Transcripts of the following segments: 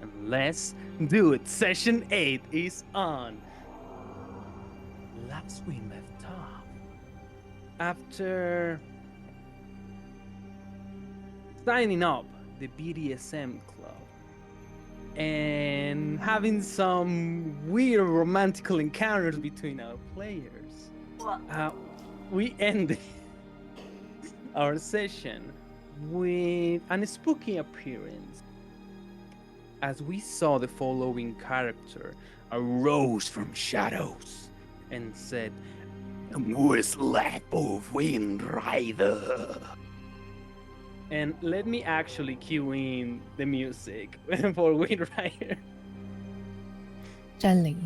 And let's do it. Session 8 is on. Last we left off. After signing up the BDSM club and having some weird romantical encounters between our players, we ended our session with an spooky appearance as we saw the following character arose from shadows and said, "Who's lap of Wind Rider?" And let me actually cue in the music for Wind Rider. 占领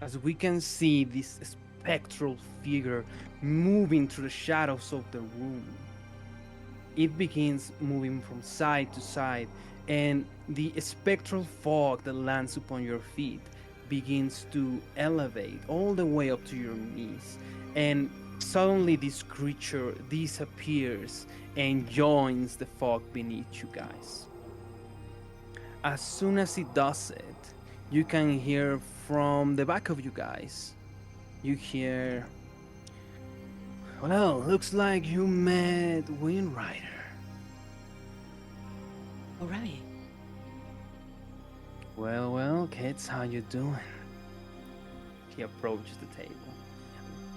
As we can see this spectral figure moving through the shadows of the room. It begins moving from side to side, and the spectral fog that lands upon your feet begins to elevate all the way up to your knees. And suddenly, this creature disappears and joins the fog beneath you guys. As soon as it does it, you can hear from the back of you guys. You hear, "Well, looks like you met Wind Rider." All right. Well, kids, how you doing? He approaches the table.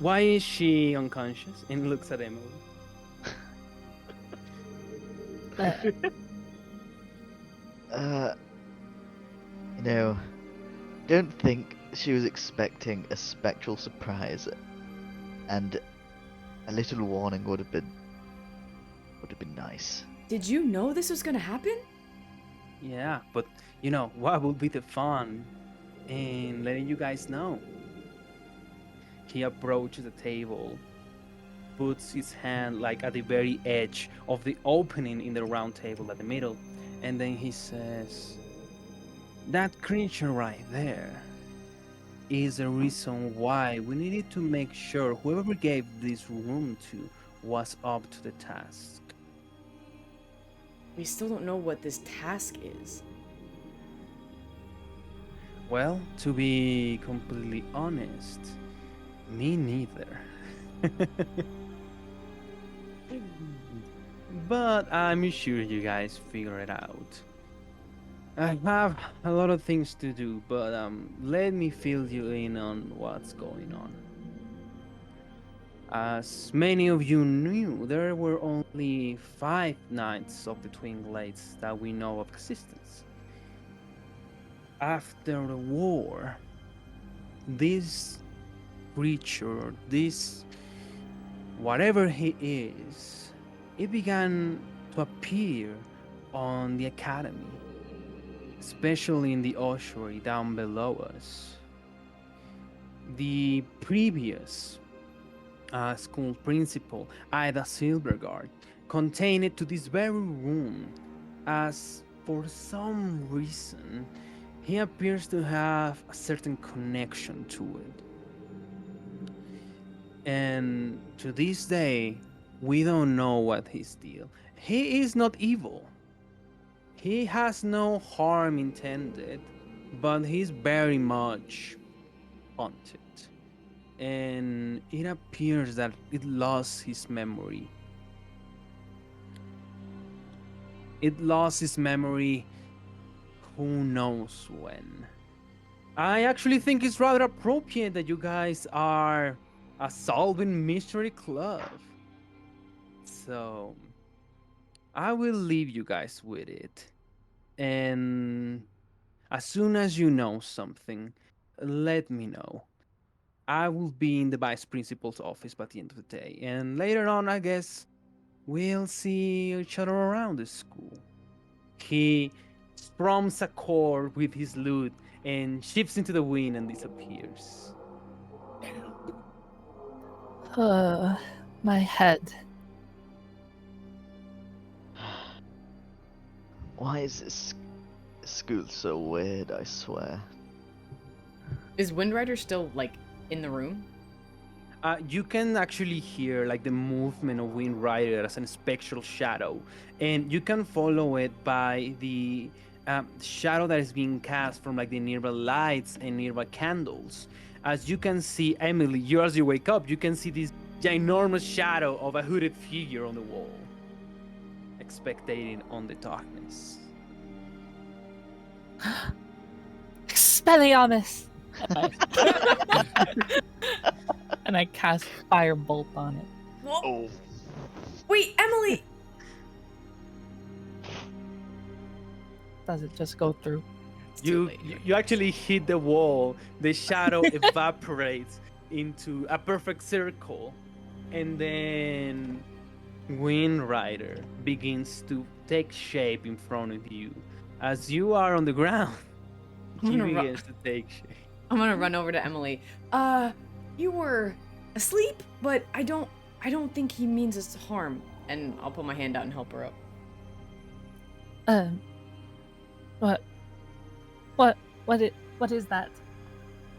Why is she unconscious? And looks at Emily. Don't think she was expecting a spectral surprise, and a little warning would have been nice. Did you know this was gonna happen? Yeah, but what would be the fun in letting you guys know? He approaches the table, puts his hand like at the very edge of the opening in the round table at the middle, and then he says, "That creature right there is the reason why we needed to make sure whoever we gave this room to was up to the task." We still don't know what this task is. Well, to be completely honest, me neither. But I'm sure you guys figure it out. I have a lot of things to do, but let me fill you in on what's going on. As many of you knew, there were only 5 Knights of the Twin Blades that we know of existence. After the war, this creature, this whatever he is, it began to appear on the academy, especially in the ossuary down below us. The previous school principal, Ida Silverguard, contained it to this very room, as for some reason he appears to have a certain connection to it. And to this day, we don't know what his deal. He is not evil. He has no harm intended, but he's very much haunted. And it appears that it lost his memory. It lost his memory who knows when. I actually think it's rather appropriate that you guys are a solving mystery club. So I will leave you guys with it. And as soon as you know something, let me know. I will be in the vice principal's office by the end of the day. And later on, I guess we'll see each other around the school. He strums a chord with his lute and shifts into the wind and disappears. My head. Why is this school so weird, I swear? Is Windrider still, like, in the room? You can actually hear like the movement of Wind Rider as a spectral shadow, and you can follow it by the shadow that is being cast from like the nearby lights and nearby candles. As you can see, Emily, as you wake up, you can see this ginormous shadow of a hooded figure on the wall, expectating on the darkness. Expelliarmus! And I cast Firebolt on it. Whoa. Oh. Wait, Emily! Does it just go through? It's too You late. you actually hit the wall. The shadow evaporates into a perfect circle, and then Wind Rider begins to take shape in front of you. As you are on the ground, I'm he gonna ru- begins to take shape. I'm gonna run over to Emily. You were asleep, but I don't think he means us harm. And I'll put my hand out and help her up. What? What is that?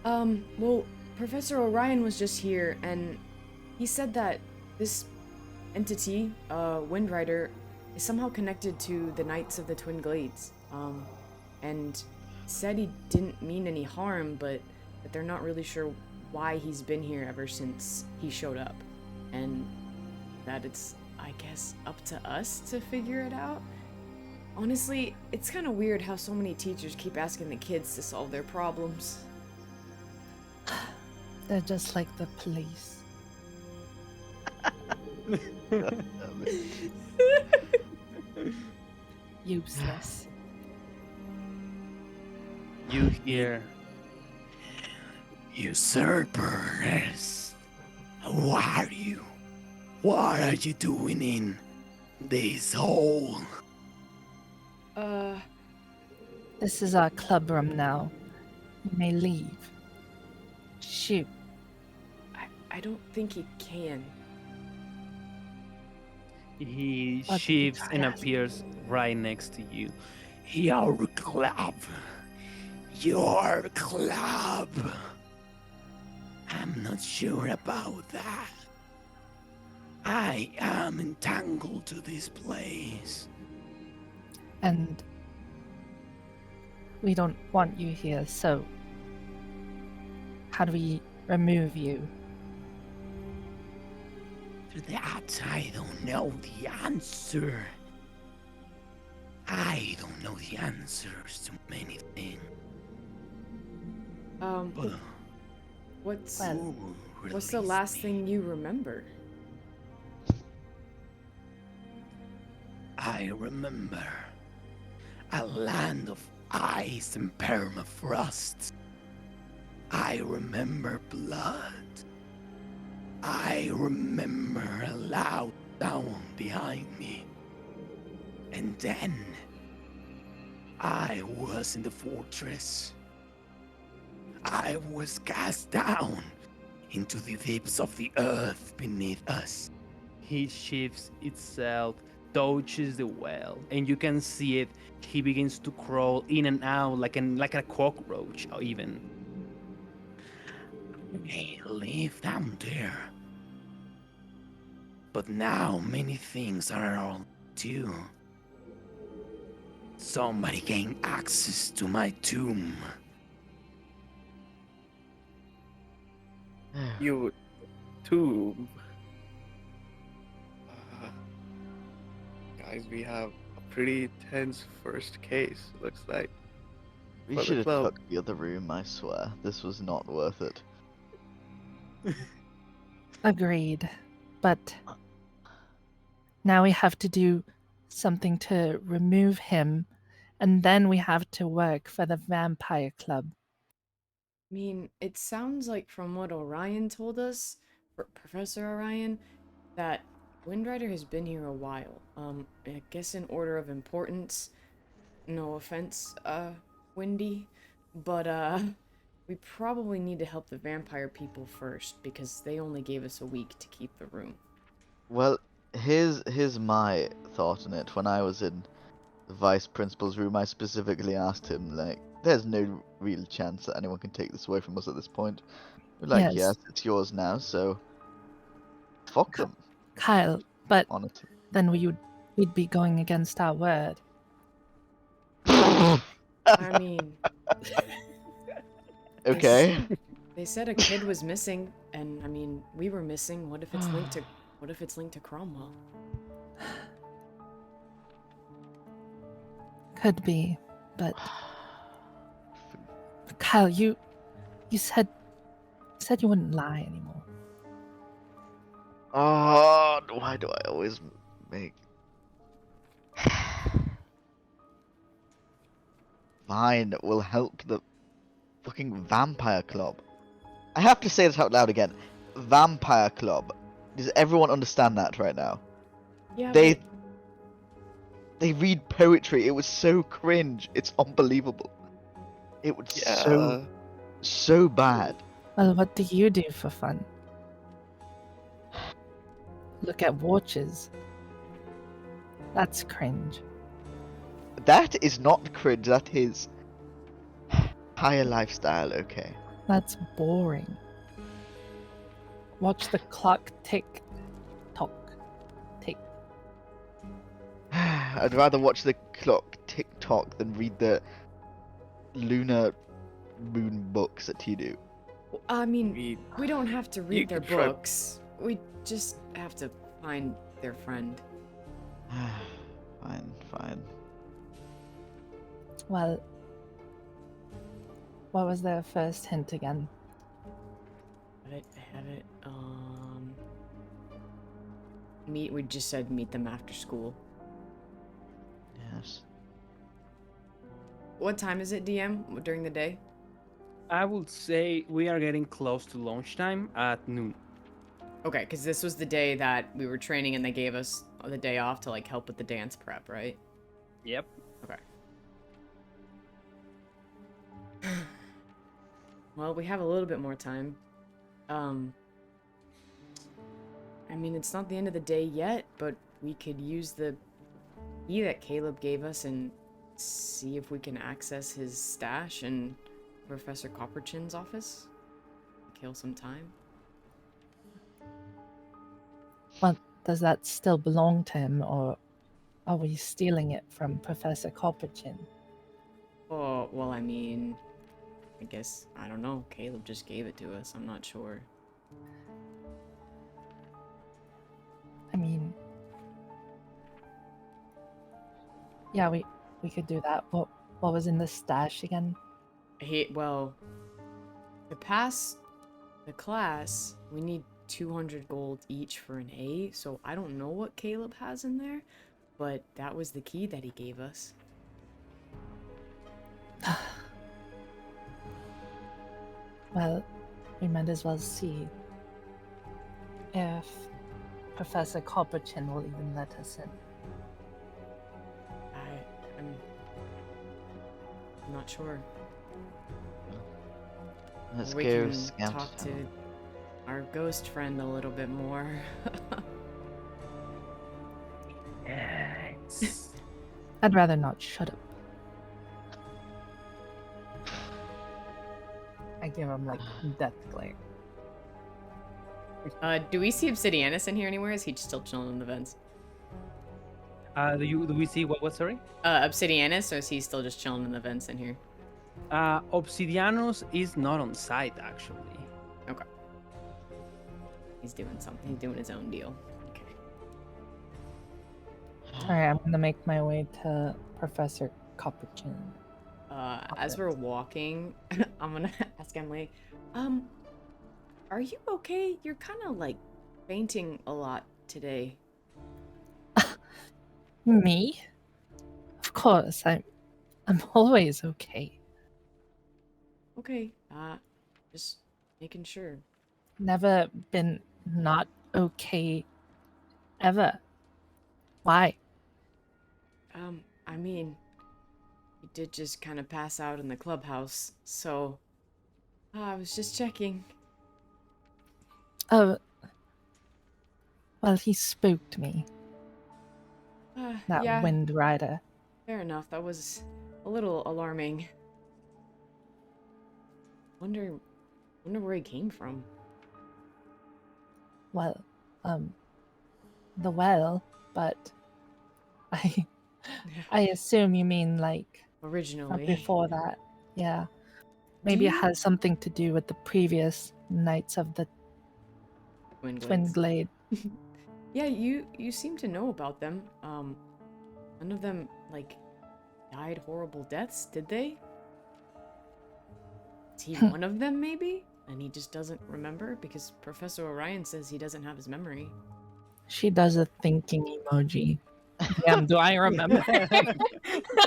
Well, Professor Orion was just here, and he said that this entity, Wind Rider, is somehow connected to the Knights of the Twin Glades. And said he didn't mean any harm, but that they're not really sure why he's been here ever since he showed up. And that it's, I guess, up to us to figure it out. Honestly, it's kind of weird how so many teachers keep asking the kids to solve their problems. They're just like the police. Useless. You hear, usurpers. Who are you? What are you doing in this hole? This is our club room now. You may leave. Shoot. I don't think he can. He What did you shifts try and asking? appears right next to you. Your club. Your club. I'm not sure about that. I am entangled to this place. And we don't want you here, so how do we remove you? To that, I don't know the answer. I don't know the answers to many things. But What's Well, what's the last thing you remember? I remember a land of ice and permafrost. I remember blood. I remember a loud sound behind me. And then I was in the fortress. I was cast down into the depths of the earth beneath us. He shifts itself, touches the well, and you can see it. He begins to crawl in and out like a cockroach, or even. I live down there. But now many things are all too. Somebody gained access to my tomb. You tomb. Guys, we have a pretty tense first case, looks like. We For the should have club. fucked the other room, I swear. This was not worth it. Agreed. But now we have to do something to remove him, and then we have to work for the Vampire Club. I mean, it sounds like from what Orion told us, Professor Orion, that Wind Rider has been here a while. I guess in order of importance, no offense, Windy, but, we probably need to help the vampire people first, because they only gave us a week to keep the room. Well, here's my thought on it. When I was in the vice principal's room, I specifically asked him, like, there's no real chance that anyone can take this away from us at this point. We're like, Yes. yes, it's yours now, so Fuck them, Kyle, but honestly. then we'd be going against our word. I mean, Okay. they said a kid was missing, and I mean, we were missing. What if it's linked to Cromwell? Could be, but Kyle, you said you wouldn't lie anymore. Oh, why do I always make... Fine, will help the fucking vampire club. I have to say this out loud again. Vampire club. Does everyone understand that right now? Yeah, They read poetry. It was so cringe. It's unbelievable. It was so bad. Well, what do you do for fun? Look at watches. That's cringe. That is not cringe. That is higher lifestyle. Okay. That's boring. Watch the clock tick tock tick. I'd rather watch the clock tick tock than read the lunar moon books that you do. I mean, We- we don't have to you read their could try- books. We just have to find their friend. Fine. Well, what was their first hint again? I have it. We just said meet them after school. Yes. What time is it, DM? During the day? I would say we are getting close to lunchtime at noon. Okay, because this was the day that we were training and they gave us the day off to like help with the dance prep, right? Yep. Okay. Well, we have a little bit more time. I mean, it's not the end of the day yet, but we could use the key that Caleb gave us and see if we can access his stash in Professor Copperchin's office. Kill some time. Well, does that still belong to him, or are we stealing it from Professor Copperchin? Oh, well, I mean, I guess, I don't know. Caleb just gave it to us. I'm not sure. I mean, yeah, we could do that. What was in the stash again? Well, to pass the class, we need 200 gold each for an A, so I don't know what Caleb has in there, but that was the key that he gave us. Well, we might as well see if Professor Copperchin will even let us in. I'm not sure. Let's We go can scout talk to town. our ghost friend a little bit more. Yes. I'd rather not. Shut up. I give him like death glare. Do we see Obsidianus in here anywhere? Is he still chilling in the vents? Do we see what? Sorry. Obsidianus, or is he still just chilling in the vents in here? Obsidianus is not on site actually. Okay. He's doing something. He's doing his own deal. Okay. Alright, I'm gonna make my way to Professor Copperchin. As we're walking, I'm gonna ask Emily, are you okay? You're kind of like fainting a lot today. Me? Of course, I'm always okay. Okay. Just making sure. Never been not okay ever. Why? I mean, you did just kind of pass out in the clubhouse, so I was just checking. Oh, well, he spooked me. That Yeah, Wind Rider. fair enough. That was a little alarming. Wonder where he came from. Well, the well, but I assume you mean like Originally. before that. Yeah. Do Maybe it you- has something to do with the previous Knights of the Twin Twin Glades. Glade. Yeah, you seem to know about them. None of them like died horrible deaths, did they? Is he one of them maybe? And he just doesn't remember because Professor Orion says he doesn't have his memory. She does a thinking emoji. Damn, do I remember?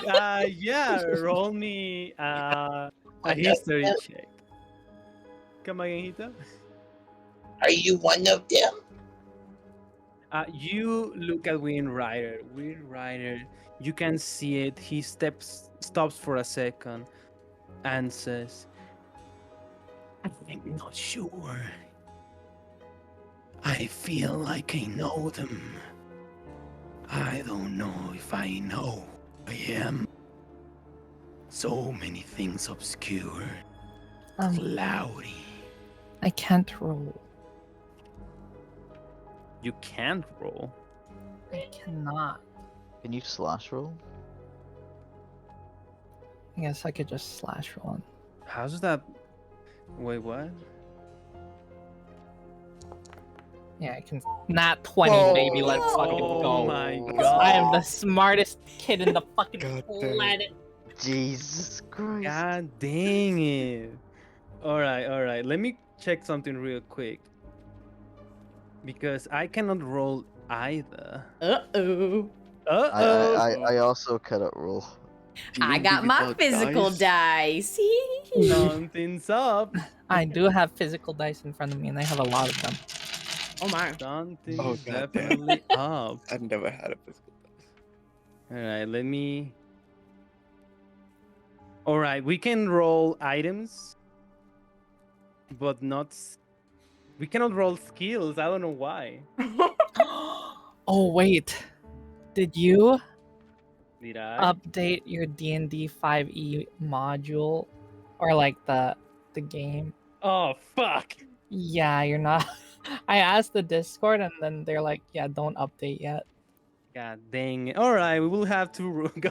Yeah, roll me a history check. Come again, Hito? Are you one of them? You look at Wind Rider. Wind Rider, you can see it. He stops for a second, and says, "I'm not sure. I feel like I know them. I don't know if I know who I am. So many things obscure, cloudy. I can't roll. You can't roll. I cannot. Can you slash roll? I guess I could just slash roll. How's that? Wait, what? Yeah, I can. Not 20, baby. Let's fucking Oh go. my I am the god. smartest kid in the fucking God damn. planet. Jesus Christ. God dang it. Alright. Let me check something real quick. Because I cannot roll either. Uh-oh. Uh-oh. I also cannot roll. I D&D got my without physical dice? dice. Something's up. I do have physical dice in front of me, and I have a lot of them. Oh my. Something's Oh, God damn. definitely up. I've never had a physical dice. Alright, let me... Alright, we can roll items. But not... We cannot roll skills. I don't know why. Oh wait, did you Did I? update your DnD5e module, or like the game? Oh, fuck. Yeah, you're not. I asked the Discord, and then they're like, "Yeah, don't update yet." God dang it. Alright, we will have to go.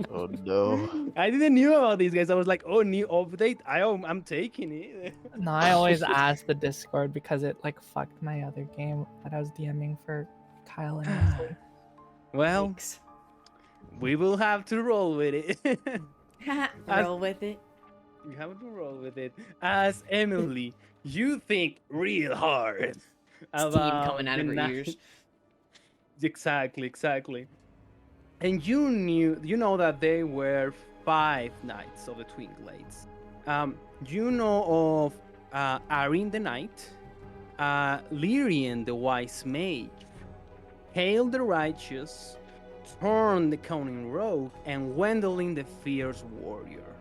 Oh no. I didn't knew about these guys. I was like, oh, new update. I'm taking it. No, I always ask the Discord because it like fucked my other game that I was DMing for Kyle and Leslie. Well, Thanks. we will have to roll with it. Roll with it. We have to roll with it. As Emily, you think real hard Steam coming out the of her night- ears. Exactly. And you know that there were 5 Knights of the Twin Glades. You know of Arin the Knight, Lyrian the Wise Mage, Hale the Righteous, Torn the Cunning Rogue, and Gwendolyn the Fierce Warrior.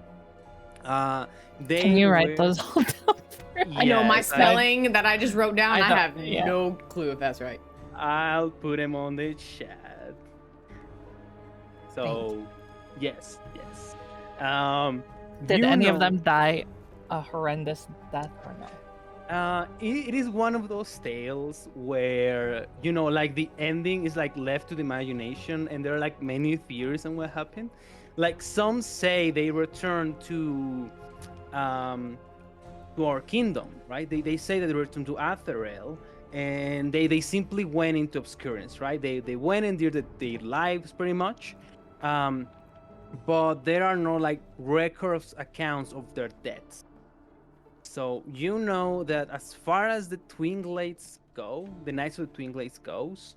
They Can you write were- those all down? I know my Yes, spelling that I just wrote down. I I, know, have yeah. no clue if that's right. I'll put them on the chat. So, yes. Did you any of know- them die a horrendous death or no? It is one of those tales where like the ending is like left to the imagination, and there are like many theories on what happened. Like some say they returned to our kingdom, right? They say that they returned to Atherel, and they simply went into obscurance, right? They went and did their lives pretty much, but there are no like records accounts of their deaths. So you know that as far as the Twin Glades go, the Knights of the Twin Glades goes,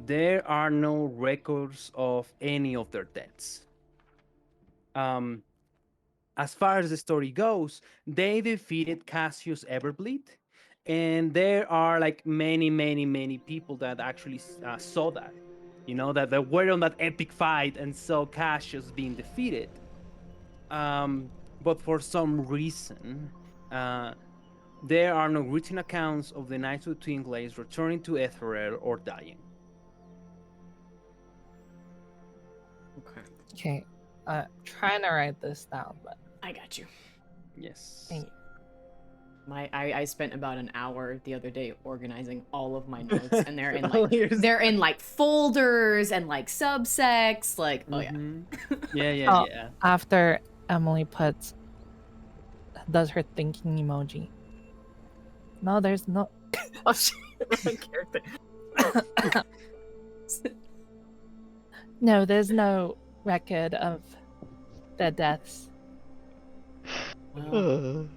there are no records of any of their deaths. As far as the story goes, they defeated Cassius Everbleed, and there are like many people that actually saw that, that they were on that epic fight and saw Cassius being defeated. But for some reason, there are no written accounts of the Knights of the Twin Glades returning to Etherel or dying. Okay. Okay, trying to write this down, but I got you. Yes. thank you. I spent about an hour the other day organizing all of my notes, and they're in All like yours. they're in like folders and like subsects. Like, oh yeah. Mhm. Yeah. Oh. After Emily does her thinking emoji. No, there's no. Oh shit! Wrong character. No, there's no record of their deaths. Well,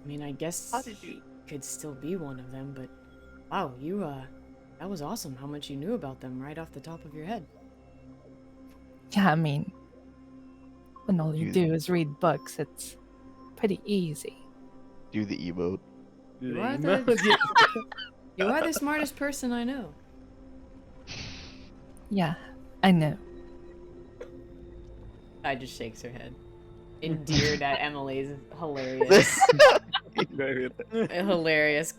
I mean, I guess How did you? he could still be one of them, but wow, that was awesome. How much you knew about them right off the top of your head. Yeah, I mean, when all you You- do is read books, it's pretty easy. Do the emote. You are Lame. the you are the smartest person I know. Yeah, I know. I just shakes her head, endeared at Emily's hilarious hilarious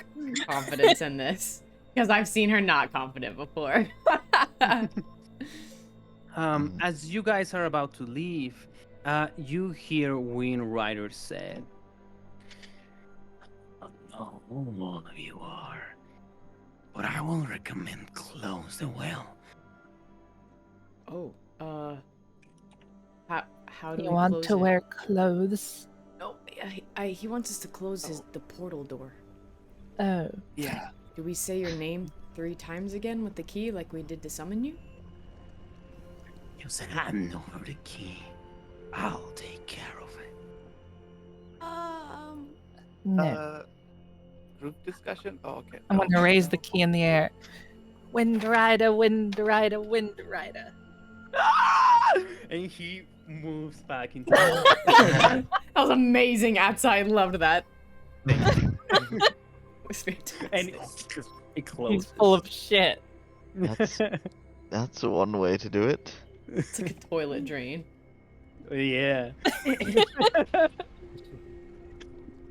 confidence in this, because I've seen her not confident before. As you guys are about to leave, you hear Wind Rider said, "I don't know who all of you are, but I will recommend close the well." Oh, how do You we want close to it? wear clothes? No, he wants us to close the portal door. Oh, Yeah. Do we say your name 3 times again with the key like we did to summon you? You said, "Hand over the key. I'll take care of it." no. Group discussion. Oh, okay. I'm No, gonna raise the no. key in the air. Wind Rider, Wind Rider, Wind Rider. And he moves back into That was amazing, Atsa. I loved that. It was fantastic. and it He's closes. full of shit. That's one way to do it. It's like a toilet drain. Yeah.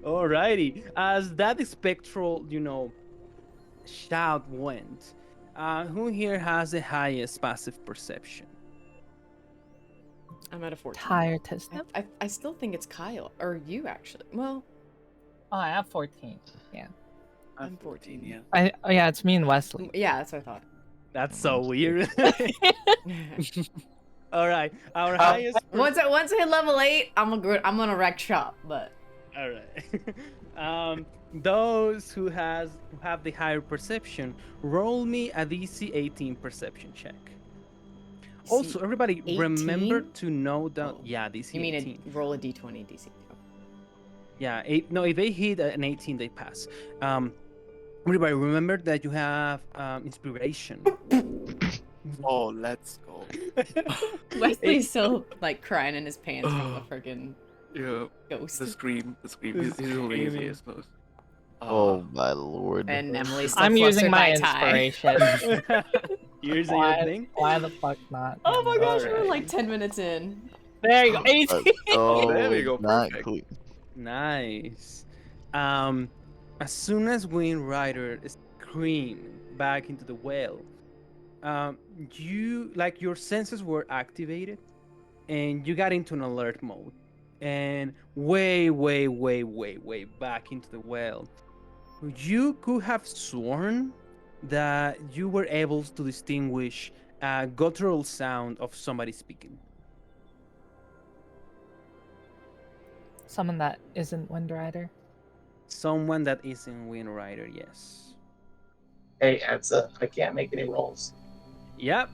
Alrighty. As that spectral, shout went, who here has the highest passive perception? I'm at a 14. Tire system. I still think it's Kyle. Or you, actually. Well, Oh, I have 14. Yeah. I'm 14. Yeah. Yeah, it's me and Wesley. Yeah, that's what I thought. That's so weird. All right, our highest. Once I hit level 8, I'm gonna wreck shop. But All right. Those who have the higher perception, roll me a DC 18 perception check. Also, everybody, remember 18? to know that. Oh. Yeah, DC you mean 18. roll a d20 DC? Yeah, if they hit an 18, they pass. Everybody, remember that you have inspiration. Oh, let's go. Wesley's still like crying in his pants from the freaking Yeah. ghost. The scream. He's lazy as most. Oh my lord. And Emily's still I'm using flustered my by Ty. inspiration. Here's your thing. Why the fuck not? Oh my gosh, Alright. we're like 10 minutes in. There you go. 18. Oh, There we go, perfect. exactly. Nice. As soon as Wind Rider screamed back into the well, your senses were activated, and you got into an alert mode, and way back into the well. You could have sworn that you were able to distinguish a guttural sound of somebody speaking. Someone that isn't Wind Rider. Someone that isn't Wind Rider, yes. Hey, Atsa, I can't make any rolls. Yep.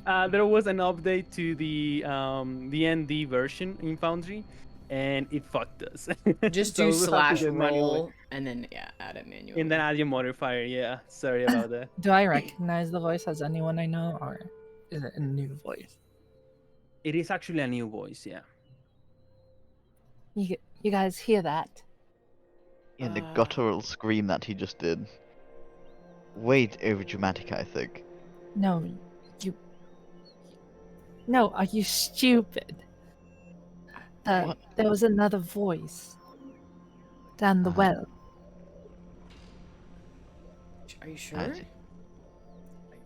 There was an update to the DnD version in Foundry, and it fucked us. Just So do we'll have to slash do it manually. roll and then add it manually. And then add your modifier. Yeah, sorry about that. Do I recognize the voice as anyone I know, or is it a new voice? It is actually a new voice. Yeah. You guys hear that? Yeah, the guttural scream that he just did. Way over dramatic, I think. No, No, are you stupid? There was another voice down the well. Are you sure?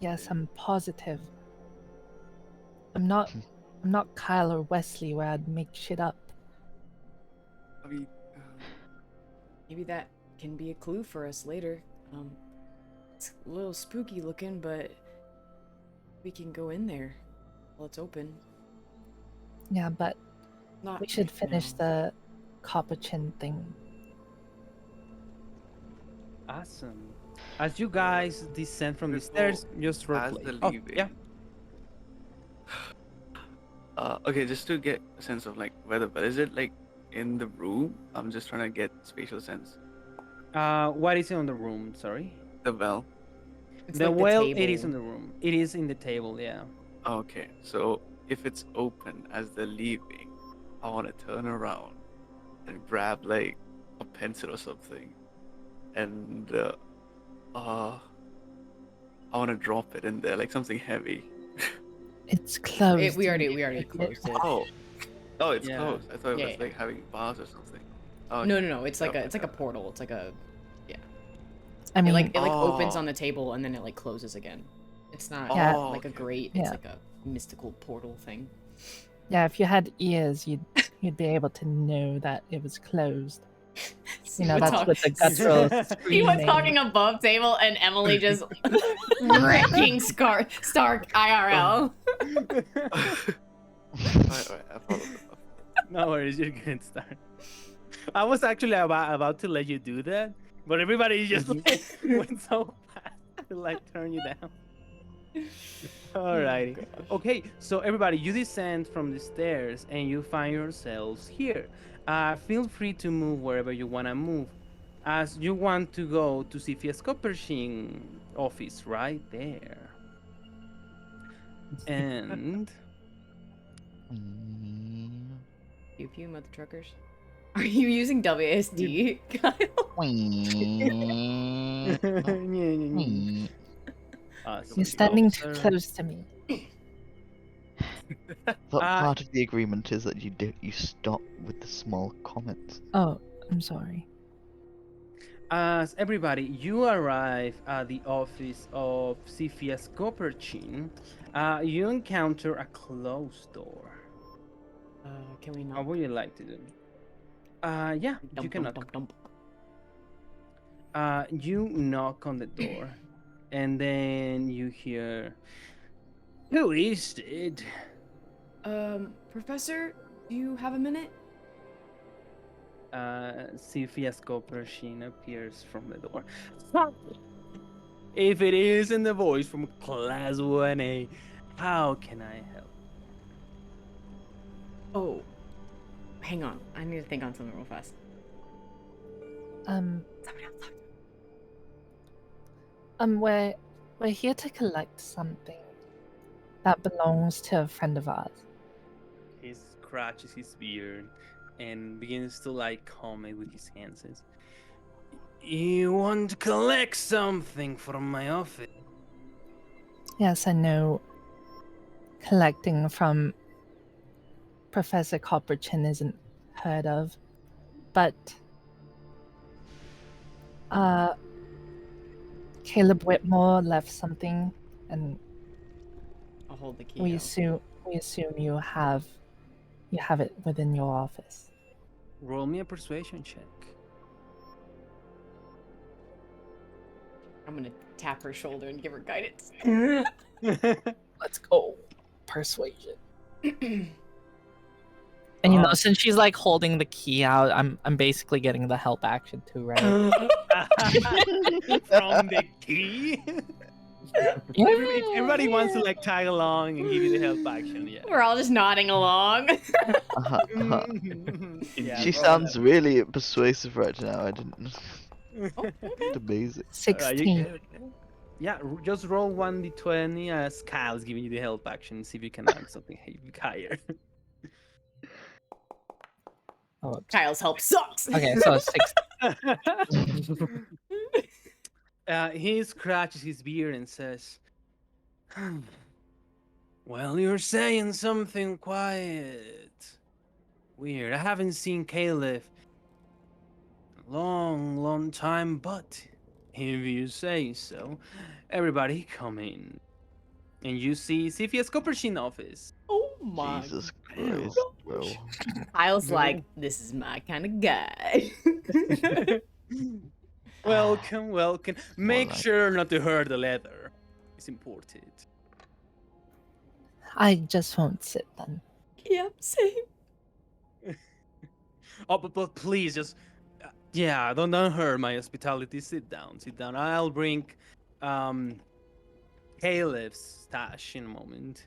Yes, I'm positive. I'm not Kyle or Wesley where I'd make shit up. I mean, maybe that can be a clue for us later. It's a little spooky looking, but we can go in there while it's open. Yeah, but Not we should right finish now. the copper chin thing. Awesome. As you guys descend from the Before- stairs, just As roleplay. the Oh, leaving. yeah. Okay, just to get a sense of like where the bell is, it like in the room? I'm just trying to get spatial sense. What is on the room? Sorry. The bell. It's The like well, the it is table. in the room. It is in the table. Yeah. Okay, so if it's open as they're leaving, I want to turn around and grab like a pencil or something, and I want to drop it in there like something heavy. It's closed. We you already idiot. closed it. Oh, it's Yeah. closed. I thought it Yeah, was yeah. like having bars or something. Oh, No. It's like Never a mind. portal. It's like a I mean, it opens Oh. on the table and then it like closes again. It's not Yeah. like a okay. grate. Yeah. It's like a mystical portal thing. yeah, if you had ears, you'd be able to know that it was closed. You know, We're that's talk- what the guttural He was screaming. talking above table and Emily just wrecking Stark IRL. Alright, I followed it up. No worries, you're good. Start. I was actually about to let you do that, but everybody just like, went so fast to like turn you down. Alrighty. Okay, so everybody, you descend from the stairs and you find yourselves here. Feel free to move wherever you want to move. As you want to go to Sifia's Coppersheen office right there. And Mm. Pew pew, mother truckers. Are you using WSD, Kyle? Awesome. You're standing too Sir. close to me. But Uh, part of the agreement is that you stop with the small comments. Oh, I'm sorry. As everybody, you arrive at the office of Sifia's Copperchin. You encounter a closed door. Can we How knock? would you like to do? Yeah, you Dump, can dump, knock. dump, dump. You knock on the door, and then you hear, "Who is it?" Professor, do you have a minute? Sifia's Copperchin appears from the door. If it isn't the voice from Class 1A, how can I help? Oh, hang on. I need to think on something real fast. Somebody else talk. We're here to collect something that belongs to a friend of ours. He scratches his beard and begins to like comb it with his hands. Says, "You want to collect something from my office?" Yes, I know collecting from Professor Copperchin isn't heard of, but Caleb Whitmore left something, and I'll hold the key. we out. assume you have it within your office. Roll me a persuasion check. I'm gonna tap her shoulder and give her guidance. Let's go. Persuasion. And you know, since she's like holding the key out, I'm basically getting the help action too, right? From the key. If everybody wants to like tag along and give you the help action, yeah. We're all just nodding along. Yeah, She roll sounds that. really persuasive right now. I didn't. Oh, okay. It's amazing. 16. Yeah, just roll 1d20 as Kyle's giving you the help action. See if you can knock something higher. Oh, Kyle's help sucks. okay, so 16. He scratches his beard and says, "Well, you're saying something quite weird. I haven't seen Caleb in a long time, but if you say so, everybody come in." And you see Sifia's Coppersheen office. Oh my. Jesus Christ, bro. Kyle's like, this is my kind of guy. Welcome, welcome. Make like- sure not to hurt the leather. It's important. I just won't sit then. Yep, same. Oh, but please, just yeah, don't hurt my hospitality. Sit down, sit down. I'll bring Caleb's stash in a moment.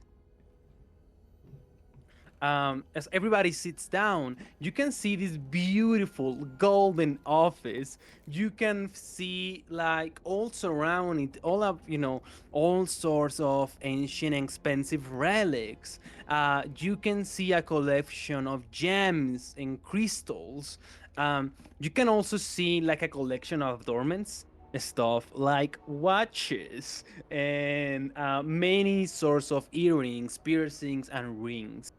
As everybody sits down, you can see this beautiful golden office. You can see like all surround it, all of all sorts of ancient and expensive relics. You can see a collection of gems and crystals. You can also see like a collection of adornments stuff like watches and many sorts of earrings, piercings, and rings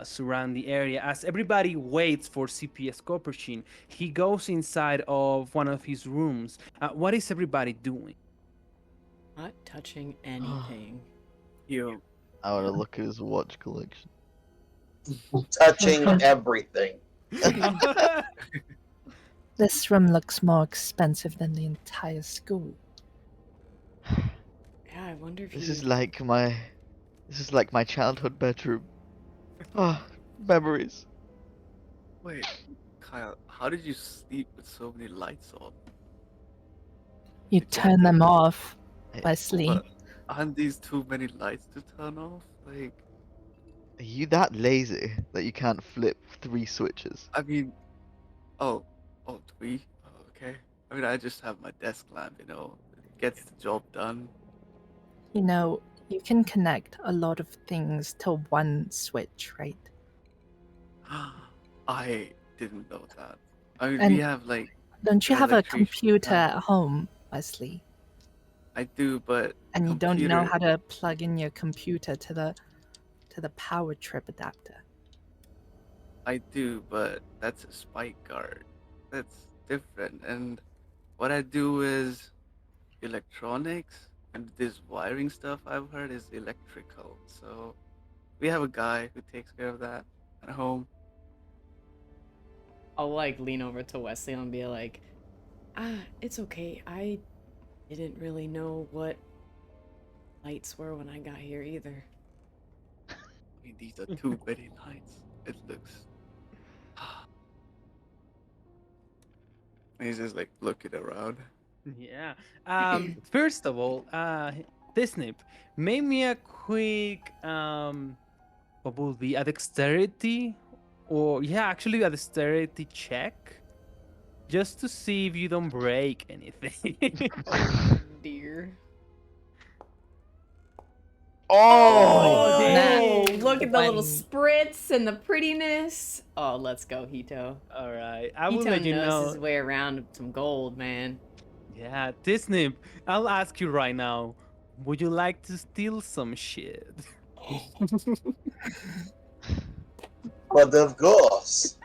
surround the area. As everybody waits for CPS Copperchin, he goes inside of one of his rooms. What is everybody doing? Not touching anything. You. I want to look at his watch collection. Touching everything. This room looks more expensive than the entire school. Yeah, I wonder if This he... is like my childhood bedroom. Ah, memories. Wait, Kyle, how did you sleep with so many lights on? You Did you turn them have- off, Hey, Wesley. But aren't these too many lights to turn off? Like, Are you that lazy that you can't flip 3 switches? I mean, oh, do we? Oh, okay. I mean, I just have my desk lamp, it gets the job done. You know, you can connect a lot of things to one switch, right? I didn't know that. I mean, And we have like, Don't you an have a electrician computer now. at home, Wesley? I do, but And you don't know computer- how to plug in your computer to the power trip adapter. I do, but that's a spike guard. That's different. And what I do is electronics, and this wiring stuff I've heard is electrical. So we have a guy who takes care of that at home. I'll like lean over to Wesley and be like, it's okay. I didn't really know what lights were when I got here either. I mean, these are too many lights. It looks. He's just like looking around. Yeah. First of all, Disney, make me a quick what would be a dexterity, or yeah, actually a dexterity check, just to see if you don't break anything. Dear. Oh! dang. Look at the little One. spritz and the prettiness. Oh, let's go, Hito. All right, I will Hito let you knows know. his way around some gold, man. Yeah, Disney, I'll ask you right now. Would you like to steal some shit? But of course.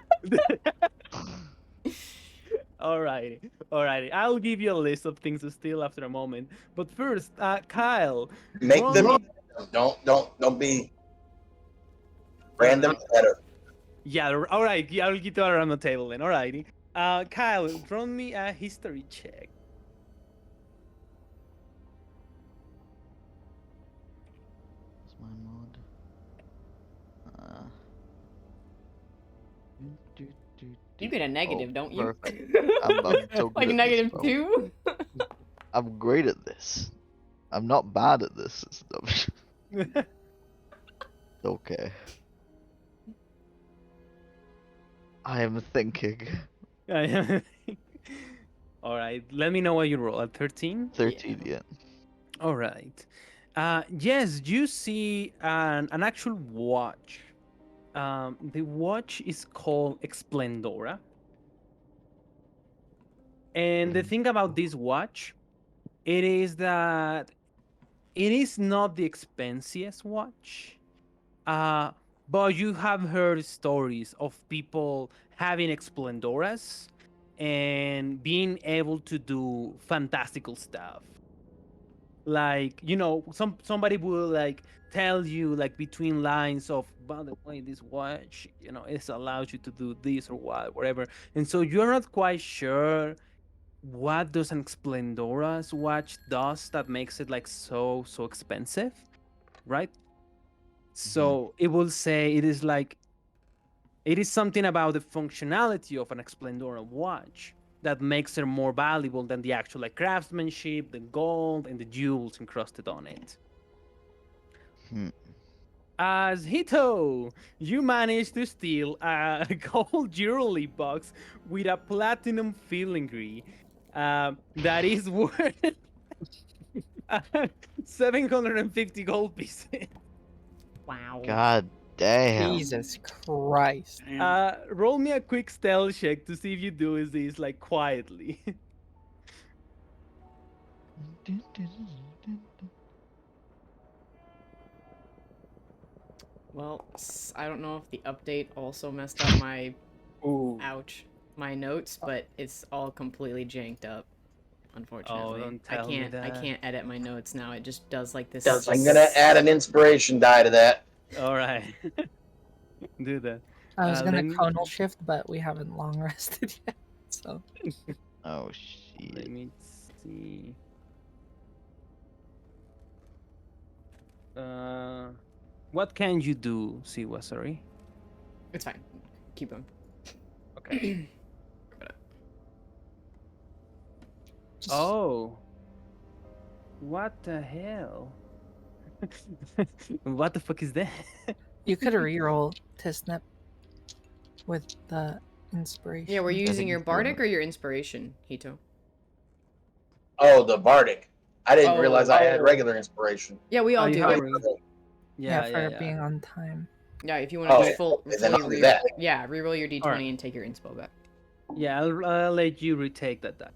Alrighty, alrighty. I'll give you a list of things to steal after a moment. But first, Kyle, Make roll them me- don't be random better. Yeah, all right. Yeah, I'll get you around the table then. Alrighty. Kyle, run me a history check. What's my mod? You get a negative, don't you? Perfect. I'm so good Like at negative this, bro. 2? I'm great at this. I'm not bad at this. It's okay. I am thinking. All right. Let me know what you roll. At 13. 13, yeah. All right. Yes, you see an actual watch. The watch is called Explendora. And the thing about this watch, it is that it is not the expensiest watch. But you have heard stories of people having Explendoras and being able to do fantastical stuff. Like, somebody will like tell you like between lines of, by the way, this watch, it allows you to do this or whatever. And so you're not quite sure what does an Splendora's watch does that makes it like so expensive, right? So it will say it is like it is something about the functionality of an Splendora watch that makes it more valuable than the actual like craftsmanship, the gold, and the jewels encrusted on it. Hmm. As Hito, you managed to steal a gold jewelry box with a platinum filigree that is worth 750 gold pieces. Wow. God damn. Jesus Christ. Roll me a quick stealth check to see if you do this like quietly. Well, I don't know if the update also messed up my Ooh. my notes, but it's all completely janked up. Unfortunately, don't tell me I that. can't edit my notes now. It just does like this. I'm gonna add an inspiration die to that. All right, do that. I was Uh, gonna let me- chronal shift, but we haven't long rested yet. So Oh Let shit. me see. What can you do, Siwa? Sorry. It's fine. Keep going. Okay. just Oh. What the hell? What the fuck is that? you could reroll Tisnip with the inspiration. Yeah, were you I using think your he's doing bardic it. or your inspiration, Hito? Oh, the bardic. I didn't realize I had Oh. regular inspiration. Yeah, we all you do. have- Yeah, Yeah, for yeah, yeah. being on time. Yeah, if you want to Oh, just then I'll do that. yeah, reroll your d20 Alright. and take your inspo back. Yeah, I'll let you retake that die.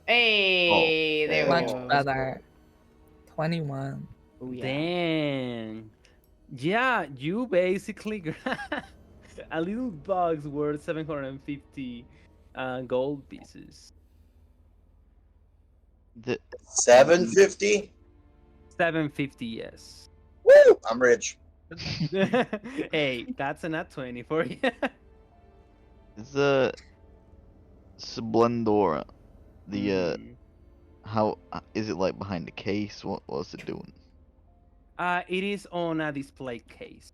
Hey, there we Much go. better. 21. Oh yeah. Dang. Yeah, you basically grab a little box worth 750 gold pieces. The 750. 750, yes. Woo! I'm rich. Hey, that's a nat 20 for you. the Splendora. The Mm. how is it like behind the case? What's it doing? It is on a display case.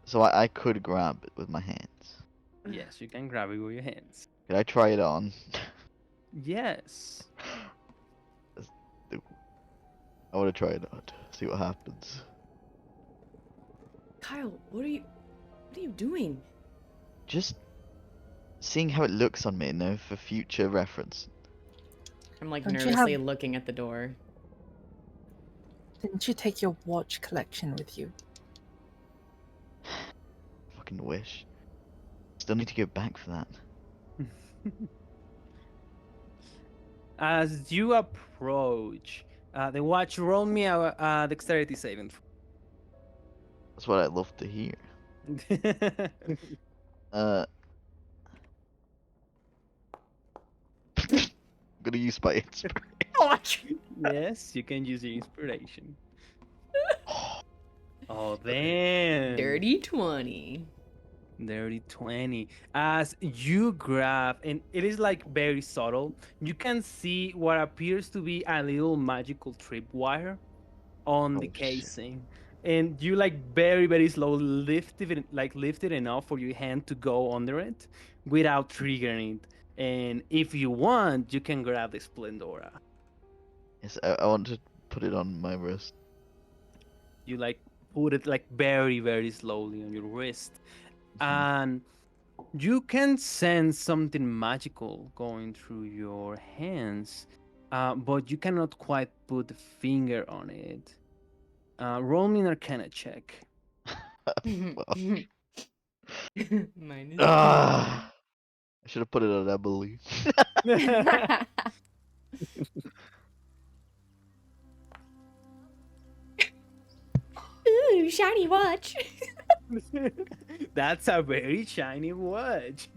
So I could grab it with my hands. Yes, you can grab it with your hands. Could I try it on? Yes. I want to try it on. See what happens. Kyle, what are you doing? Just seeing how it looks on me, you know, for future reference. I'm like Don't you nervously have- looking at the door. Didn't you take your watch collection with you? Fucking wish. Still need to go back for that. As you approach, the watch, roll me a dexterity saving. That's what I'd love to hear. I'm gonna use my inspiration. Yes, you can use your inspiration. Oh, damn. Dirty 20. Dirty 20. As you grab, and it is like very subtle, you can see what appears to be a little magical tripwire on the Oh, shit. casing. And you like very slowly lift it enough for your hand to go under it without triggering it. And if you want, you can grab the Splendora. Yes, I want to put it on my wrist. You like put it like very slowly on your wrist. And you can sense something magical going through your hands, but you cannot quite put the finger on it. Roll me an Arcana check. Mine is Ah, I should have put it on Emily. Ooh, shiny watch. That's a very shiny watch,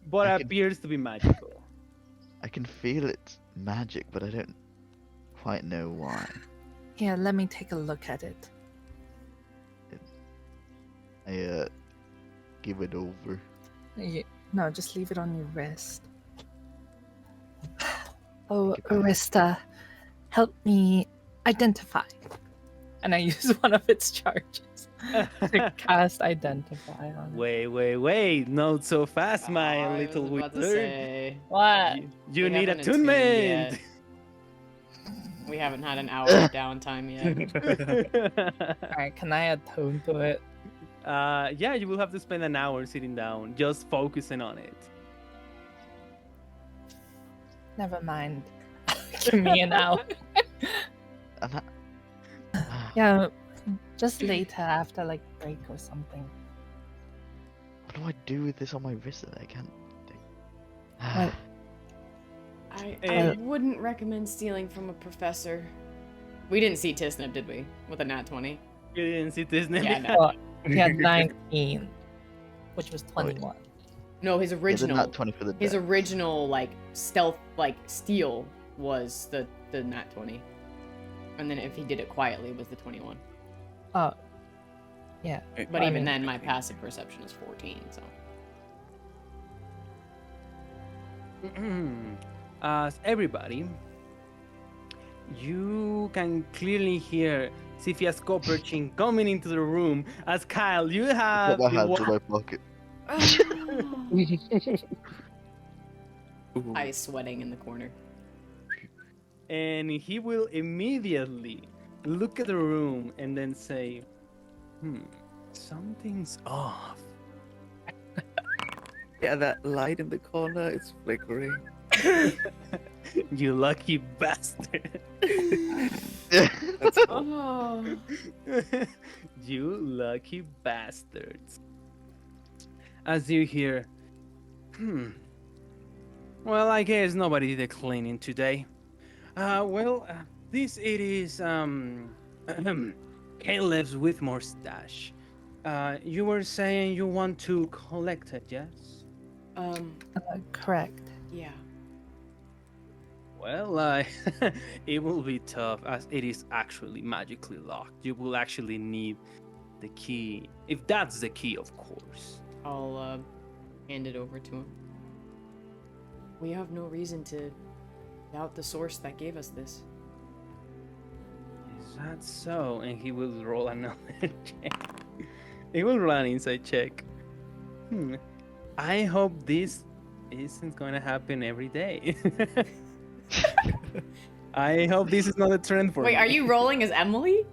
but I can- appears to be magical. I can feel it's magic, but I don't quite know why. Here, let me take a look at it. I give it over. No, just leave it on your wrist. Oh, Take it back. Arista, help me identify. And I use one of its charges to cast identify on it. Wait. Not so fast, my I little was about to wizard. what? What? You We need haven't attuned attunement. yet. We haven't had an hour of downtime yet. Alright, can I attune to it? Yeah, you will have to spend an hour sitting down, just focusing on it. Never mind. Give me an hour. And Yeah, just later after like break or something. what do I do with this on my wrist that I can't do? What? I wouldn't recommend stealing from a professor. We didn't see Tisnip, did we? With a nat 20? You didn't see this name? Yeah, no. Well, he had 19, which was 21. No, his Yeah, the original. nat 20 for the His deck. original like stealth steal was the nat 20. And then if he did it quietly, it was the 21. Oh, yeah. But I even mean- then, my passive perception is 14. So As everybody, you can clearly hear Siphia's copperchin coming into the room. As Kyle, you Put have my the hands in wa- my pocket. Ooh. eyes sweating in the corner. and he will immediately look at the room and then say, something's off. Yeah, that light in the corner is flickering. You lucky bastard. That's all. Oh. You lucky bastards. As you hear, well, I guess nobody did the cleaning today. This it is, Caleb's Whitmore stash. You were saying you want to collect it, yes? Correct. Yeah. Well, it will be tough as it is actually magically locked. You will actually need the key, if that's the key, of course. I'll hand it over to him. We have no reason to doubt the source that gave us this. Is that so? And he will roll another check. He will roll an insight check. I hope this isn't going to happen every day. I hope this is not a trend for me. Wait, are you rolling as Emily?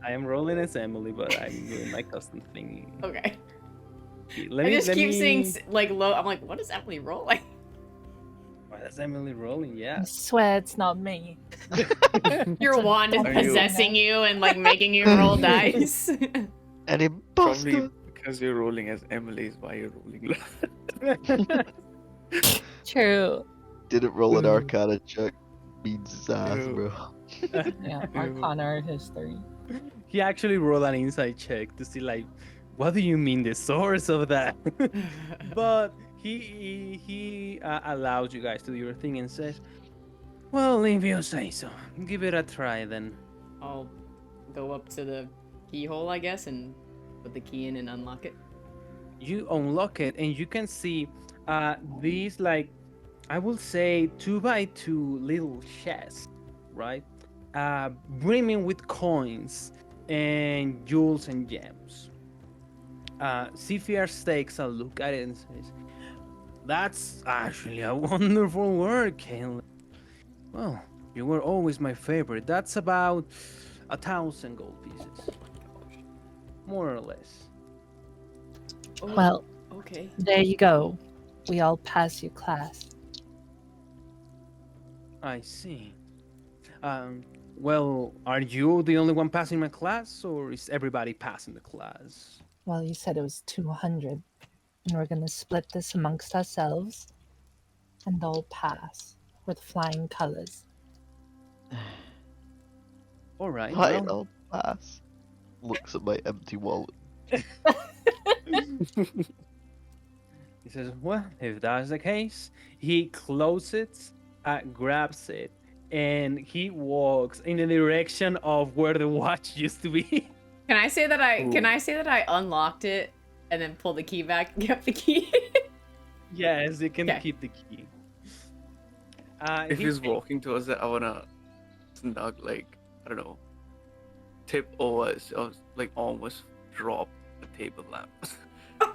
I am rolling as Emily, but I'm doing my custom thing. Okay. Let I me- just let keep me- seeing like low. I'm like, what is Emily rolling? Why is Emily rolling? I Yeah. swear it's not me. Your wand is Are you- possessing you and like making you roll dice. An imposter. Probably because you're rolling as Emily is why you're rolling low. True. Didn't roll an Arcana check. Beats his ass, Ew. bro. Yeah, Arcana history. He actually rolled an insight check to see, like, what do you mean the source of that? But he allows you guys to do your thing and says, well, if you say so, give it a try then. I'll go up to the keyhole, I guess, and put the key in and unlock it. You unlock it and you can see these, like, I will say 2x2 little chests, right? Brimming with coins and jewels and gems. Sifir takes a look at it and says, that's actually a wonderful work, Caleb. Well, you were always my favorite. That's about 1,000 gold pieces. More or less. Oh, Well, okay. there you go. We all pass your class. I see. Well, are you the only one passing my class, or is everybody passing the class? Well, you said it was 200. And we're going to split this amongst ourselves. And all pass with flying colors. All right. Fine, well, I'll pass. Looks at my empty wallet. he says, well, if that's the case, he closes it, grabs it, and he walks in the direction of where the watch used to be. Can I say that Ooh. I unlocked it and then pull the key back and get the key? Yes, you can Okay. keep the key. If he's walking towards it, I wanna snug, like, I don't know, tip over, so like almost drop a table lamp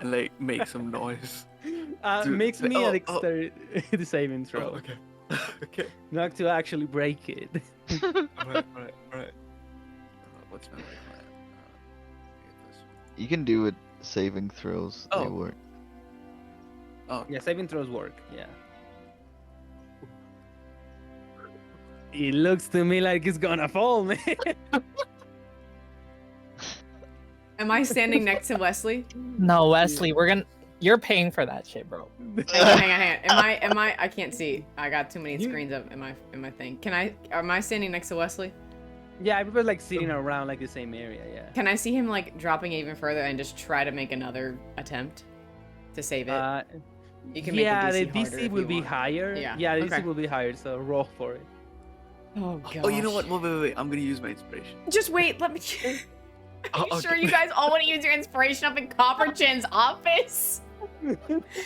and like make some noise. Makes Like, me a oh, dexterity saving throw. okay. Okay. Not to actually break it. Alright. What's my modifier? You can do it saving throws. They Oh. work. Oh, Yeah, saving throws work. Yeah. It looks to me like it's gonna fall, man. Am I standing next to Wesley? No, Wesley, you're paying for that shit, bro. Hang on. Am I? I can't see. I got too many screens up in my thing. Am I standing next to Wesley? Yeah, everybody's like sitting around like the same area. Yeah. Can I see him like dropping it even further and just try to make another attempt to save it? You can make yeah, the the DC harder DC if will you be want. higher. Yeah, Yeah, the okay. DC will be higher. So roll for it. Oh god. oh, you know what? Wait. I'm gonna use my inspiration. Just wait. Let me. Are you Oh, sure okay. you guys all want to use your inspiration up in Copper Chin's office?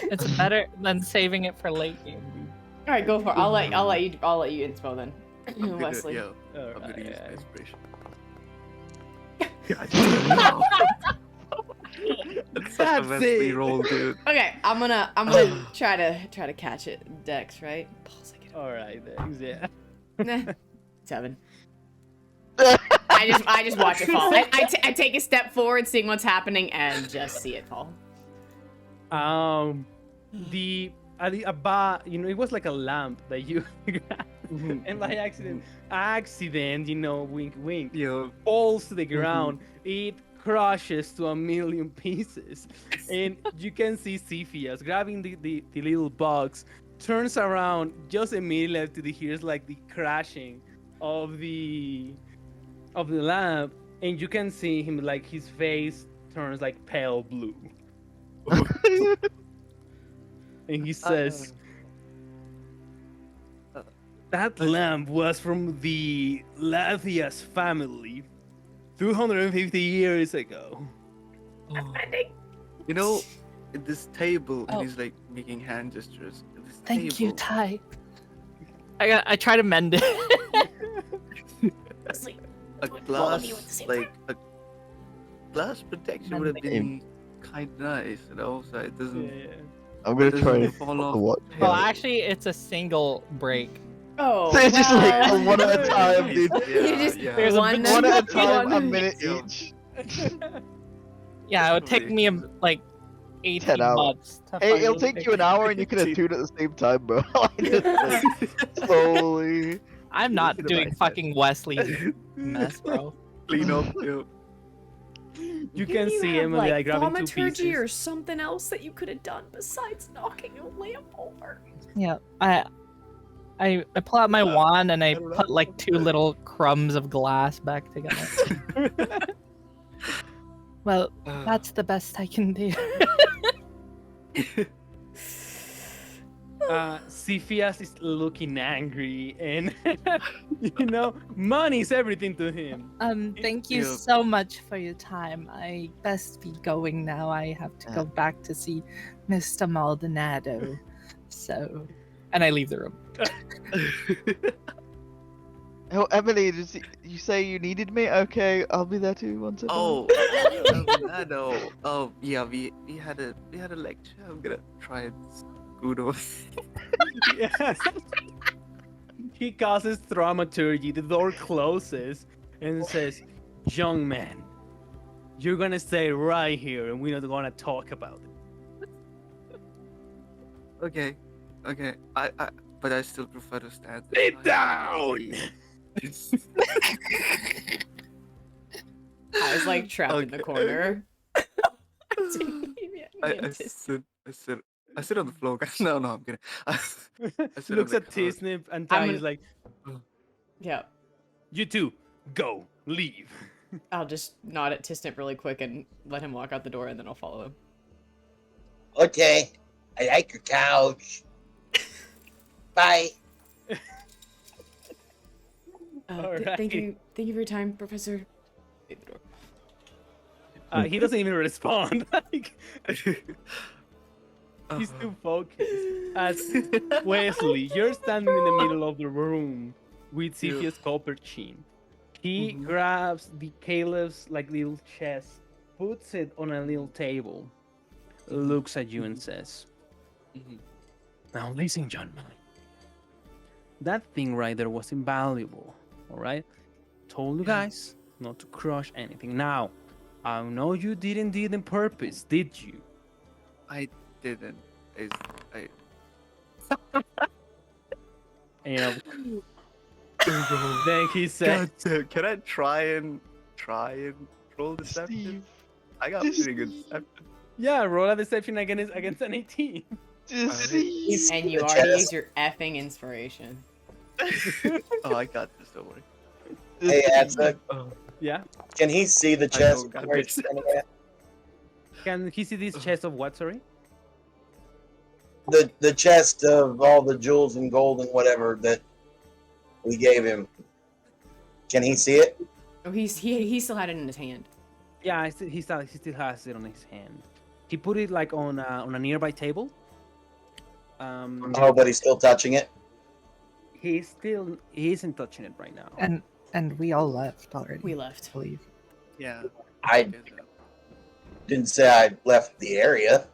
It's better than saving it for late game, dude. All right, go for it. I'll let you inspo then, I'm gonna, Wesley. yeah, I'm Alright, gonna use yeah. my inspiration. God, That's such a That's Wesley it. roll, dude. Okay, I'm gonna try to catch it. Dex, right? Pulse, I get it. All right, thanks. Yeah. Nah. 7. I just watch it fall. I take a step forward, seeing what's happening, and just see it fall. The it was like a lamp that you grabbed, and by accident, wink, wink, Yo, falls to the ground. It crushes to a million pieces, and you can see Cepheus grabbing the little box, turns around just immediately after he hears like the crashing of the lamp, and you can see him like his face turns like pale blue, and he says, "That lamp was from the Lathias family 250 years ago." you know, at this table, Oh. and he's like making hand gestures. At this Thank you, table, Ty. I try to mend it. a glass, like a glass protection would have been kind of nice, so it doesn't. I'm gonna Does try it and fall off? watch. Well, actually, it's a single break. Oh, So it's just like wow. a one at a time, dude. You just There's a one, big- One at a time, a one- minute Yo. each. Yeah, it would take me like 18 10 hours. months. To Hey, it'll finally take fix you an it. hour and you can have two at the same time, bro. Just, like, slowly. I'm not Look at doing my fucking Wesley's mess, bro. Clean up, yo. You can see him like like grabbing two thaumaturgy pieces. or something else that you could have done besides knocking a lamp over. Yeah, I pull out my wand and I don't know. put like 2 little crumbs of glass back together. Well, that's the best I can do. Cepheus is looking angry, and money's everything to him. Thank you Yeah. so much for your time. I best be going now. I have to go back to see Mr. Maldonado. So, and I leave the room. Oh, Emily, you say you needed me? Okay, I'll be there too. 1 second. Oh, I know. Oh, yeah, we had a lecture. I'm gonna try and scoot over. Yeah. He causes thaumaturgy. The door closes and says, "Young man, you're gonna stay right here, and we're not gonna talk about it." Okay. But I still prefer to stand. Sit down. I was like trapped in the Okay. corner. I sit on the floor, guys. No, I'm kidding. I sit on Looks the at couch. T-Snip and I'm Ty is like, Yeah, "You two, go, leave." I'll just nod at Tisnip really quick and let him walk out the door, and then I'll follow him. Okay, I like your couch. Bye. Alright. Thank you for your time, Professor. He doesn't even respond. Like, He's too focused. As Wesley, you're standing in the middle of the room with Cepheus Copper Chin. He grabs the Caleb's like little chest, puts it on a little table, looks at you and says, "Now listen, John. That thing right there was invaluable. All right, told you guys not to crush anything. Now, I know you didn't do it on purpose, did you?" I didn't. I And then he said, Can I try and roll deception? Steve, I got just pretty good deception. "Yeah, roll a deception against an 18." Steve. And you The already chest. used your effing inspiration. Oh, I got this. Don't worry. Hey, Adsa, Yeah. can he see the I chest don't got where he's this. standing at? Can he see this chest of what? Sorry. The chest of all the jewels and gold and whatever that we gave him. Can he see it? Oh, he still had it in his hand. Yeah, he still has it on his hand. He put it like on a nearby table. Oh, but he's still touching it. He isn't touching it right now. And we all left already. We left. I believe. Yeah. I didn't say I left the area.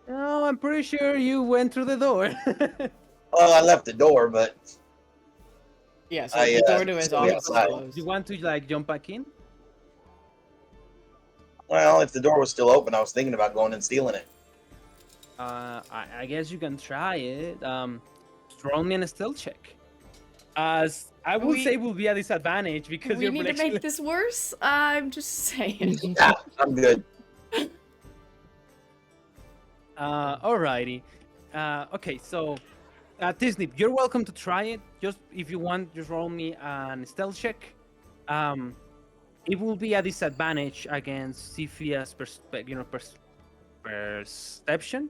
No, I'm pretty sure you went through the door. Well, I left the door, but Yeah, so I, the door to his still office was outside. closed. You want to like jump back in? well, if the door was still open, I was thinking about going and stealing it. I guess you can try it. Roll me a stealth check. As I would say, will be a disadvantage because We you're need to actually. make this worse? I'm just saying. Yeah, I'm good. Alrighty. Okay, so Tisnip, you're welcome to try it. Just if you want, just roll me an stealth check. It will be a disadvantage against Cepheus' perception.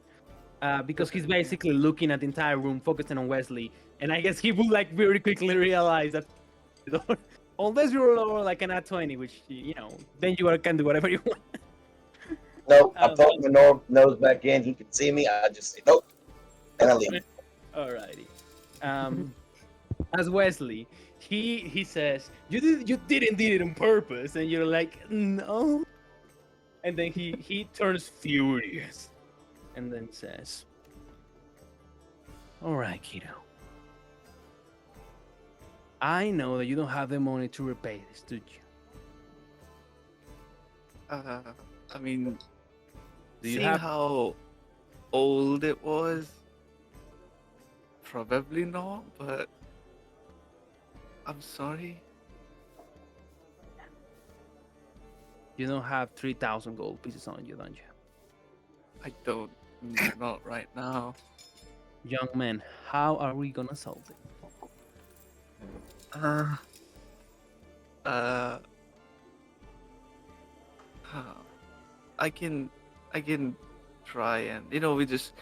Because he's basically looking at the entire room, focusing on Wesley, and I guess he will like very quickly realize that, unless you roll like an at 20, which then you can do whatever you want. Nope, I poke my nose back in. He can see me. I just say nope, and I leave. Alrighty. As Wesley, he says, you didn't do it on purpose, and you're like, no. And then he turns furious, and then says, "All right, kiddo. I know that you don't have the money to repay this, do you? I mean, Do you seeing have how old it was, probably not. But I'm sorry. You don't have 3,000 gold pieces on you, don't you? I don't. Not right now. Young man, how are we gonna solve it?" I can try and we just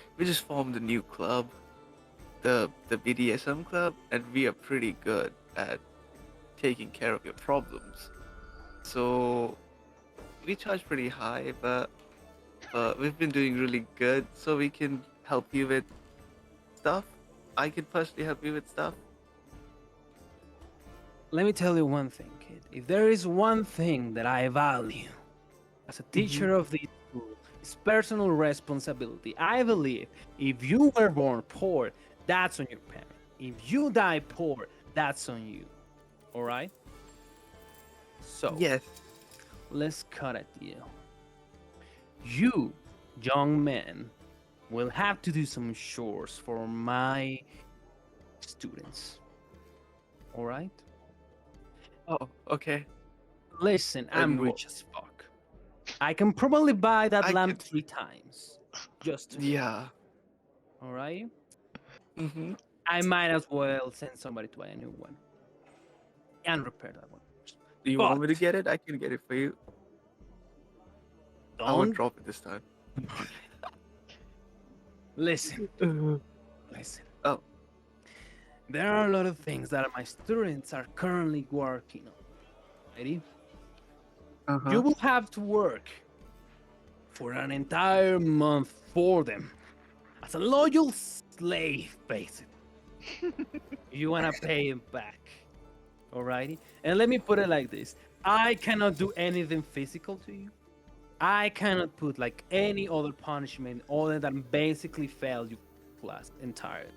formed a new club, the BDSM club, and we are pretty good at taking care of your problems. So we charge pretty high, but we've been doing really good, so we can help you with stuff. I can personally help you with stuff. Let me tell you one thing, kid. If there is one thing that I value as a teacher of this school, it's personal responsibility. I believe if you were born poor, that's on your parent. If you die poor, that's on you. All right? So, Yes. let's cut a deal. You, young man, will have to do some chores for my students. All right? Oh, okay. Listen, I'm And rich as fuck. I can probably buy that I lamp can- 3 times. Just to Yeah. all right? Mm-hmm. I might as well send somebody to buy a new one and repair that one. Do you want me to But- get it? I can get it for you. I won't Don't drop it this time. listen. Listen. Oh. There are a lot of things that my students are currently working on. Ready? Uh-huh. You will have to work for an entire month for them as a loyal slave, basically. You wanna pay him back. Alrighty? And let me put it like this. I cannot do anything physical to you. I cannot put like any other punishment other than basically fail you class entirely.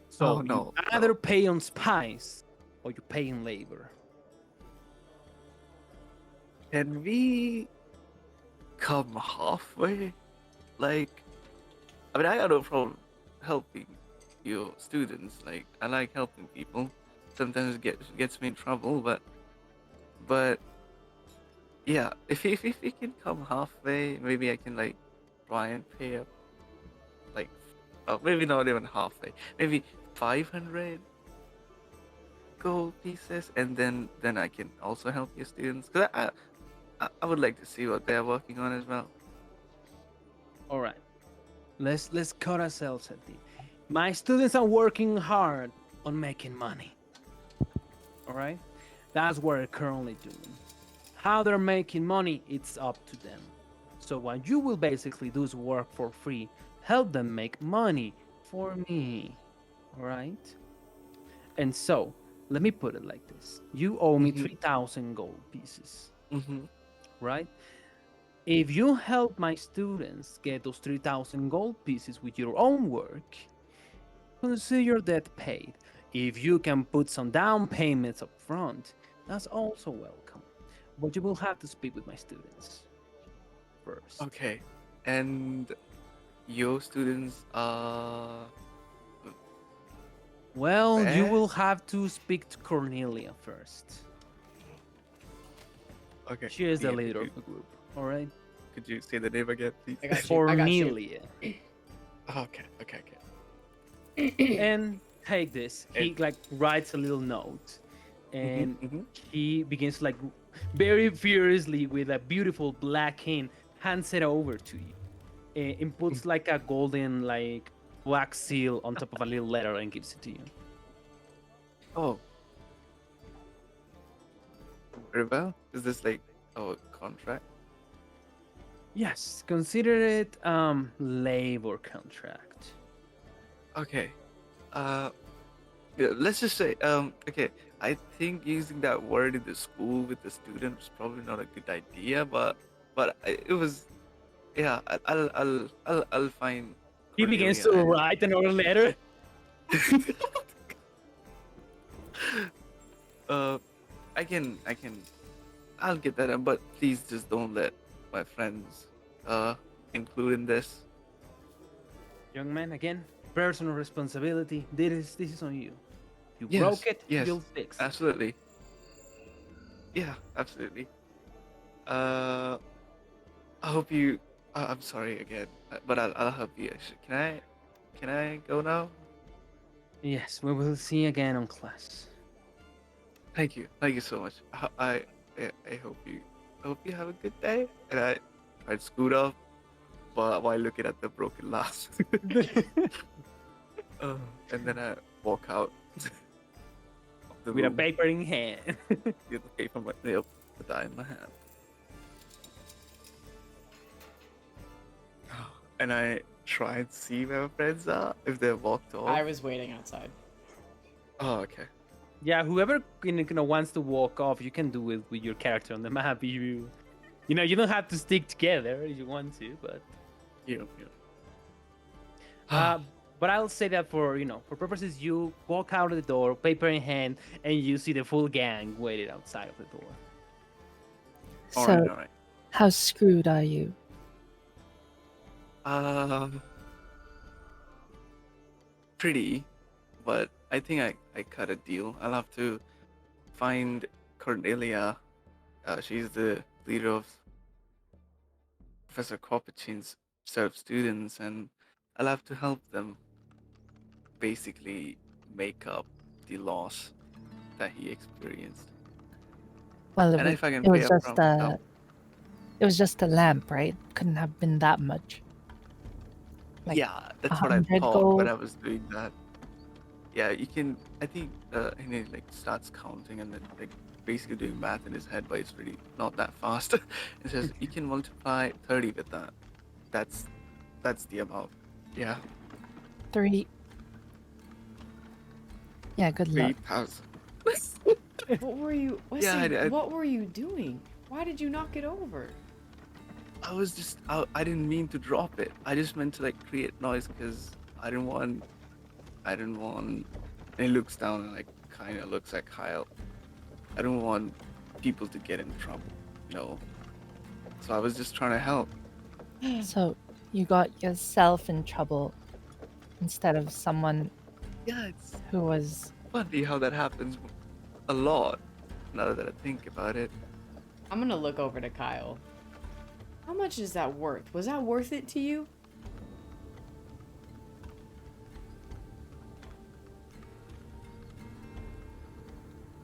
So Oh, you no, either no. pay on spice or you pay in labor. Can we come halfway? Like, I mean, I got no problem helping your students. Like, I like helping people. Sometimes it gets me in trouble, but yeah, if we can come halfway, maybe I can like try and pay up, like, maybe not even halfway, maybe 500 gold pieces, and then I can also help your students. Cause I would like to see what they're working on as well. All right. Let's cut ourselves at the. My students are working hard on making money. All right? That's what they're currently doing. How they're making money, it's up to them. So what you will basically do is work for free. Help them make money for me. All right? And so, let me put it like this. You owe me 3,000 gold pieces, Mm-hmm. right? If you help my students get those 3,000 gold pieces with your own work, consider your debt paid. If you can put some down payments up front, that's also welcome. But you will have to speak with my students first. Okay, and your students are Well, you where? will have to speak to Cornelia first. Okay. She is the yeah, leader of the group, all right? Could you say the name again, please? I got you. I got you. Cornelia. Okay. And take this. He like writes a little note, and he begins like very furiously with a beautiful black ink, hands it over to you, and puts like a golden like wax seal on top of a little letter and gives it to you. Oh, very well. Is this like our contract? Yes, consider it labor contract. Okay. Yeah, let's just say okay. I think using that word in the school with the student was probably not a good idea, but it was. Yeah, I'll find. He begins to Cornelia and- write another letter. I can, I'll get that done, but please just don't let my friends, include in this. Young man, again, personal responsibility. This is on you. You Yes, broke it, yes, you'll fix it. Absolutely. Yeah, absolutely. I hope you. I'm sorry again, but I'll help you. Actually, can I go now? Yes, we will see again on class. Thank you so much. I hope you have a good day. And I tried to scoot up, but while looking at the broken glass. And then I walk out. Of the With a room, paper in hand. get the paper, my nail, the die in my hand. And I try and see where my friends are if they're walked off. I was waiting outside. Oh, okay. Yeah, whoever wants to walk off, you can do it with your character on the map. You don't have to stick together if you want to, but Yeah. but I'll say that for purposes, you walk out of the door, paper in hand, and you see the full gang waiting outside of the door. So, All right. how screwed are you? Pretty, but I think I cut a deal. I'll have to find Cornelia. She's the leader of Professor Kopachin's set of students, and I'll have to help them basically make up the loss that he experienced. Well, And if I can it was pay up just front, it was just a lamp, right? Couldn't have been that much. Like yeah, that's what I 100 thought gold? when I was doing that. Yeah, you can. I think and he like starts counting and then like basically doing math in his head, but it's really not that fast. It says you can multiply 30 with that. That's That's the amount. Yeah, 3. Yeah, good luck. 3,000. What were you, Wesley? Yeah, what were you doing? Why did you knock it over? I was just, I didn't mean to drop it. I just meant to like create noise because I didn't want. And he looks down and like kind of looks at Kyle. I don't want people to get in trouble, you know. So I was just trying to help. So you got yourself in trouble instead of someone Yeah, it's who was. funny how that happens a lot. Now that I think about it. I'm gonna look over to Kyle. How much is that worth? Was that worth it to you?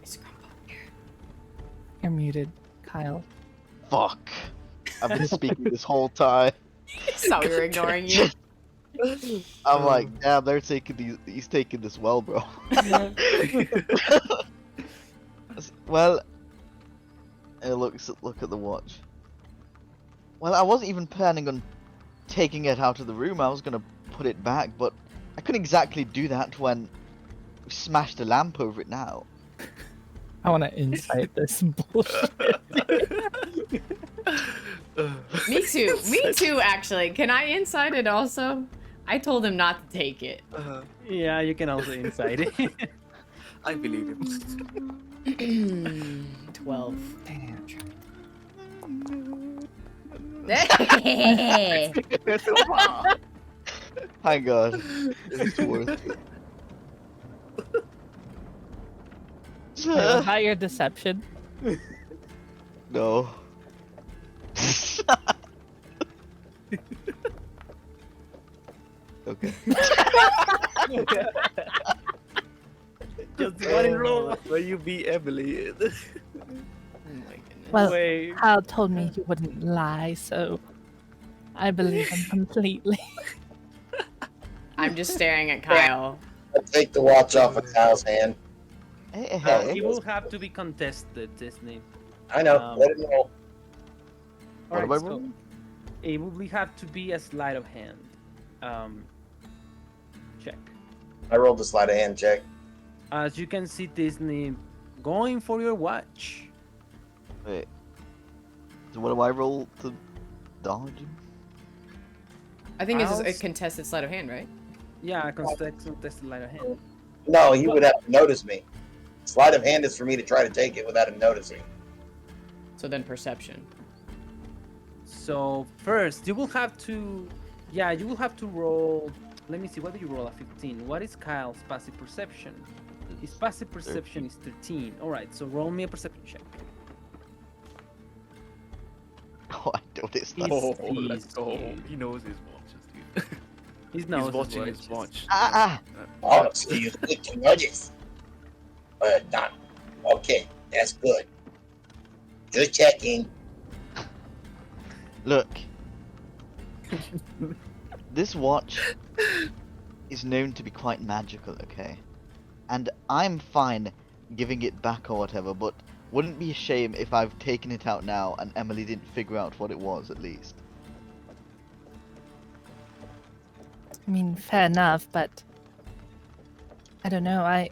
It's Grumble here. You're muted, Kyle. Fuck. I've been speaking this whole time. So we were ignoring you. I'm like, damn, they're taking these. He's taking this well, bro. Well, look at the watch. Well, I wasn't even planning on taking it out of the room. I was gonna put it back, but I couldn't exactly do that when we smashed a lamp over it now. I want to insight this bullshit. Me too. Me too, actually. Can I inside it also? I told him not to take it. Yeah, you can also inside it. I believe him. 12. Damn. Thank God. It's worth it. Wait, was that your deception? No. Okay. Just one in row. Where you beat Emily. Oh my goodness. Well, Wait. Kyle told me he wouldn't lie, so I believe him completely. I'm just staring at Kyle. I'll take the watch off of Kyle's hand. Hey, It will have to be contested, Disney. I know. Um, Let him know. What Alright, am I so rolling? it will have to be a sleight of hand. Check. I rolled the sleight of hand check. As you can see, Disney going for your watch. Wait. So what do I roll to dodge him? I think it's a Kyle's- contested sleight of hand, right? Yeah, contested sleight of hand. No, he would have to notice me. Sleight of hand is for me to try to take it without him noticing. So then perception. So first, you will have to, yeah, you will have to roll. Let me see. What do you roll? A 15. What is Kyle's passive perception? His passive perception is 13. All right. So roll me a perception check. Oh, I noticed that. He's- Oh, let's he's- go. He knows his watches, dude. He's now He's watching his watch. Ah, Oh, excuse me, too much. Done. Okay, that's good. Just checking. Look. This watch is known to be quite magical, okay? And I'm fine giving it back or whatever, but wouldn't it be a shame if I've taken it out now and Emily didn't figure out what it was, at least? I mean, fair enough, but I don't know. I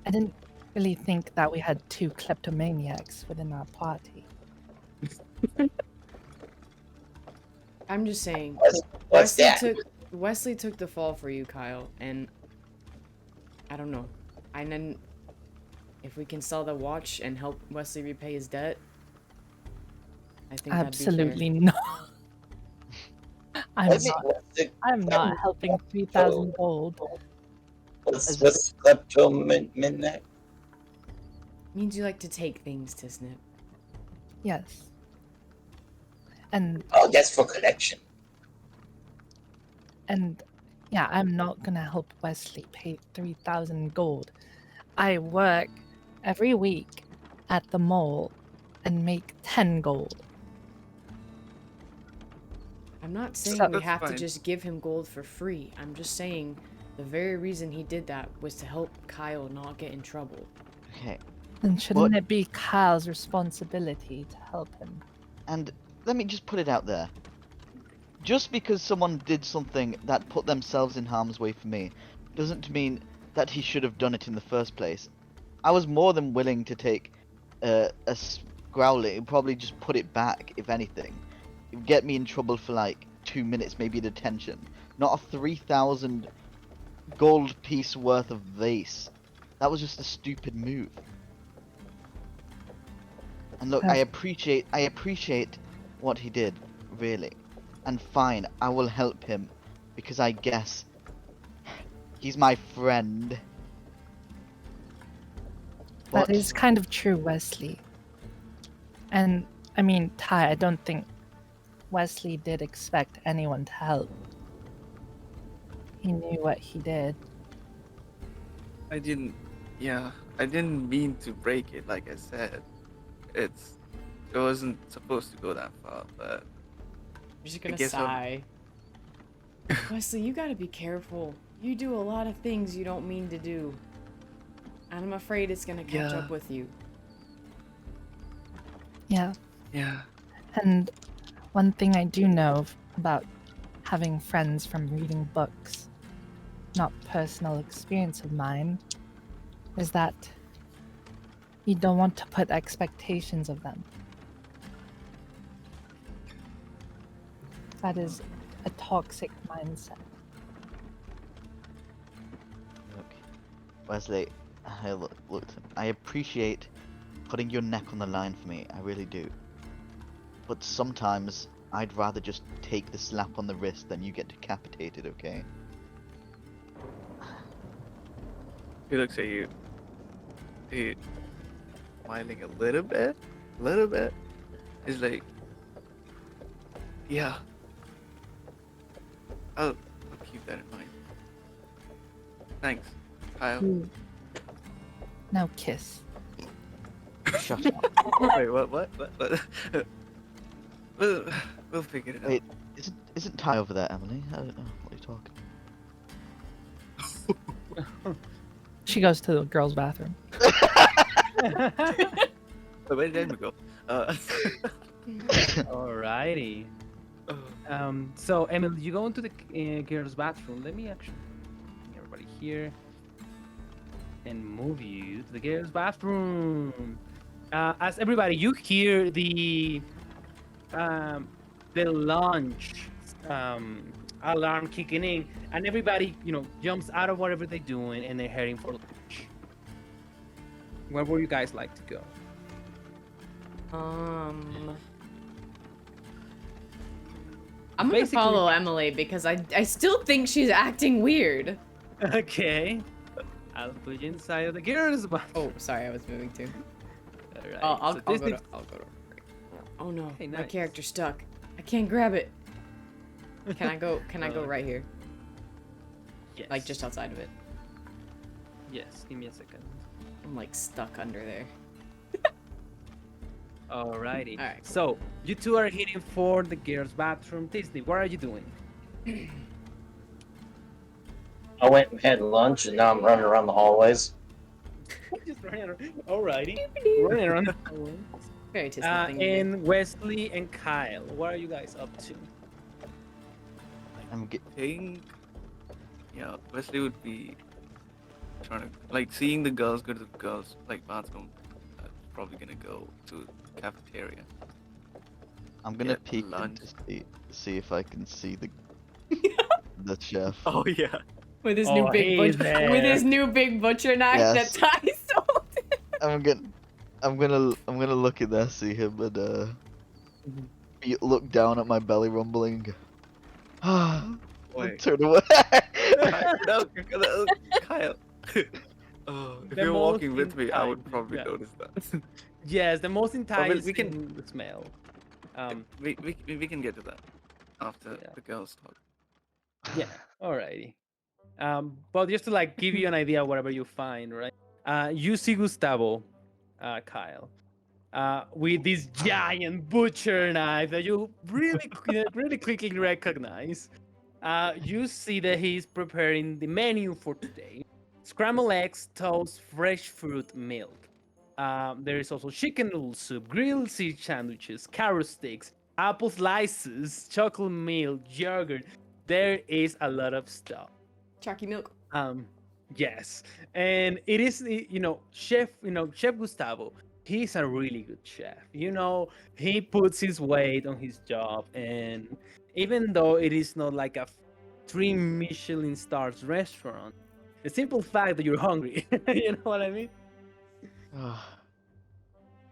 didn't really think that we had 2 kleptomaniacs within our party. I'm just saying. What's that? Wesley took the fall for you, Kyle, and I don't know. And then if we can sell the watch and help Wesley repay his debt, I think Absolutely not. I'm not helping 3,000 gold. What's kleptomaniac? Means you like to take things, Tisnit. Yes. And Oh, that's for collection. yeah, I'm not gonna help Wesley pay 3,000 gold. I work every week at the mall and make 10 gold. I'm not saying So- we That's have to fine. just give him gold for free. I'm just saying the very reason he did that was to help Kyle not get in trouble. Okay, Then shouldn't What? it be Kyle's responsibility to help him? and let me just put it out there. just because someone did something that put themselves in harm's way for me, doesn't mean that he should have done it in the first place. I was more than willing to take a growling, probably just put it back, if anything. It would get me in trouble for like 2 minutes, maybe detention. Not a 3,000 gold piece worth of vase. That was just a stupid move. And look, I appreciate what he did, really. And fine, I will help him, because I guess he's my friend. That is kind of true, Wesley. And, I mean, Ty, I don't think Wesley did expect anyone to help. He knew what he did. I didn't mean to break it, like I said. It wasn't supposed to go that far, but I'm just I gonna guess sigh. Wesley, you gotta be careful. You do a lot of things you don't mean to do. And I'm afraid it's gonna catch up with you. Yeah. Yeah. And one thing I do know about having friends from reading books, not personal experience of mine, is that you don't want to put expectations of them. That is a toxic mindset. Look, Wesley, I appreciate putting your neck on the line for me, I really do. But sometimes I'd rather just take the slap on the wrist than you get decapitated, okay? He looks at you. He smiling a little bit. He's like, yeah. I'll keep that in mind. Thanks, Kyle. Now kiss. Shut up. Wait, what? We'll figure it out. Wait, isn't Ty over there, Emily? I don't know what you're talking. She goes to the girls' bathroom. Where did we go? Alrighty. So Emily, you go into the girls' bathroom. Let me actually bring everybody here and move you to the girls' bathroom. As everybody, you hear the launch alarm kicking in, and everybody, jumps out of whatever they're doing and they're heading for lunch. Where would you guys like to go? I'm gonna Basically- follow Emily because I still think she's acting weird. Okay. I'll put you inside of the girls' bathroom. Oh, sorry, I was moving too. Alright, I'll so go this to. is- Oh no, Okay, my nice. character's stuck. I can't grab it. Can I go? Can I go right here? Yes. Like just outside of it. Yes, give me a second. I'm like stuck under there. Alrighty. Alright, cool. So, you two are heading for the girls' bathroom. Disney, what are you doing? I went and had lunch, and now I'm running around the hallways. Just running around. Alrighty. Running around the hallway. Very tasty thing. to do. And Wesley and Kyle, what are you guys up to? Think, Wesley would be trying to, like, seeing the girls go to the girls' like bathroom. Probably gonna go to the cafeteria. I'm gonna Get peek in lunch. to see if I can see the chef. Oh yeah. With his Oh, new big hey butcher, there. with his new big butcher knife Yes. that Ty sold. I'm gonna look in there, see him, and look down at my belly rumbling and go, Wait. turn away. No, Kyle. Oh, if The you're walking most with me, I would enticing, probably yeah. notice that. Yes, the most enticing we can- smell. We can get to that after Yeah. the girls talk. Yeah, alrighty. But just to give you an idea, whatever you find, right? You see Gustavo, Kyle, with this giant butcher knife that you really quickly recognize. You see that he's preparing the menu for today: scrambled eggs, toast, fresh fruit, milk. There is also chicken noodle soup, grilled sea sandwiches, carrot sticks, apple slices, chocolate milk, yogurt. There is a lot of stuff. Chalky milk. Yes, and it is Chef Gustavo. He's a really good chef. He puts his weight on his job, and even though it is not like a three Michelin stars restaurant, the simple fact that you're hungry, you know what I mean?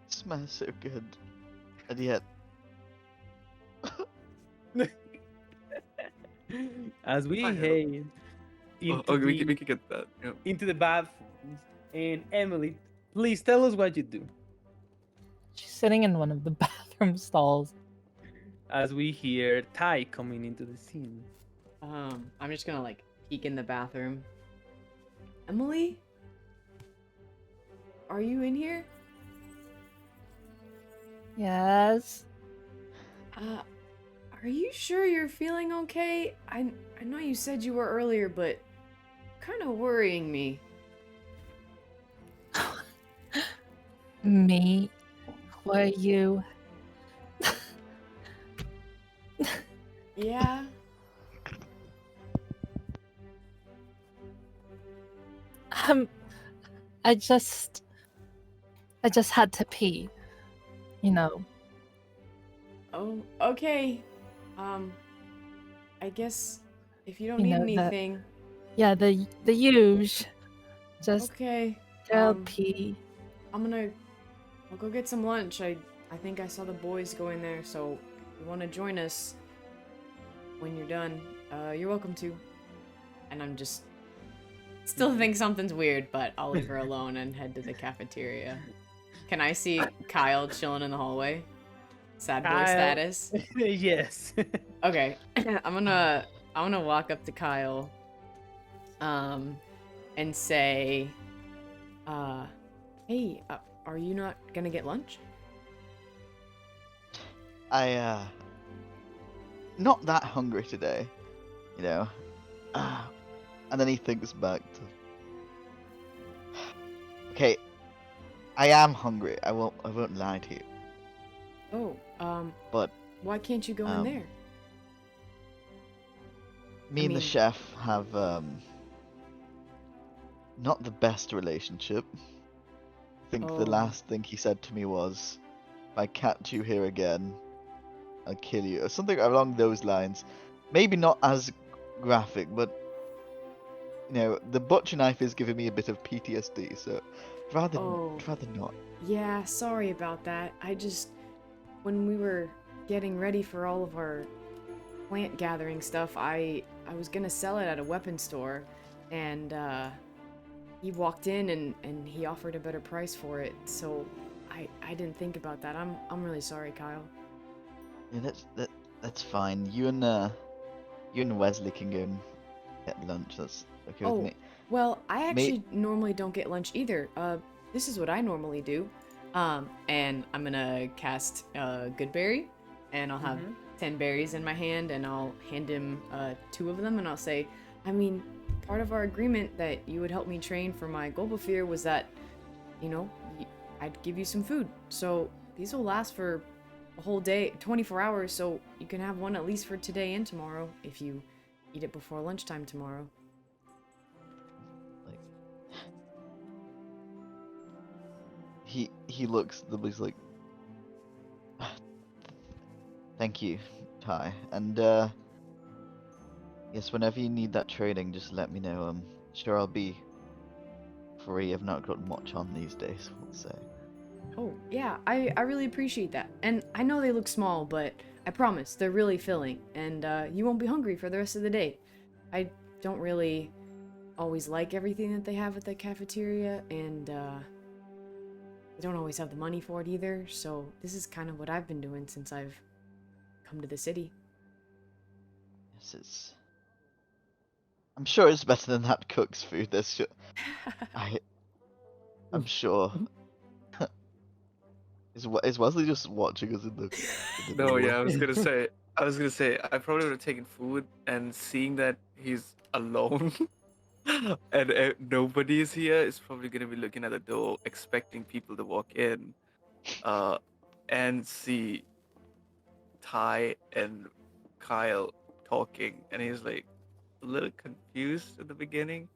Smells so good. And yet, As we I know. head into, Okay, we the, can get that. Yeah. into the bathrooms, and Emily, please tell us what you do. She's sitting in one of the bathroom stalls. As we hear Ty coming into the scene. I'm just gonna like peek in the bathroom. Emily? Are you in here? Yes. Are you sure you're feeling okay? I know you said you were earlier, but kind of worrying me. Me? Were you? Yeah. I just had to pee. You know. Oh, okay. I guess if you don't You need know, anything, Yeah, the huge. Just okay. girl pee. I'll go get some lunch. I think I saw the boys go in there, so if you want to join us when you're done, you're welcome to. And I'm just still think something's weird, but I'll leave her alone and head to the cafeteria. Can I see Kyle chilling in the hallway? Sad boy Kyle. status. Yes. Okay, I'm gonna walk up to Kyle, and say, hey, are you not gonna get lunch? not that hungry today, you know. And then he thinks back to. Okay, I am hungry. I won't lie to you. Oh, But why can't you go in um, there? me I and the mean- chef have not the best relationship. I think the Oh. last thing he said to me was, "If I catch you here again, I'll kill you," or something along those lines. Maybe not as graphic, but the butcher knife is giving me a bit of PTSD. So rather Oh. not. Yeah, sorry about that. When we were getting ready for all of our plant gathering stuff, I was gonna sell it at a weapon store, and he walked in and he offered a better price for it. So I didn't think about that. I'm really sorry, Kyle. Yeah, that's fine. You and Wesley can go and get lunch. That's okay with Oh, me. well, I actually normally don't get lunch either. This is what I normally do. And I'm gonna cast Goodberry, and I'll have 10 berries in my hand, and I'll hand him 2 of them, and I'll say, I mean, part of our agreement that you would help me train for my Gobelfear was that, I'd give you some food. So these will last for a whole day, 24 hours, so you can have one at least for today and tomorrow if you eat it before lunchtime tomorrow. Like he looks. He's like, thank you, Ty, and yes, whenever you need that training, just let me know. Sure, I'll be free. I've not got much on these days, we'll say. Oh, yeah, I really appreciate that. And I know they look small, but I promise, they're really filling, and you won't be hungry for the rest of the day. I don't really always like everything that they have at the cafeteria, and they don't always have the money for it either, so this is kind of what I've been doing since I've come to the city. Yes, I'm sure it's better than that cook's food. I'm sure. Is Wesley just watching us in the No, door? yeah, I was gonna say, I probably would have taken food, and seeing that he's alone and nobody is here, is probably gonna be looking at the door, expecting people to walk in, and see Ty and Kyle talking, and he's like a little confused at the beginning,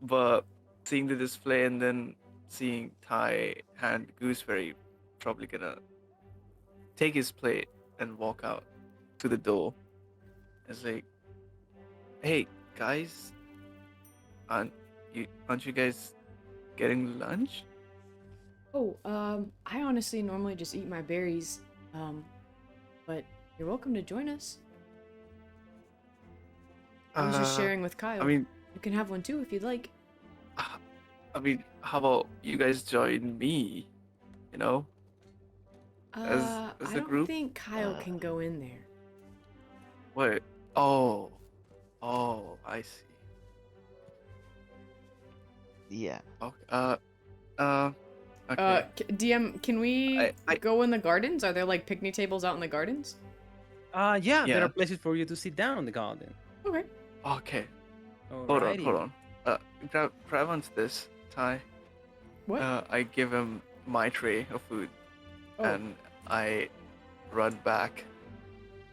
but seeing the display and then seeing Ty hand Gooseberry, probably gonna take his plate and walk out to the door. It's like, hey guys, aren't you guys getting lunch? Oh, I honestly normally just eat my berries. But you're welcome to join us. I was just sharing with Kyle. I mean, you can have one too if you'd like. how about you guys join me? You know, as I a don't group. think Kyle can go in there. Wait. Oh, I see. Yeah. Okay. Okay. DM, can we I- go in the gardens? Are there like picnic tables out in the gardens? Yeah, there Yeah. are places for you to sit down in the garden. Okay. Okay. Alrighty. Hold on. Grab onto this, Ty. What? I give him my tray of food, Oh. and I run back,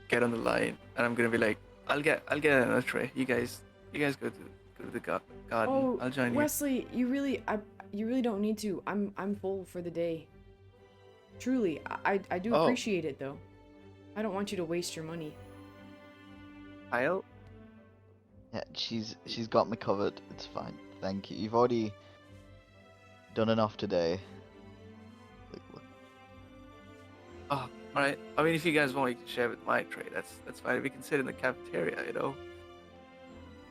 get on the line, and I'm gonna be like, I'll get another tray. You guys go to the garden. Oh, I'll join you. Wesley, you really don't need to. I'm full for the day. Truly, I do Oh. appreciate it though. I don't want you to waste your money. Kyle. Yeah, she's got me covered. It's fine. Thank you. You've already done enough today. Look. Oh, all right. I mean, if you guys want to share with my tray, that's fine. We can sit in the cafeteria, you know.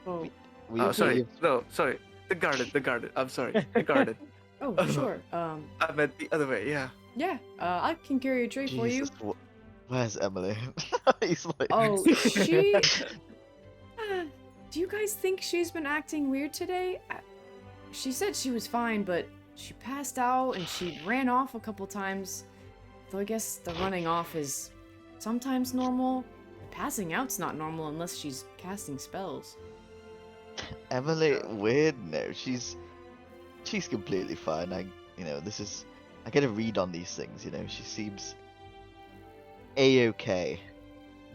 Oh, We Oh, sorry. leave. No, sorry. The garden. I'm sorry. The garden. oh, sure. I meant the other way. Yeah. Yeah. I can carry a tray for you. Jesus, where's Emily? He's like, Oh, she. Do you guys think she's been acting weird today? She said she was fine, but she passed out and she ran off a couple times. Though I guess the running off is sometimes normal. Passing out's not normal unless she's casting spells. Emily, weird? No, she's completely fine. I get a read on these things. She seems a-okay.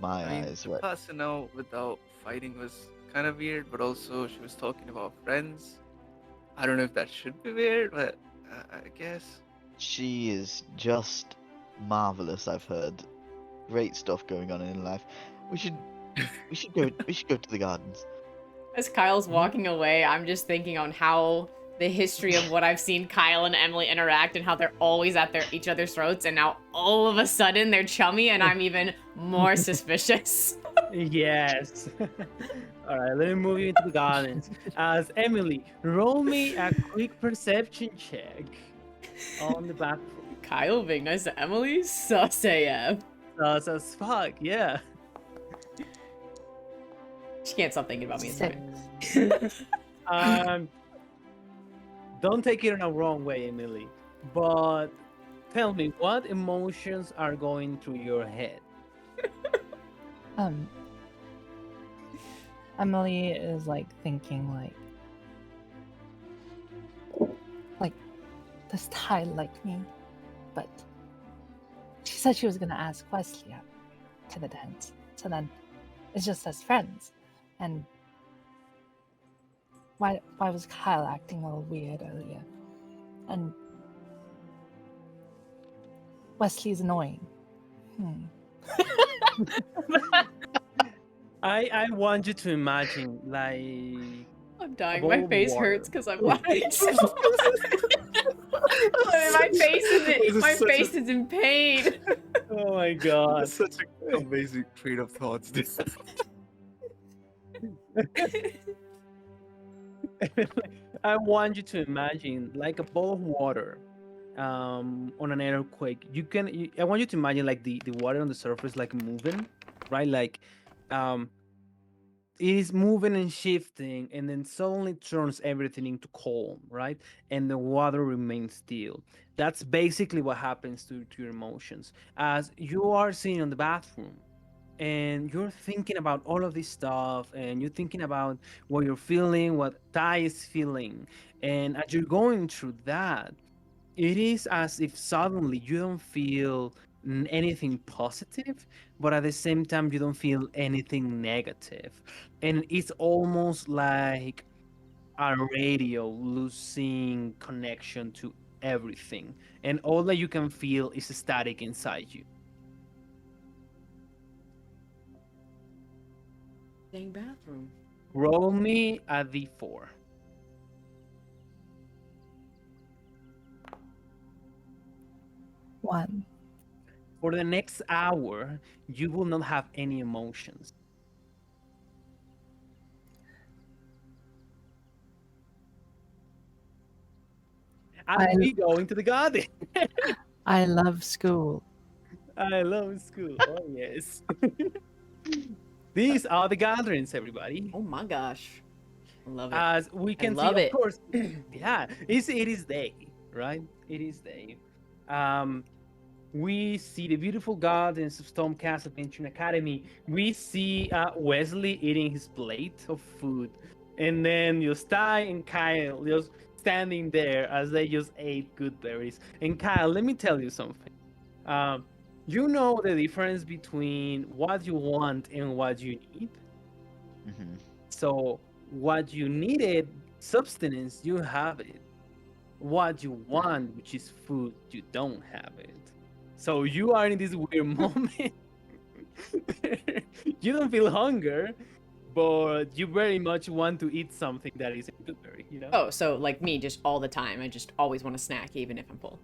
My I mean, eyes, right? passing out without fighting was kind of weird, but also she was talking about friends. I don't know if that should be weird, but I guess. She is just marvelous. I've heard great stuff going on in her life. We should go to the gardens. As Kyle's walking away, I'm just thinking on how the history of what I've seen Kyle and Emily interact and how they're always at each other's throats, and now all of a sudden they're chummy, and I'm even more suspicious. Yes. All right, let me move you into the gardens. As Emily, roll me a quick perception check on the bathroom. Kyle being nice to Emily? Sus AF. Sus as fuck, yeah. She can't stop thinking about me. Six. Don't take it in a wrong way, Emily. But tell me, what emotions are going through your head? Emily is like thinking like does Ty like me? But she said she was gonna ask Wesley out to the dance. So then it's just as friends. And why was Kyle acting a little weird earlier? And Wesley's annoying. I want you to imagine, like, I'm dying. bowl My of face water. hurts because I'm lying. My face is in pain. Oh my god. That's such an amazing train of thoughts. This. I want you to imagine like a bowl of water on an earthquake. I want you to imagine like the water on the surface like moving, right? Like it is moving and shifting, and then suddenly turns everything into calm, right? And the water remains still. That's basically what happens to your emotions as you are sitting in the bathroom and you're thinking about all of this stuff, and you're thinking about what you're feeling, what Ty is feeling, and as you're going through that, it is as if suddenly you don't feel anything positive, but at the same time you don't feel anything negative, and it's almost like a radio losing connection to everything, and all that you can feel is static inside you. Dang bathroom. Roll me a d4. One. For the next hour, you will not have any emotions. And I- we go into the garden. I love school. I love school. Oh yes. These are the gatherings, everybody. Oh my gosh. I love it. As we can see, love of it. course, yeah, it is day, right? It is day. We see the beautiful gardens of Stormcast Adventure Academy. We see Wesley eating his plate of food, and then Yostai and Kyle just standing there as they just ate good berries. And Kyle, let me tell you something. You know the difference between what you want and what you need. Hmm. So what you needed, substance, you have it. What you want, which is food, you don't have it. So you are in this weird moment. You don't feel hunger, but you very much want to eat something that is a blueberry, you know? Oh, so like me, just all the time. I just always want a snack, even if I'm full.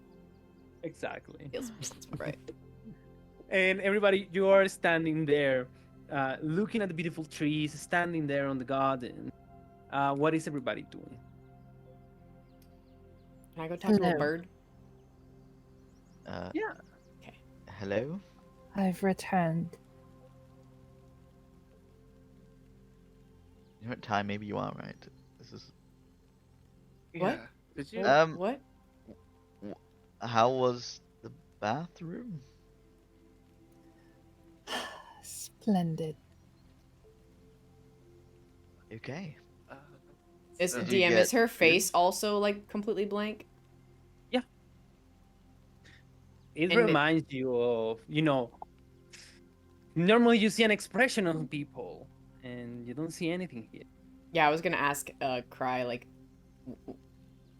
Exactly. Feels right. And everybody, you are standing there, looking at the beautiful trees, standing there on the garden. What is everybody doing? Can I go talk to a Hello. bird? Yeah. Hello? I've returned. You know what time? Maybe you are right. This is. What? Yeah. Did you? What? How was the bathroom? Splendid. Okay. Uh, Is so- Did you DM, get is her face food? also like completely blank? It And reminds you of, normally you see an expression on people, and you don't see anything here. Yeah, I was gonna ask Cry, like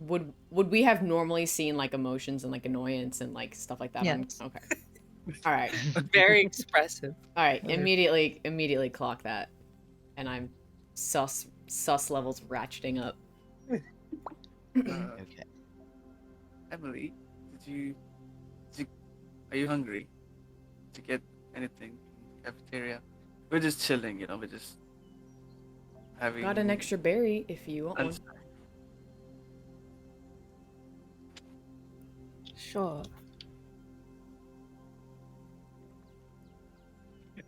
would we have normally seen like emotions and like annoyance and like stuff like that Yes. on okay. Alright. Very expressive. Alright, Very- immediately clock that. And I'm sus levels ratcheting up. Okay. Emily, are you hungry? Did you get anything from the cafeteria? We're just chilling, we're just having. Got an extra berry if you want one. lunch. Sure.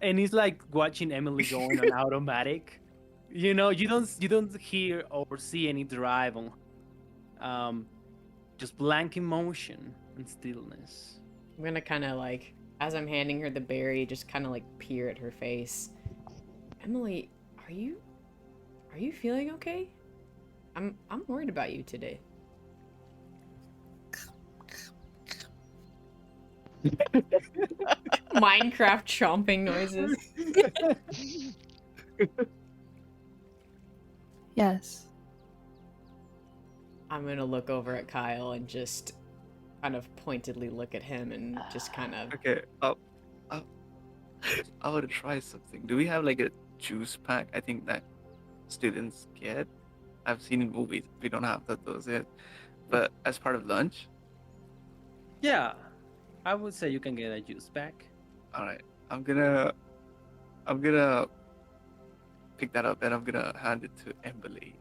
And it's like watching Emily going on automatic. You don't hear or see any drive on, just blank emotion and stillness. I'm gonna kinda like, as I'm handing her the berry, just kinda like peer at her face. Emily, are you feeling okay? I'm worried about you today. Minecraft chomping noises. Yes. I'm gonna look over at Kyle and just kind of pointedly look at him and just kind of. Okay. I want to try something. Do we have like a juice pack? I think that students get. I've seen in movies. We don't have those yet. But as part of lunch, Yeah, I would say you can get a juice pack. all right. I'm gonna pick that up and I'm gonna hand it to Emily.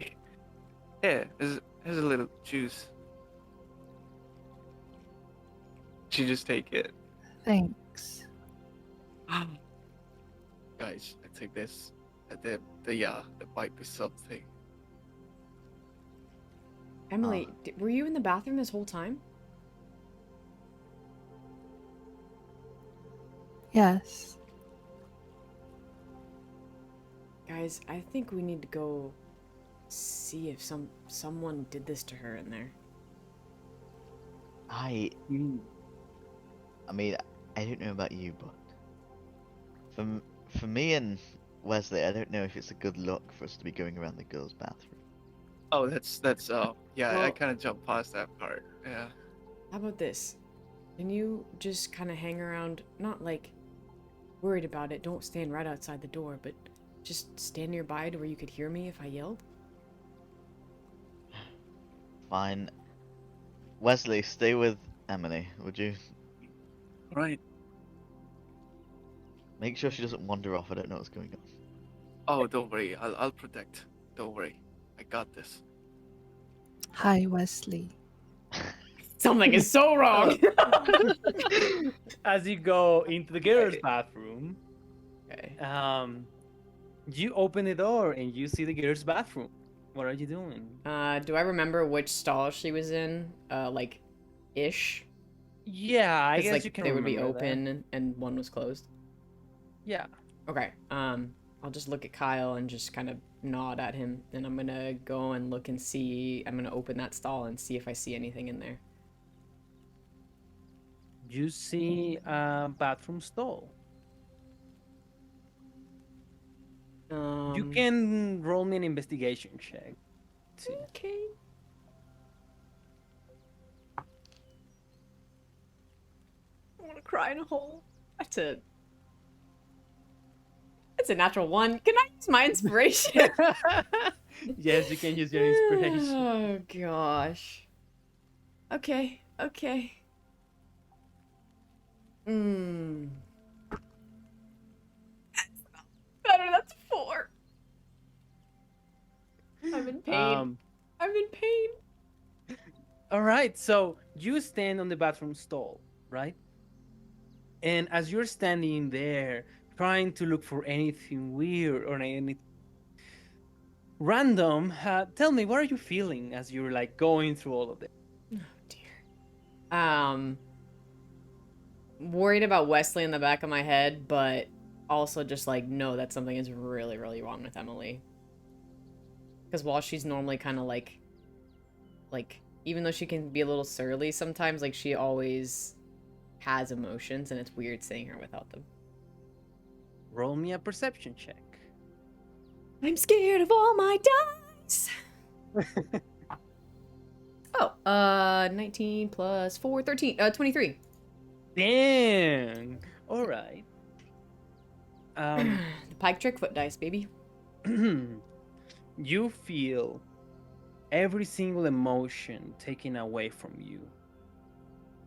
Here, here's a little juice. She just take it. Thanks. Guys, I take this. There might be something. Emily, were you in the bathroom this whole time? Yes. Guys, I think we need to go see if someone did this to her in there. I Mm. mean, I don't know about you, but for me and Wesley, I don't know if it's a good look for us to be going around the girls' bathroom. Oh, that's yeah. I Well- kind of jumped past that part. Yeah. How about this? Can you just kind of hang around, not like worried about it, don't stand right outside the door, but just stand nearby to where you could hear me if I yelled? Fine. Wesley, stay with Emily, would you? Right. Make sure she doesn't wander off. I don't know what's going on. Oh, don't worry. I'll protect. Don't worry. I got this. Hi, Wesley. Something is so wrong! As you go into the girls' bathroom, Okay. you open the door and you see the girls' bathroom. What are you doing? Do I remember which stall she was in? Like, ish? Yeah, I 'Cause, guess like, you can they would be remember that. open and one was closed. Yeah. Okay, I'll just look at Kyle and just kind of nod at him, and I'm gonna go and look and see. I'm gonna open that stall and see if I see anything in there. You see a bathroom stall. You can roll me an investigation check. See. Okay. I want to cry in a hole. That's a natural one. Can I use my inspiration? Yes, you can use your inspiration. Oh gosh. Okay. Okay. That's not better. That's 4. I'm in pain. I'm in pain. All right, so you stand on the bathroom stall, right? And as you're standing there, trying to look for anything weird or any random, tell me, what are you feeling as you're like going through all of this? Oh dear. Worried about Wesley in the back of my head, but also just like know that something is really, really wrong with Emily. Because while she's normally kind of like, even though she can be a little surly sometimes, like she always has emotions, and it's weird seeing her without them. Roll me a perception check. I'm scared of all my dice. Oh, 19 plus 4, 13, 23. Dang. All right. The pike trick foot dice, baby. You feel every single emotion taken away from you.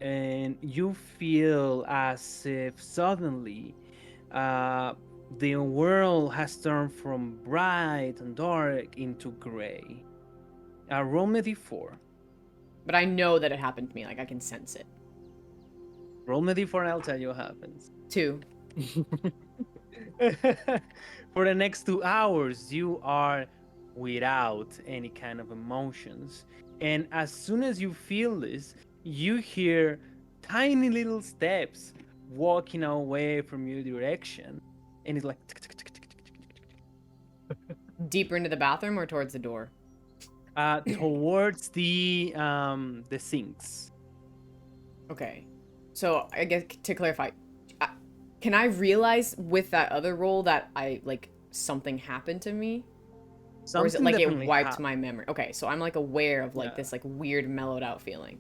And you feel as if suddenly the world has turned from bright and dark into gray. Roll me d4. But I know that it happened to me. Like, I can sense it. Roll me d4 and I'll tell you what happens. 2. For the next 2 hours, you are without any kind of emotions. And as soon as you feel this, you hear tiny little steps walking away from your direction. And it's like... Deeper into the bathroom or towards the door? towards the sinks. Okay. So, I guess to clarify, can I realize with that other roll that something happened to me? Or is it like it wiped my memory? Okay, so I'm like aware of this like weird mellowed out feeling.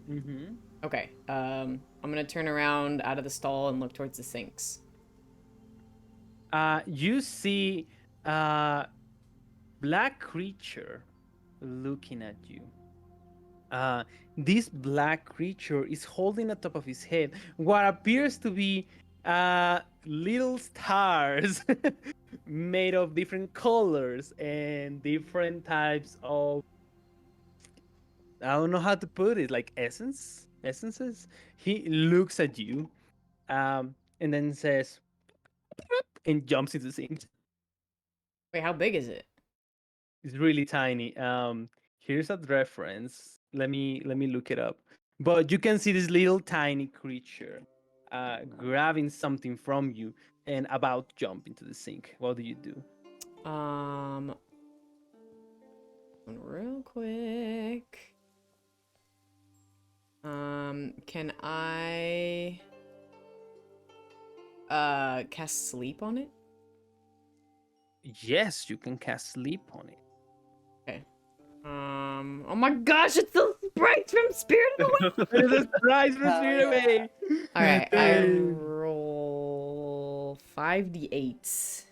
Mm-hmm. Okay, I'm gonna turn around out of the stall and look towards the sinks. You see a black creature looking at you. This black creature is holding on top of his head what appears to be little stars made of different colors and different types of, I don't know how to put it, like essences. He looks at you and then says and jumps into the sink. Wait, how big is it? It's really tiny. Here's a reference. Let me look it up. But you can see this little tiny creature grabbing something from you and about to jump into the sink. What do you do? Real quick. Can I cast sleep on it? Yes, you can cast sleep on it. Oh my gosh, it's the sprite from Spirit Away! It is a surprise for Hell Spirit yeah. Away. Alright, I Dang. roll 5d8s.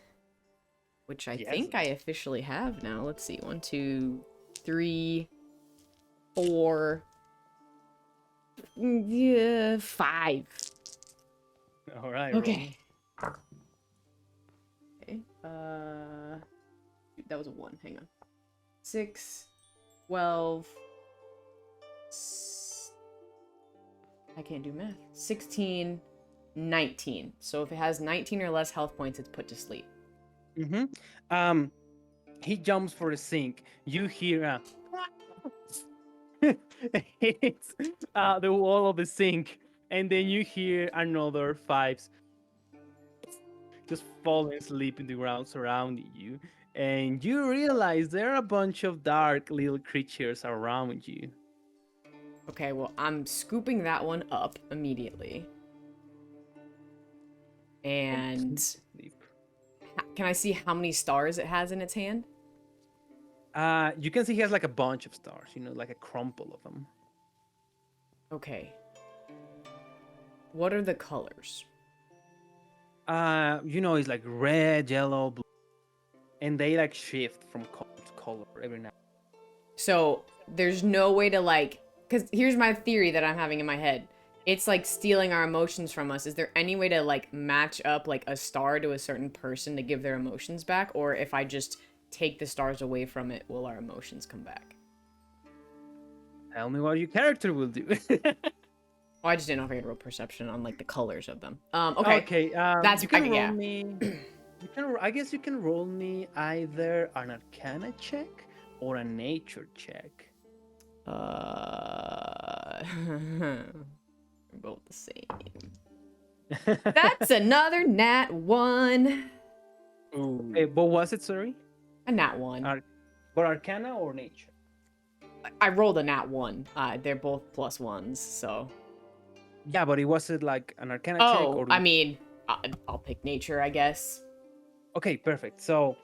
Which I Yes. think I officially have now. Let's see. 1, 2, 3, 4. Yeah, 5. All right. Okay. Okay. That was a 1. Hang on. 6, 12. I can't do math. 16, 19. So if it has 19 or less health points, it's put to sleep. Mm-hmm. He jumps for the sink. You hear hits the wall of the sink, and then you hear another 5 just falling asleep in the ground surrounding you, and you realize there are a bunch of dark little creatures around you. Okay, well, I'm scooping that one up immediately. And Sleep. can I see how many stars it has in its hand? You can see he has like a bunch of stars, like a crumple of them. Okay. What are the colors? It's like red, yellow, blue, and they like shift from color to color every now. So there's no way to because here's my theory that I'm having in my head. It's like stealing our emotions from us. Is there any way to like match up like a star to a certain person to give their emotions back? Or if I just take the stars away from it, will our emotions come back? Tell me what your character will do. Oh, I just didn't know if I could roll perception on like the colors of them. Okay. Okay. That's you can roll yeah. me. I guess you can roll me either an Arcana check or a Nature check. Both the same. That's another nat 1. Ooh. Hey, what was it? Sorry. A nat 1. But Arcana or Nature? I rolled a nat 1. They're both +1s, so. Yeah, but it wasn't like an Arcana check. Oh, I mean, I'll pick nature, I guess. Okay, perfect. So,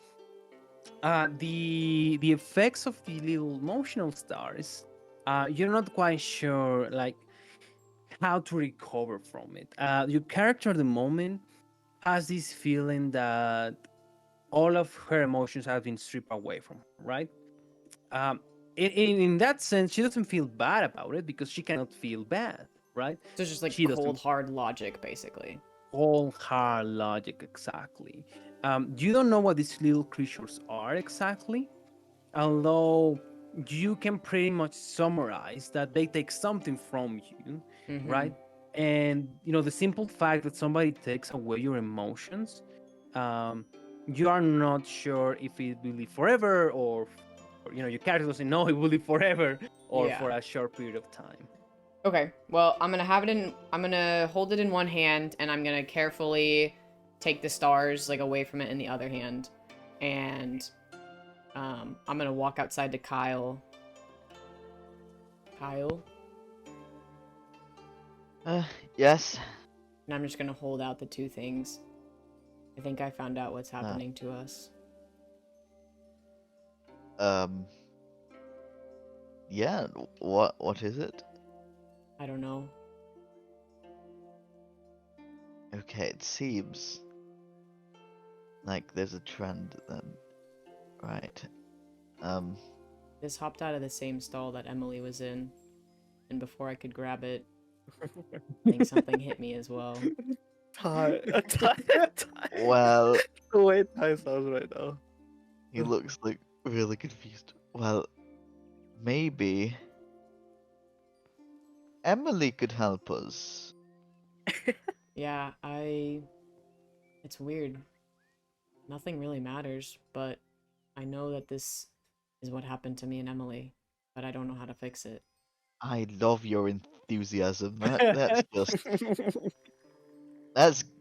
the effects of the little emotional stars, you're not quite sure like how to recover from it. Your character at the moment has this feeling that all of her emotions have been stripped away from her, right? In that sense, she doesn't feel bad about it because she cannot feel bad, right? So it's just like She doesn't- cold, hard logic, basically. All hard logic, exactly. You don't know what these little creatures are exactly, although you can pretty much summarize that they take something from you, Mhm. right? And the simple fact that somebody takes away your emotions, you are not sure if it will be forever or your character doesn't know it will be forever or Yeah. for a short period of time. Okay, well, I'm gonna hold it in one hand, and I'm gonna carefully take the stars, like, away from it in the other hand. And, I'm gonna walk outside to Kyle. Kyle? Yes. And I'm just gonna hold out the 2 things. I think I found out what's happening to us. Yeah. What is it? I don't know. Okay, it seems like there's a trend then. Right. This hopped out of the same stall that Emily was in. And before I could grab it, I think something hit me as well. Ty. Well, The way Ty sounds right now. he looks like really confused. Well, maybe Emily could help us. Yeah, it's weird. Nothing really matters, but I know that this is what happened to me and Emily, but I don't know how to fix it. I love your enthusiasm. That's just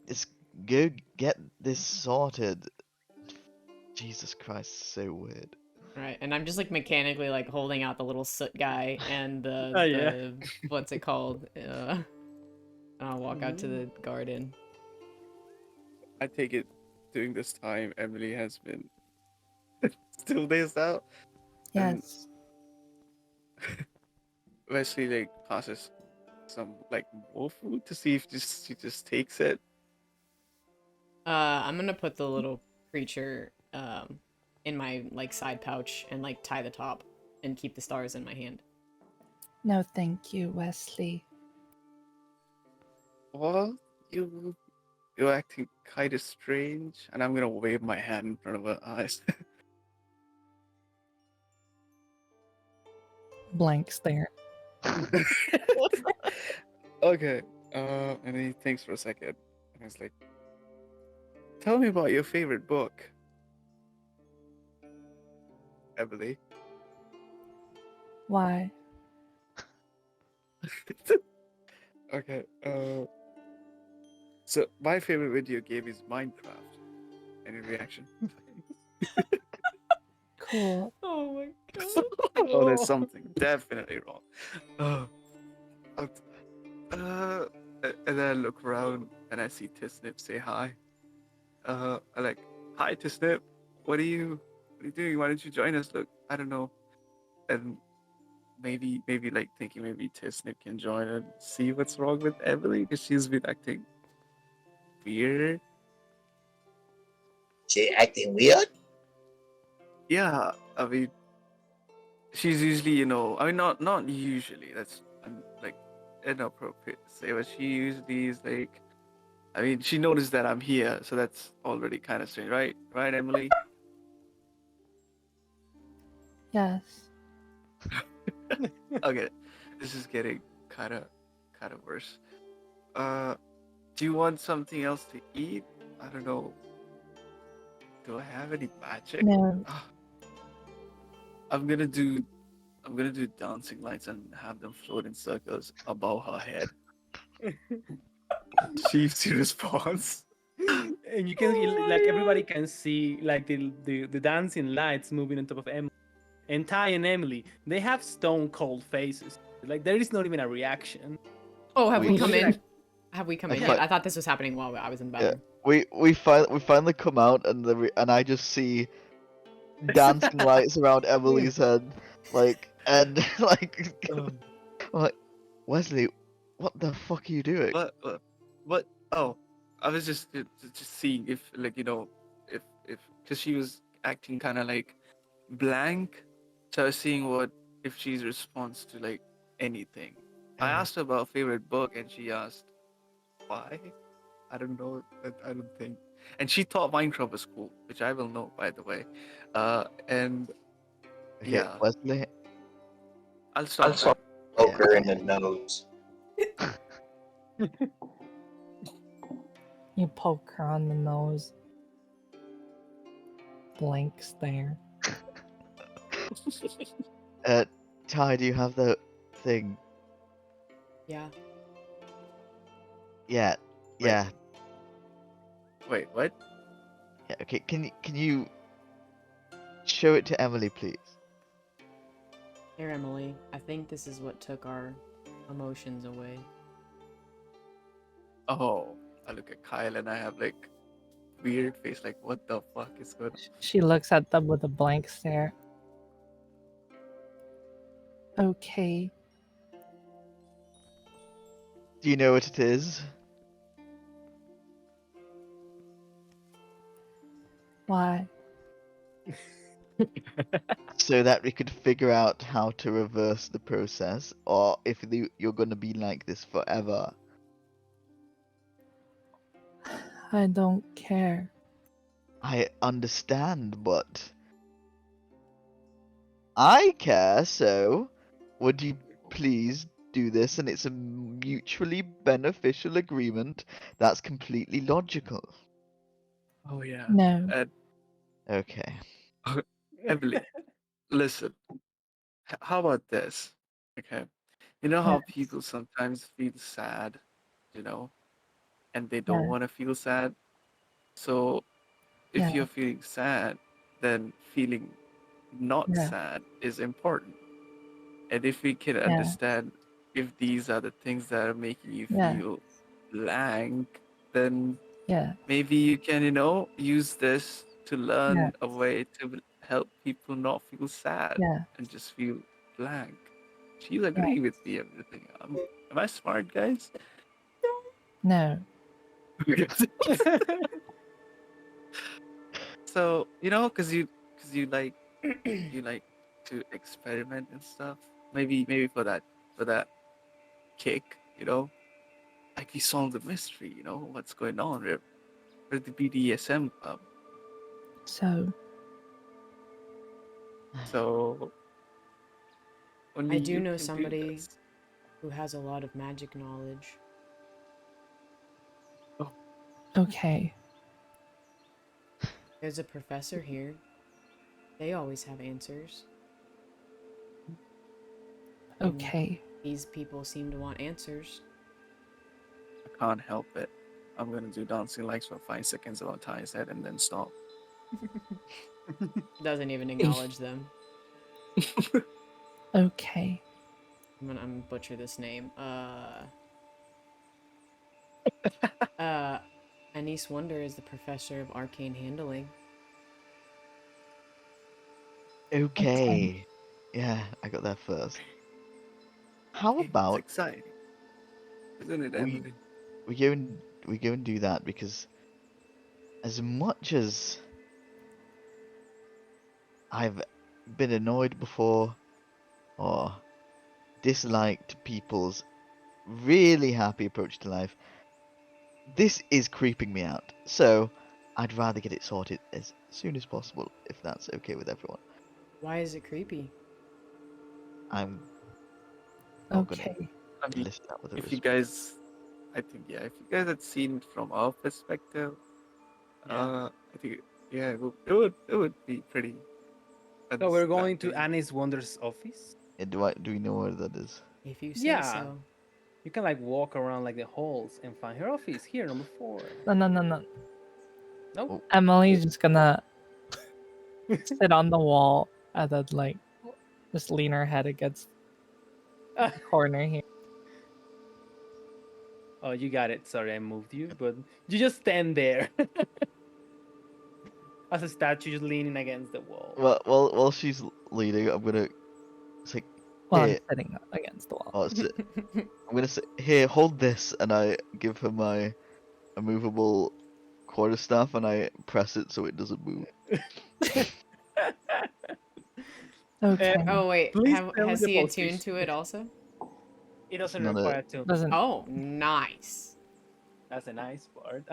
it's go get this sorted. Jesus Christ, so weird. Right, and I'm just like mechanically like holding out the little soot guy and the, Oh, yeah. the what's it called? And I'll walk out to the garden. I take it during this time Emily has been still dazed out, and Yes. Wesley like passes some like more food to see if she just takes it. I'm gonna put the little creature in my like side pouch and like tie the top and keep the stars in my hand. No, thank you, Wesley. Well, you're acting kind of strange, and I'm gonna wave my hand in front of her eyes. Blank stare. Okay. And he thinks for a second, and he's like, "Tell me about your favorite book, Emily." Why? Okay. So my favorite video game is Minecraft. Any reaction? Cool. Oh my god. Oh, there's something definitely wrong. Uh, but, and then I look around and I see Tisnip say hi. I like, hi Tisnip, what are you doing? Why don't you join us? Look, I don't know. And maybe like thinking maybe Tisnip can join and see what's wrong with Emily because she's been acting weird. She acting weird? Yeah, I mean, she's usually, I mean, not usually. That's like inappropriate to say, but she usually is like. I mean, she noticed that I'm here, so that's already kind of strange, right? Right, Emily? Yes. Okay, this is getting kind of worse. Uh, do you want something else to eat? I don't know. Do I have any magic? No. Ah, I'm gonna do I'm gonna do dancing lights and have them float in circles above her head. See if she responds. And you can like everybody can see like the dancing lights moving on top of Emily. And Ty and Emily, they have stone cold faces. Like there is not even a reaction. Oh, have we We- come Look in? like- Have we come I in fi- yet? I thought this was happening while I was in the Yeah, bathroom. we finally come out and I just see dancing lights around Emily's head, like and like Um, I'm like Wesley, what the fuck are you doing? what? Oh, I was just seeing if like if because she was acting kind of like blank, so I was seeing what if she's response to like anything. I asked her about favorite book, and she asked why. I don't know. I don't think. And she thought Minecraft was cool, which I will know, by the way. And Okay, yeah, Wesley. I'll stop there. Poke her in the nose. You poke her on the nose. Blank stare. Ty, do you have the thing? Yeah. Yeah, Wait. yeah, Wait, what? yeah. Okay, can you show it to Emily, please? Here, Emily. I think this is what took our emotions away. Oh, I look at Kyle and I have like weird face, like what the fuck is going on? She looks at them with a blank stare. Okay. Do you know what it is? Why? So that we could figure out how to reverse the process, or if you're gonna be like this forever. I don't care. I understand, but I care, so would you please do this? And it's a mutually beneficial agreement that's completely logical. Oh yeah. No. And Okay. Emily, listen. How about this? Okay. You know how Yes. people sometimes feel sad, you know, and they don't Yeah. want to feel sad. So if Yeah. you're feeling sad, then feeling not Yeah. sad is important. And if we can Yeah. understand if these are the things that are making you Yeah. feel blank, then Yeah. Maybe you can, use this to learn Yeah. a way to help people not feel sad Yeah. and just feel blank. She's agreeing with me everything. Am I smart, guys? No. So, because you like to experiment and stuff. Maybe for that kick, like we solve the mystery. What's going on? We're the BDSM club. So So only I do you know can do somebody this. who has a lot of magic knowledge. okay. There's a professor here. They always have answers. And Okay. these people seem to want answers. I can't help it. I'm gonna do dancing legs for 5 seconds while tie his head and then stop. Doesn't even acknowledge them. Okay. I'm gonna butcher this name. Anise Wonder is the professor of arcane handling. Okay. Yeah, I got there first. How It's about exciting, isn't it, we Emily? we go and do that, because as much as I've been annoyed before or disliked people's really happy approach to life, this is creeping me out. So I'd rather get it sorted as soon as possible, if that's okay with everyone. Why is it creepy? I'm not gonna Okay. I mean, list that with a if you response. guys, I think, yeah, if you guys had seen it from our perspective, Yeah. I think, yeah, it would be pretty. So we're going to understanding. Annie's Wonder's office. Do we know where that is? If you say Yeah. so. You can like walk around like the halls and find her office here, number 4. No. No. Oh. Emily's just gonna sit on the wall and then like just lean her head against the corner here. Oh, you got it. Sorry, I moved you, but you just stand there as a statue, just leaning against the wall. Well, while she's leading, I'm gonna say, Well, I'm here. sitting against the wall. Oh, I'm gonna say, here, hold this, and I give her my immovable quarterstaff, and I press it so it doesn't move. Okay. Oh wait, Please tell me has the he attuned position. to it also? It doesn't Not a- require to. Doesn't. Oh, nice. That's a nice part.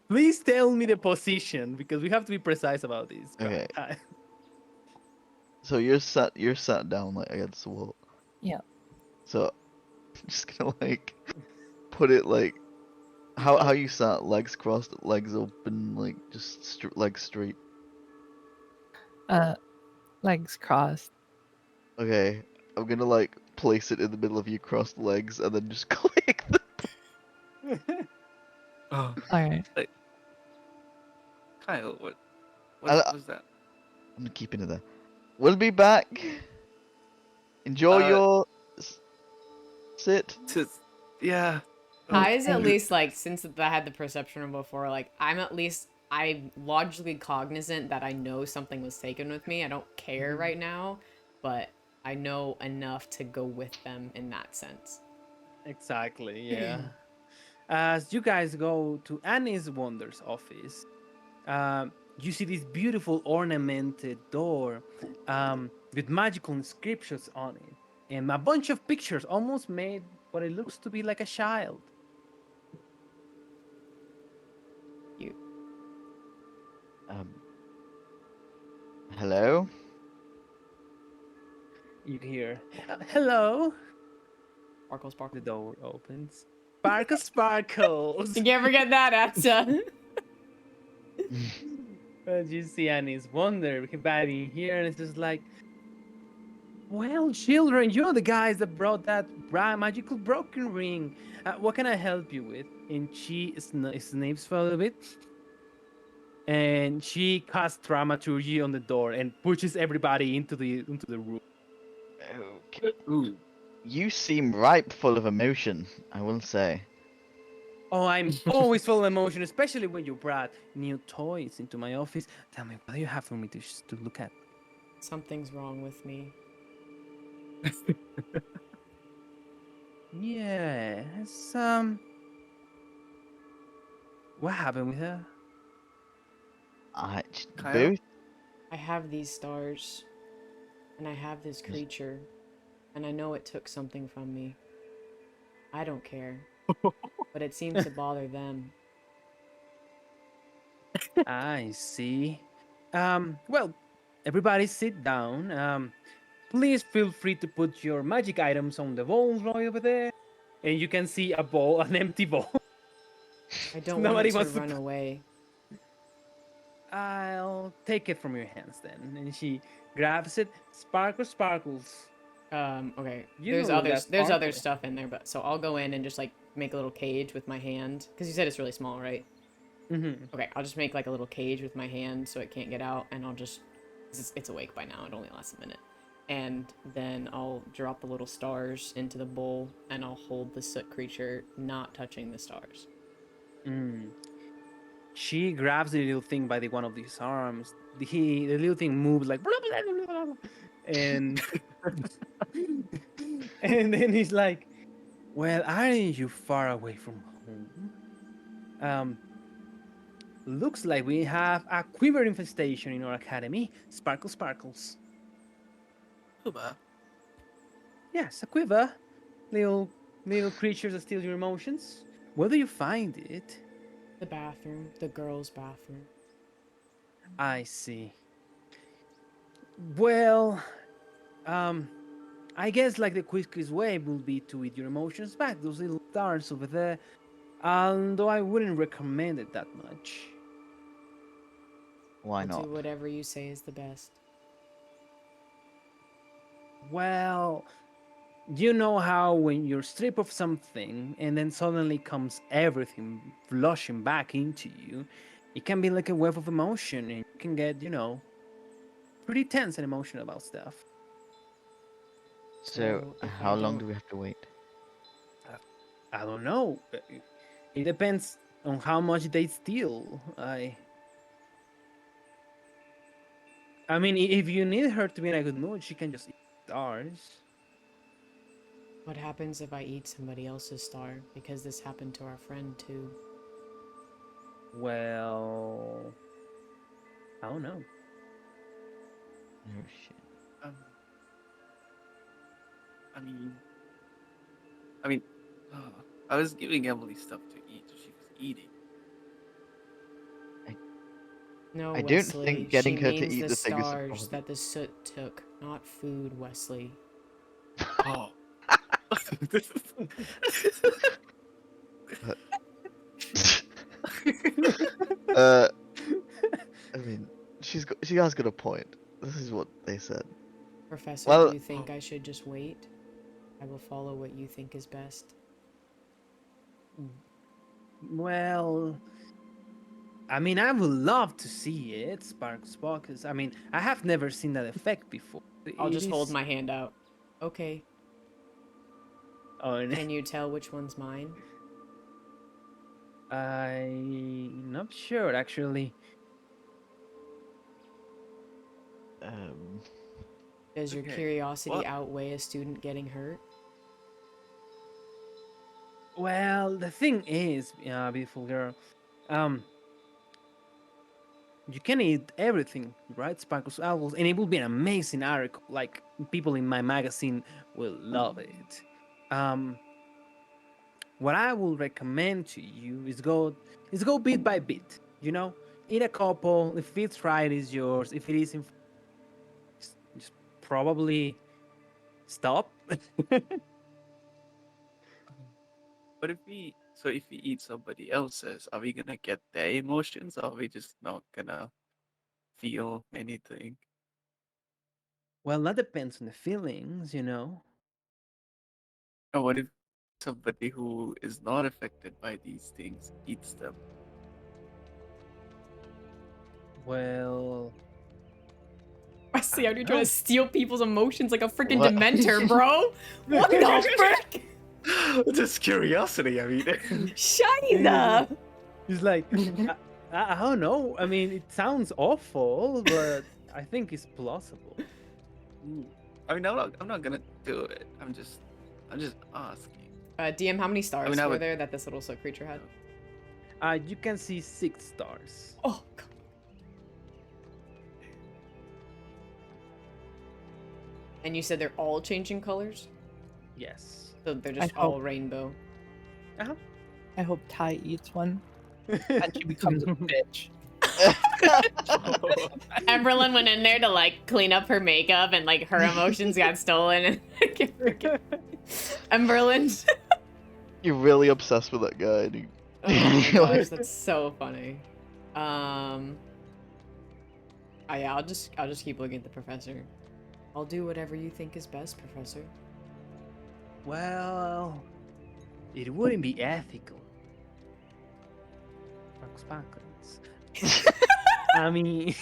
Please tell me the position because we have to be precise about this. Okay. Time. So you're sat down like against the wall. Yeah. So I'm just gonna like put it like how you sat, legs crossed, legs open, like just legs straight. Legs crossed. Okay, I'm gonna like place it in the middle of your crossed legs and then just click the. Oh, Alright. Kyle, what I- was that? I'm keeping it there. We'll be back. Enjoy your sit. Yeah. I is at Okay. least like, since I had the perception before, like I'm logically cognizant that I know something was taken with me. I don't care right now, but I know enough to go with them in that sense. Exactly, yeah. As you guys go to Annie's Wonder's office, you see this beautiful ornamented door with magical inscriptions on it and a bunch of pictures almost made what it looks to be like a child. Hello. You hear, hello. Sparkle, sparkle. The door opens. Sparkle, sparkles. You can't forget that, Atsa. And you see Annie's Wonder batting here, and it's just like, well, children, you're the guys that brought that magical broken ring. What can I help you with? And she sniffs for a little bit, and she casts dramaturgy on the door and pushes everybody into the room. Okay. Ooh. You seem ripe full of emotion, I will say. Oh, I'm always full of emotion, especially when you brought new toys into my office. Tell me, what do you have for me to look at? Something's wrong with me. Yes. What happened with her? Kyle? Booth? I have these stars, and I have this creature, and I know it took something from me. I don't care, but it seems to bother them. I see. Well, everybody sit down. Please feel free to put your magic items on the bowls right over there. And you can see a bowl, an empty bowl. I don't want Nobody it to wants to run away. I'll take it from your hands then. And she grabs it. Sparkles, sparkles. Okay. You There's know other that's there's other sparkly. stuff in there, but so I'll go in and just like make a little cage with my hand, because you said it's really small, right? Mm-hmm. Okay, I'll just make like a little cage with my hand so it can't get out, and I'll just it's awake by now. It only lasts a minute. And then I'll drop the little stars into the bowl, and I'll hold the soot creature, not touching the stars. Mm. She grabs the little thing by the one of these arms. The little thing moves like blah, blah, blah, blah, blah, and and then he's like, "Well, aren't you far away from home? Looks like we have a quiver infestation in our academy. Sparkles, sparkles. Cuba. Yes, a quiver. Little creatures that steal your emotions. Where do you find it? The bathroom, the girls' bathroom. I see. Well, I guess like the quickest way will be to eat your emotions back. Those little stars over there. Though I wouldn't recommend it that much. Why I'll not? do whatever you say is the best. Well, you know how when you're stripped of something and then suddenly comes everything flushing back into you, it can be like a wave of emotion and you can get, pretty tense and emotional about stuff. So, if how I long don't, do we have to wait? I don't know. It depends on how much they steal. I mean, if you need her to be in a good mood, she can just eat stars. What happens if I eat somebody else's star? Because this happened to our friend too. Well, I don't know. Oh shit. Um, I mean, I mean, I was giving Emily stuff to eat. She was eating. No, I don't Wesley. think getting she her to means eat the the thing is a stars problem. that the soot took, not food, Wesley. Oh. uh, I mean, she has got a point. This is what they said. Professor, Well- do you think I should just wait? I will follow what you think is best. Well, I mean, I would love to see it, Sparks Sparkles. I mean, I have never seen that effect before. I'll It just hold is- my hand out. Okay. Oh, and Can you tell which one's mine? I'm not sure actually. Does your Okay, curiosity what? outweigh a student getting hurt? Well, the thing is, beautiful girl, you can eat everything, right? Sparkles apples, and it will be an amazing article. Like people in my magazine will love it. Um, what I will recommend to you is go bit by bit. Eat a couple. If it's right, it's yours. If it isn't, just probably stop. But if we eat somebody else's, are we gonna get their emotions, or are we just not gonna feel anything? Well, that depends on the feelings. Or what if somebody who is not affected by these things eats them? Well, Wesley, I are you don't trying know. to steal people's emotions like a freaking What? dementor, bro? What the frick? Just curiosity. I mean, China. He's like, I don't know. I mean, it sounds awful, but I think it's plausible. I mean, I'm not gonna do it. I'm just asking. DM, how many stars I were would- there that this little soot creature had? You can see 6 stars. Oh, God. And you said they're all changing colors? Yes. So they're I just hope- all rainbow. I hope Ty eats one and she becomes a bitch. Emberlyn went in there to like clean up her makeup and like her emotions got stolen. Emberlyn. You're really obsessed with that guy. And Oh my gosh, that's so funny. Yeah, I'll just keep looking at the professor. I'll do whatever you think is best, Professor. Well, it wouldn't be ethical. Sparkles. I mean,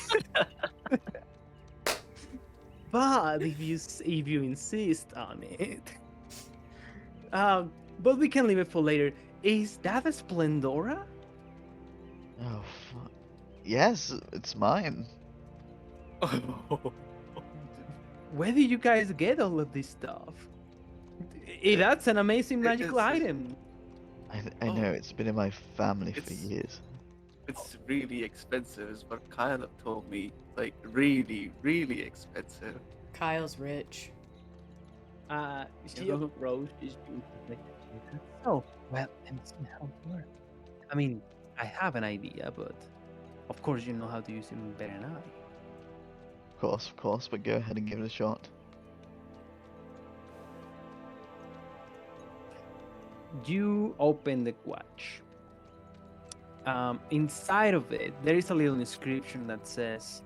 but if you insist on it, but we can leave it for later. Is that a Splendora? Oh, fuck. Yes, it's mine. Where did you guys get all of this stuff? That's an amazing magical item. I know, it's been in my family for It's- years. It's really expensive, is what Kyle told me. Like really, really expensive. Kyle's rich. She Yeah. approached. She's like, oh, well, let me see how it works. I mean, I have an idea, but of course you know how to use it better than I. Of course, but go ahead and give it a shot. You open the watch. Inside of it, there is a little inscription that says,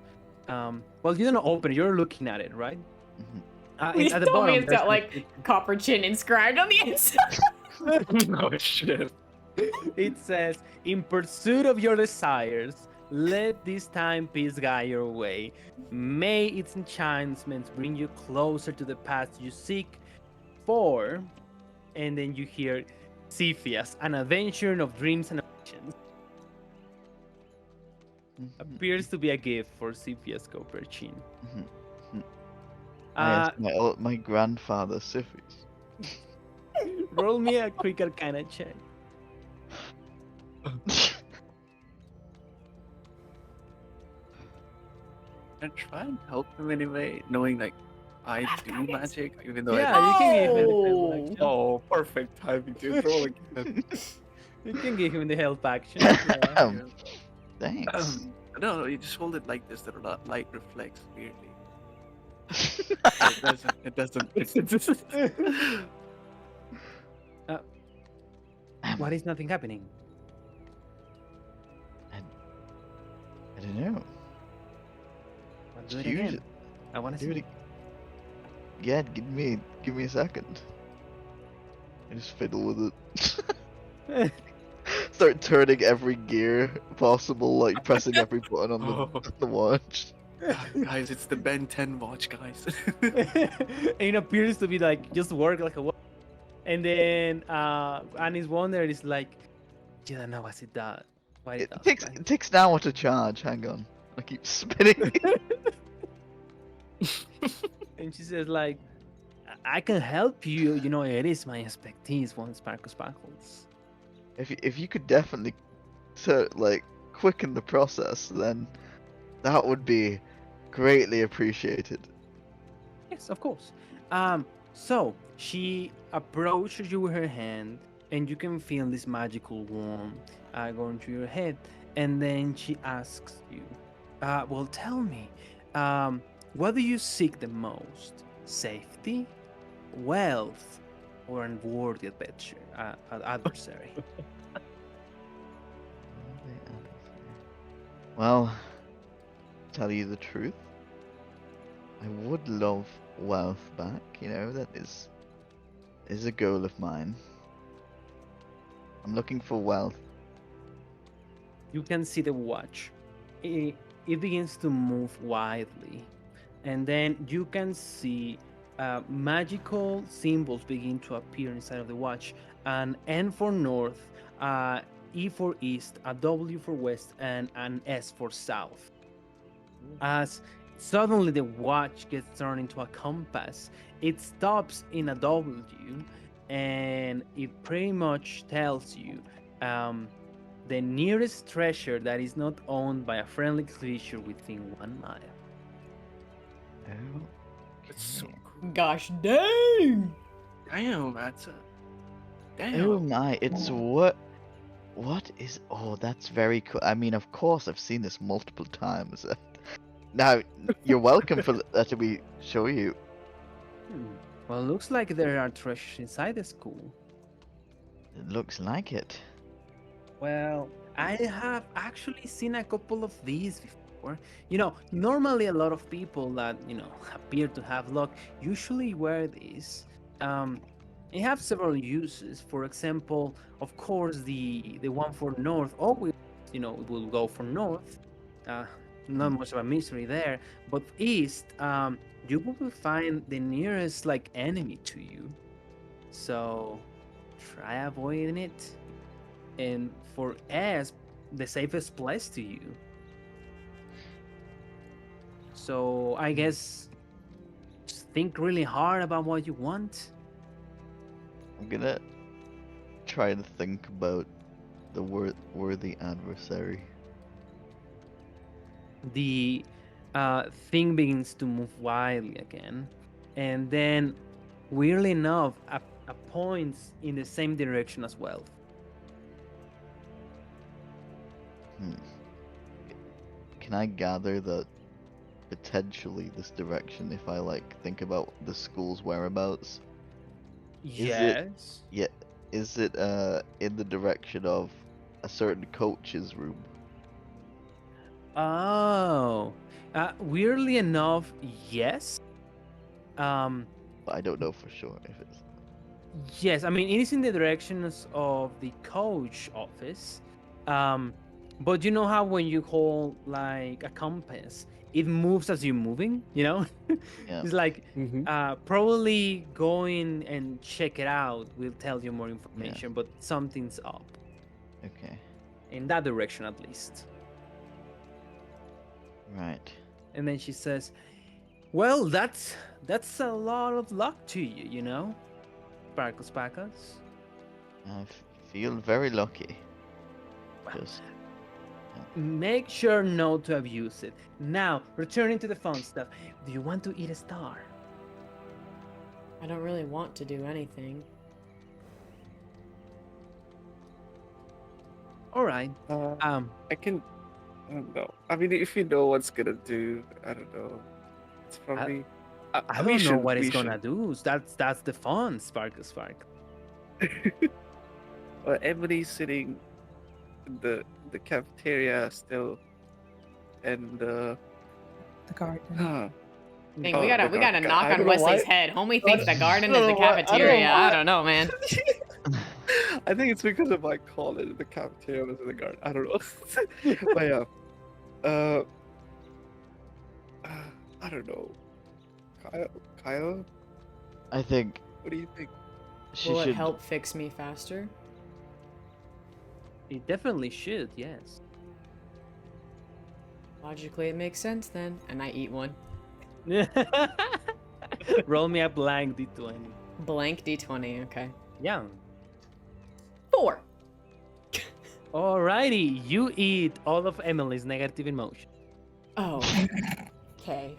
well, you don't open it, you're looking at it, right? Mhm. Please At the tell me bottom, it's got there's like copper chin inscribed on the inside. Oh shit. it says, in pursuit of your desires, let this timepiece guide your way. May its enchantments bring you closer to the path you seek for. And then you hear Cepheus, an adventure of dreams and ambitions. Appears to be a gift for Cepheus Copperchin. Yes, my grandfather, Siphies. Roll me a quick arcana check. And try and help him anyway, knowing like I do magic, even though Yeah, I you can give him the No. help action. Oh, perfect timing to roll again. You can give him the help action. Yeah. Thanks. No, you just hold it like this, that the light reflects weirdly. It doesn't. What is nothing happening? I don't know. Well, do it Use again. it. I want to Do see. it. Yeah, give me a second. I just fiddle with it. Start turning every gear possible, like pressing every button on the watch. Guys, it's the Ben 10 watch, guys. And it appears to be like just work like a watch. And then Annie's wonder is like, you don't know what it does. What it does. right? It takes an hour to charge. Hang on, I keep spinning. And she says like, I can help you. You know, it is my expertise. One sparkles. If you could definitely, quicken the process, then that would be greatly appreciated. Yes, of course. So she approaches you with her hand, and you can feel this magical warmth going through your head. And then she asks you, well, tell me, what do you seek the most? Safety, wealth, or an unworthy adversary? Well, tell you the truth, I would love wealth back. You know, that is a goal of mine. I'm looking for wealth. You can see the watch. It begins to move widely, and then you can see magical symbols begin to appear inside of the watch. An N for north, E for east, a W for west, and an S for south. As suddenly the watch gets turned into a compass, it stops in a W, and it pretty much tells you the nearest treasure that is not owned by a friendly creature within 1 mile. Oh, It's so cool. Gosh dang! Damn, that's a oh damn. my! It's what? What is? Oh, that's very cool. I mean, of course, I've seen this multiple times. Now, you're welcome for that to be show you. Well, looks like there are treasures inside the school. It looks like it. Well, I have actually seen a couple of these before. Normally a lot of people that, appear to have luck usually wear these. It have several uses. For example, of course, the one for north always, it will go for north. Not much of a mystery there. But east, you will find the nearest like enemy to you. So try avoiding it. And for S, the safest place to you. So I guess just think really hard about what you want. I'm gonna try to think about the worthy adversary. The thing begins to move wildly again, and then, weirdly enough, points in the same direction as well. Can I gather that potentially this direction, if I think about the school's whereabouts, Yes. is it in the direction of a certain coach's room? Oh, weirdly enough, yes. Um, But I don't know for sure if it's. Yes, I mean it is in the directions of the coach office. But you know how when you hold like a compass, it moves as you're moving, Yeah. It's like probably going and check it out will tell you more information, but something's up Okay. in that direction at least. Right. And then she says, "Well, that's a lot of luck to you, Sparkles Packers." I feel very lucky. Well, Just make sure not to abuse it. Now, returning to the fun stuff. Do you want to eat a star? I don't really want to do anything. All right. I can. I don't know. I mean, if you know what's gonna do, I don't know. It's probably. I we don't know should- what we it's gonna do. That's the fun, Sparkle. should. Well, everybody's sitting in the cafeteria still, and The garden. Dang, Oh, we gotta the knock I on don't know Wesley's why- head. Homie thinks the garden I is the don't know why- I don't know cafeteria. I why. don't know, man. I think it's because of my call it the cafeteria was in the garden. I don't know. But yeah. I don't know. Kyle, I think what do you think? she Will should. it help fix me faster? It definitely should. Yes. Logically, it makes sense then. And I eat one. Roll me a blank d20. Blank d20, okay. Yeah. 4. Alrighty, you eat all of Emily's negative emotion. Oh. Okay.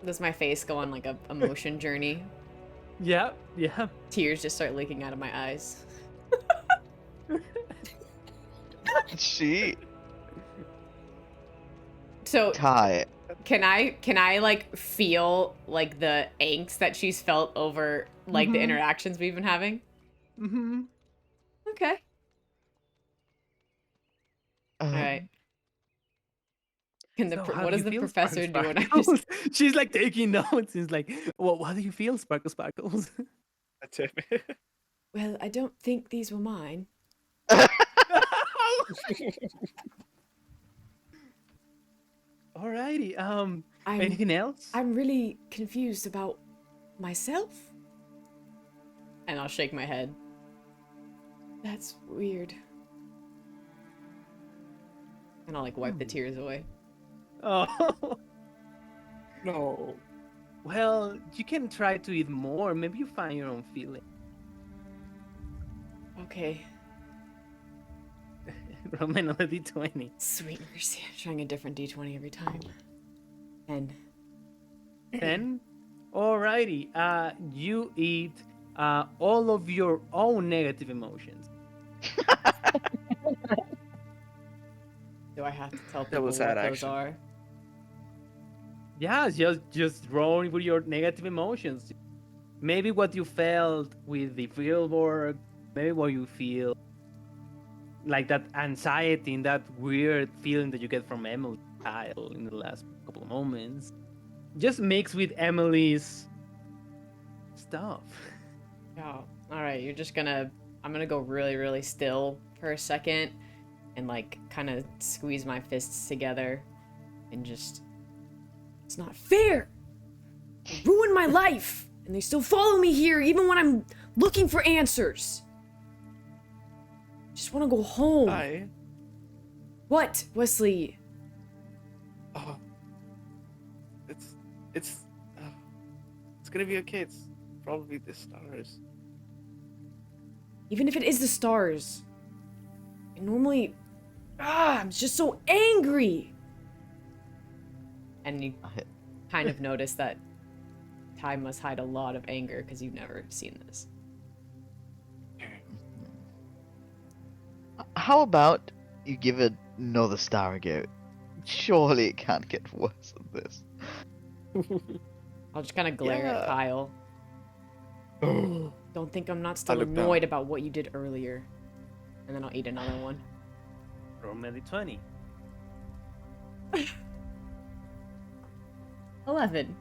Does my face go on like a emotion journey? Yeah. Tears just start leaking out of my eyes. She So Ty. can I like feel like the angst that she's felt over like the Mhm. interactions we've been having? Mm-hmm. Okay. All right. Can So how what do does you the feel, professor do when I Sparkles? She's like taking notes. It's like, well, what do you feel, Sparkles? That's it. Well, I don't think these were mine. Alrighty. I'm Anything else? I'm really confused about myself. And I'll shake my head. That's weird. And I'll like wipe the tears away. Oh. No. Well, you can try to eat more. Maybe you find your own feeling. Okay. Roll another d20. Sweet mercy. I'm trying a different d20 every time. And 10. Alrighty. You eat all of your own negative emotions. do I have to tell That people was what sad those action. are? Yeah, just roll with your negative emotions. Maybe what you felt with the field work, maybe what you feel like that anxiety and that weird feeling that you get from Emily Kyle in the last couple of moments. Just mix with Emily's stuff. Oh, all right. I'm gonna go really, really still for a second, and like kind of squeeze my fists together, and just. It's not fair. They ruined my life, and they still follow me here even when I'm looking for answers. I just want to go home. I. What, Wesley? Oh. It's gonna be okay. It's probably the stars. Even if it is the stars, I normally. I'm just so angry. And you kind of notice that Ty must hide a lot of anger because you've never seen this. How about you give it another star a go? Surely it can't get worse than this. I'll just kind of glare at Yeah. Kyle. Don't think I'm not still I look down. annoyed about what you did earlier. And then I'll eat another one. Roll me a d20. 11.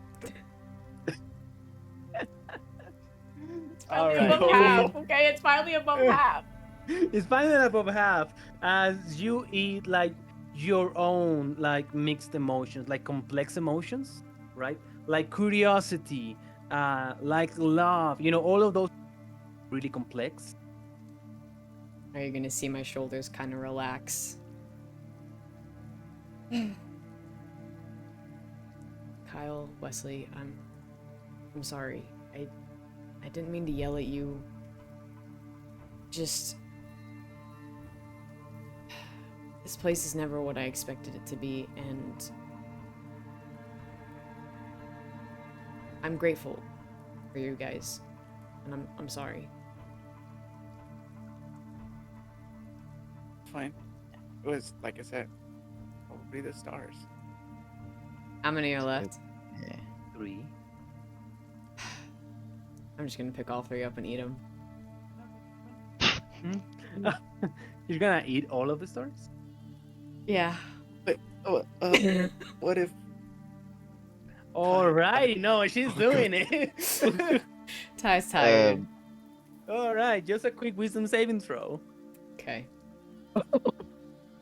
It's finally Alright. above half. Okay, it's finally above half. It's finally above half as you eat like your own like mixed emotions, like complex emotions, right? Like curiosity, like love, all of those really complex. Are you gonna see my shoulders kind of relax? Kyle, Wesley, I'm sorry. I didn't mean to yell at you. Just this place is never what I expected it to be, and I'm grateful for you guys. And I'm sorry. Fine. It was like I said, probably the stars. How many are left? Yeah. 3. I'm just gonna pick all 3 up and eat them. You're gonna eat all of the stars? Yeah. But what if? Alright, no, she's doing it. Ty's tired. Alright, just a quick wisdom saving throw. Okay.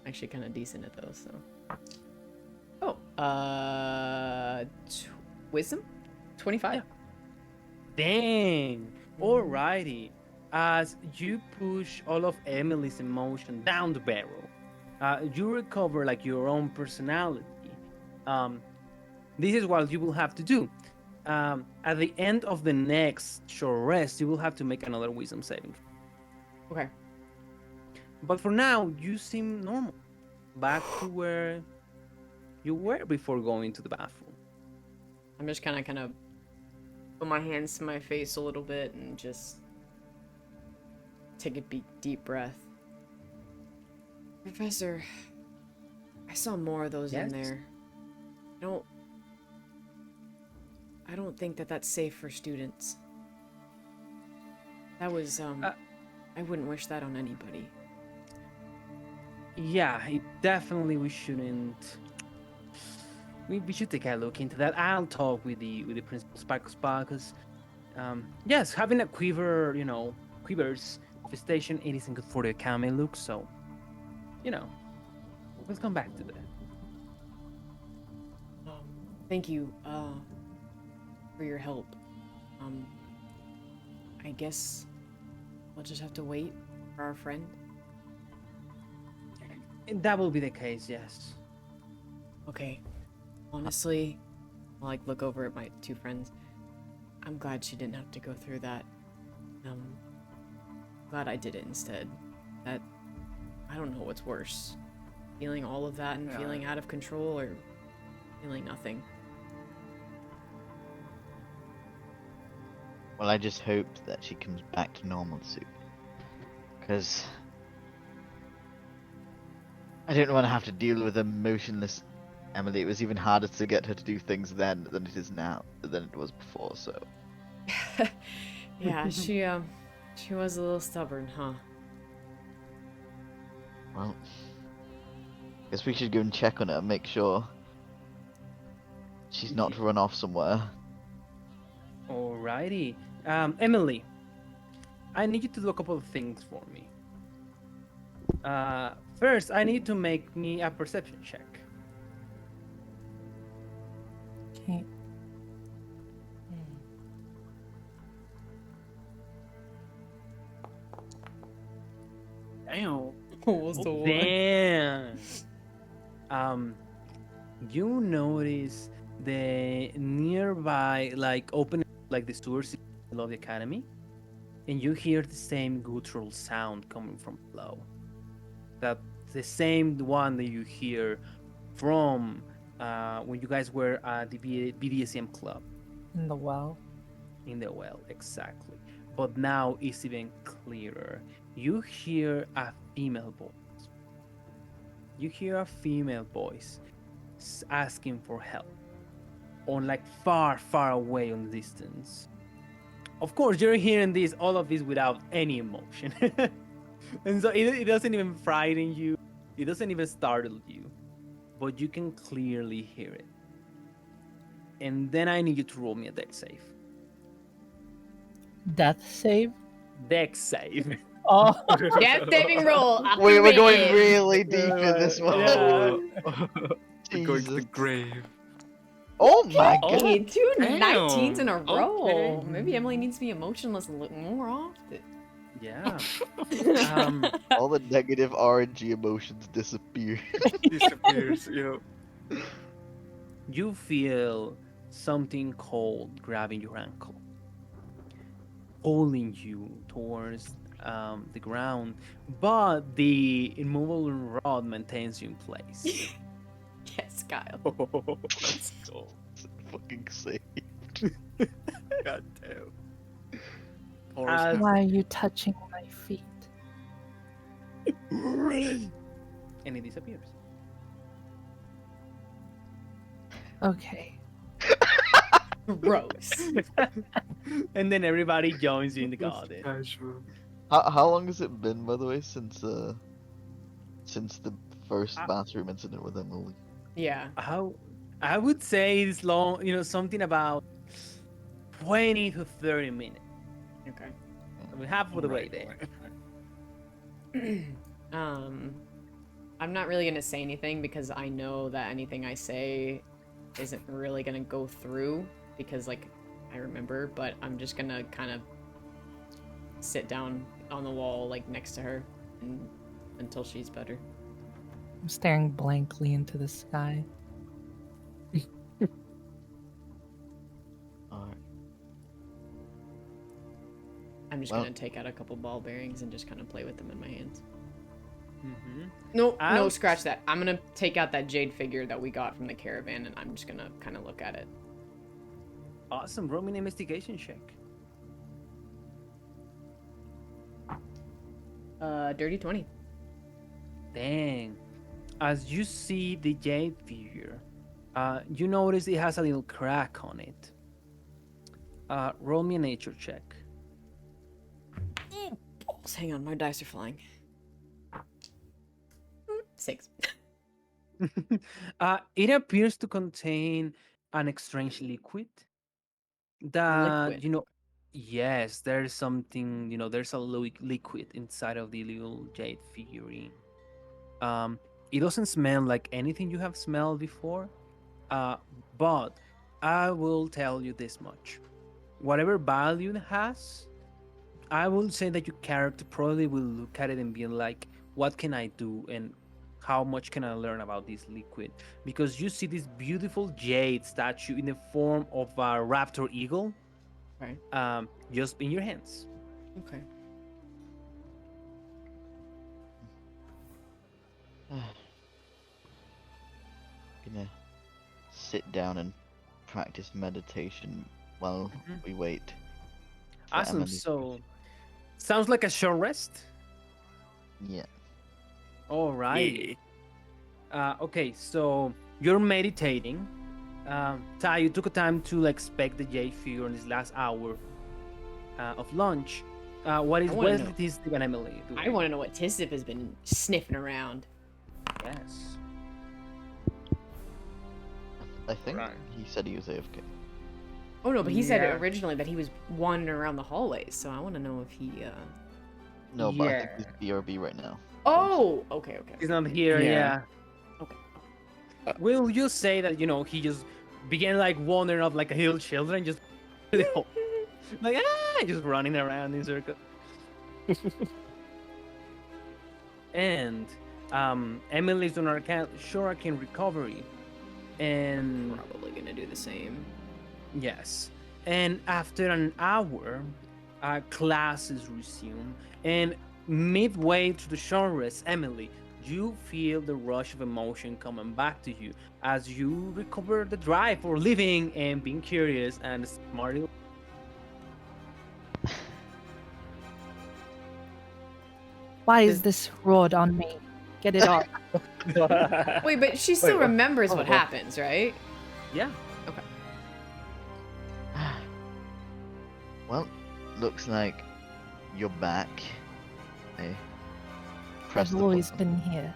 Actually, kind of decent at those, so. Oh, wisdom? 25. Dang. Alrighty. As you push all of Emily's emotion down the barrel, you recover like your own personality. This is what you will have to do. At the end of the next short rest, you will have to make another wisdom saving. Okay. But for now, you seem normal. Back to where you were before going to the bathroom. I'm just kind of put my hands to my face a little bit and just take a deep breath. Professor, I saw more of those in Yes? there. I don't think that that's safe for students. That was, I wouldn't wish that on anybody. Yeah, definitely we shouldn't. We should take a look into that. I'll talk with the principal Sparkle because, yes, having a quivers infestation, it isn't good for the Akame look. So, let's come back to that. Thank you, for your help. I guess we'll just have to wait for our friend. That will be the case, yes. Okay. Honestly, I'll like look over at my two friends. I'm glad she didn't have to go through that. Glad I did it instead. That I don't know what's worse. Feeling all of that and Yeah. feeling out of control, or feeling nothing. Well, I just hope that she comes back to normal soon. Because I don't want to have to deal with a motionless Emily. It was even harder to get her to do things then than it is now, than it was before, so. Yeah, she was a little stubborn, huh? Well, guess we should go and check on her and make sure she's not run off somewhere. Alrighty. Emily, I need you to do a couple of things for me. First, I need to make me a perception check. Okay. Damn. What was the one? Damn. You notice the nearby, like open, like the sewers below the academy, and you hear the same guttural sound coming from below. That the same one that you hear from when you guys were at the BDSM club In the well. in the well, exactly. But now it's even clearer. You hear a female voice. You hear a female voice asking for help on like far, far away on the distance. Of course, you're hearing all of this without any emotion. And so it doesn't even frighten you. It doesn't even startle you. But you can clearly hear it. And then I need you to roll me a dex save. Death save? Dex save. Oh. Death saving roll. We're going activated. really deep in this one. Yeah. We're going to the Jesus. grave. Oh my god. Hey, two Damn. 19s in a row. Okay. Maybe Emily needs to be emotionless a little more often. Yeah. Um, All the negative RNG emotions disappear. Disappears, you know. you feel something cold grabbing your ankle, pulling you towards the ground, but the immovable rod maintains you in place. Yes, Kyle. Oh, let's go. Fucking sick. God damn. Why are you touching my feet? And it disappears. Okay. Gross. And then everybody joins you in the garden. Casual. How long has it been, by the way, since the first Uh, bathroom incident with Emily? Yeah. How I would say it's long, something about 20 to 30 minutes. Okay. I mean, half of the way there. I'm not really gonna say anything because I know that anything I say isn't really gonna go through because like I remember, but I'm just gonna kind of sit down on the wall like next to her until she's better. I'm staring blankly into the sky. Alright. I'm just Well- gonna take out a couple ball bearings and just kind of play with them in my hands. Mm-hmm. No, I'll- scratch that. I'm gonna take out that jade figure that we got from the caravan and I'm just gonna kind of look at it. Awesome. Roll me an investigation check. Dirty 20. Dang. As you see the jade figure, you notice it has a little crack on it. Roll me a nature check. Balls. Hang on, my dice are flying. 6. It appears to contain an strange liquid that Liquid. yes, there's something, there's a liquid inside of the little jade figurine. It doesn't smell like anything you have smelled before, But I will tell you this much. Whatever value it has, I will say that your character probably will look at it and be like, what can I do and how much can I learn about this liquid? Because you see this beautiful jade statue in the form of a raptor eagle Right. just in your hands. Okay. Gonna sit down and practice meditation while Mhm. we wait. for Awesome. Emily's So, sounds like a short rest. Yeah. All right. Yeah. Okay, so you're meditating. Ty, you took a time to like spec the jade figure in this last hour of lunch. What is I wanna Wesley, know. Tisdip, and Emily doing? I want to know what Tisdip has been sniffing around. Yes. I think Right. he said he was AFK. Oh no, but he said Yeah. originally that he was wandering around the hallways, so I want to know if he. No, but I think Yeah. he's BRB right now. Oh, okay. He's not here. Yeah. Yeah. Okay. We'll just say that he just began like wandering off like a little children, just like just running around in circles. And Emily's doing arcane recovery, and Probably gonna do the same. yes, and after an hour, classes resume, and midway through the short rest, Emily, you feel the rush of emotion coming back to you as you recover the drive for living and being curious and smart. Why is this rod on me? Get it off. Wait, but she still what? remembers Oh, what well. happens, right? Yeah. Well, looks like you're back. Press I've the always button. been here.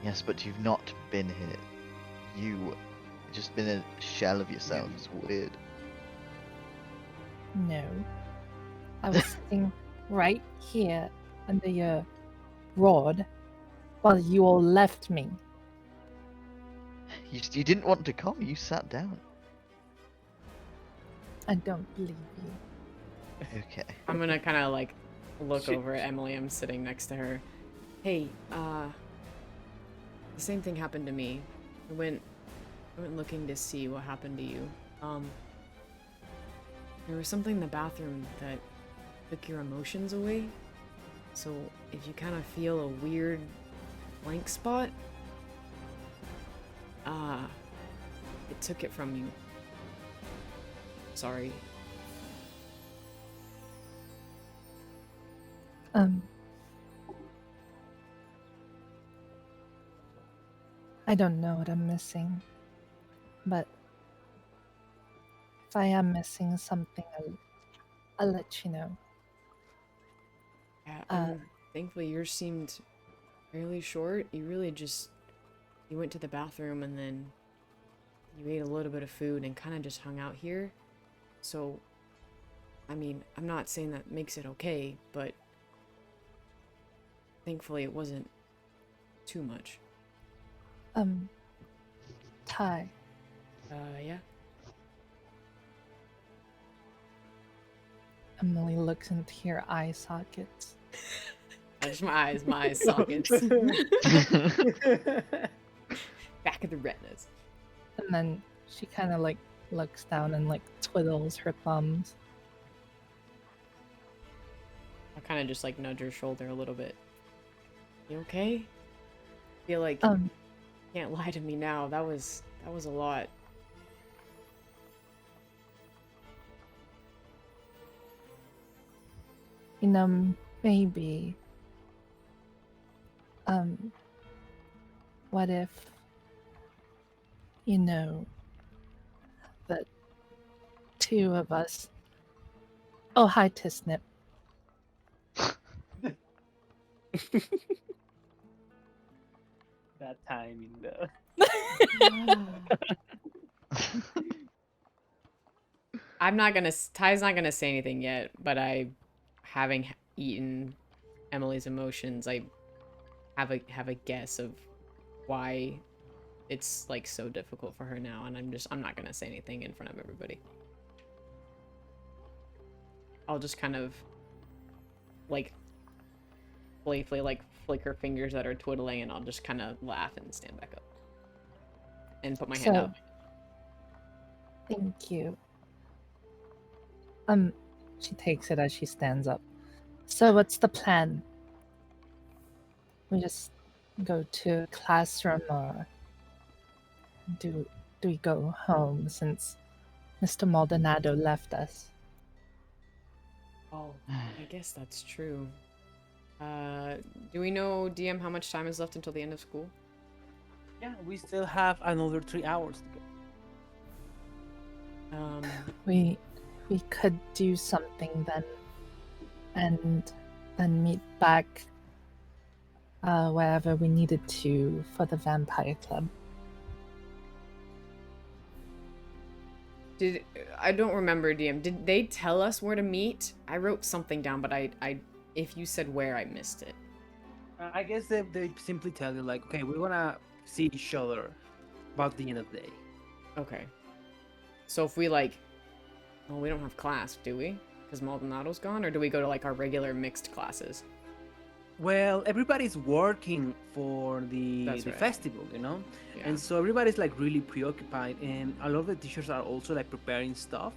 Yes, but you've not been here. You just been a shell of yourself. It's weird. No. I was sitting right here under your rod while you all left me. You didn't want to come. You sat down. I don't believe you. Okay. I'm gonna kind of like look Shit. over at Emily. I'm sitting next to her. Hey, the same thing happened to me. I went looking to see what happened to you. There was something in the bathroom that took your emotions away. So if you kind of feel a weird blank spot, it took it from you. Sorry. I don't know what I'm missing, but if I am missing something, I'll let you know. Yeah, thankfully yours seemed fairly short. You really just you went to the bathroom and then you ate a little bit of food and kind of just hung out here. So, I mean, I'm not saying that makes it okay, but thankfully it wasn't too much. Ty, Yeah. Emily looks into your eye sockets. Just my eyes sockets. Back of the retinas. And then she kind of like looks down and like twiddles her thumbs. I kind of just like nudge her shoulder a little bit. You okay? Feel like Um, you can't lie to me now. That was a lot. Maybe. What if, the two of us. Oh, hi, Tisnip. That timing though. Ty's not gonna say anything yet, but having eaten Emily's emotions, I have a guess of why it's like so difficult for her now, and I'm not gonna say anything in front of everybody. I'll just kind of like playfully like flick her fingers that are twiddling, and I'll just kind of laugh and stand back up and put my hand So- up. Thank you. She takes it as she stands up. So what's the plan? We just go to a classroom, or do we go home since Mr. Maldonado left us? Oh, I guess that's true. Do we know, DM, how much time is left until the end of school? Yeah, we still have another 3 hours to go. We could do something then, and then meet back wherever we needed to for the vampire club. I don't remember, DM. Did they tell us where to meet? I wrote something down, but if you said where, I missed it. I guess they simply tell you, like, okay, we want to see each other about the end of the day. Okay. So if we, like... Well, we don't have class, do we? Because Maldonado's gone? Or do we go to, like, our regular mixed classes? Well, everybody's working for the That's right. festival, you know? Yeah. And so everybody's like really preoccupied, and a lot of the teachers are also like preparing stuff.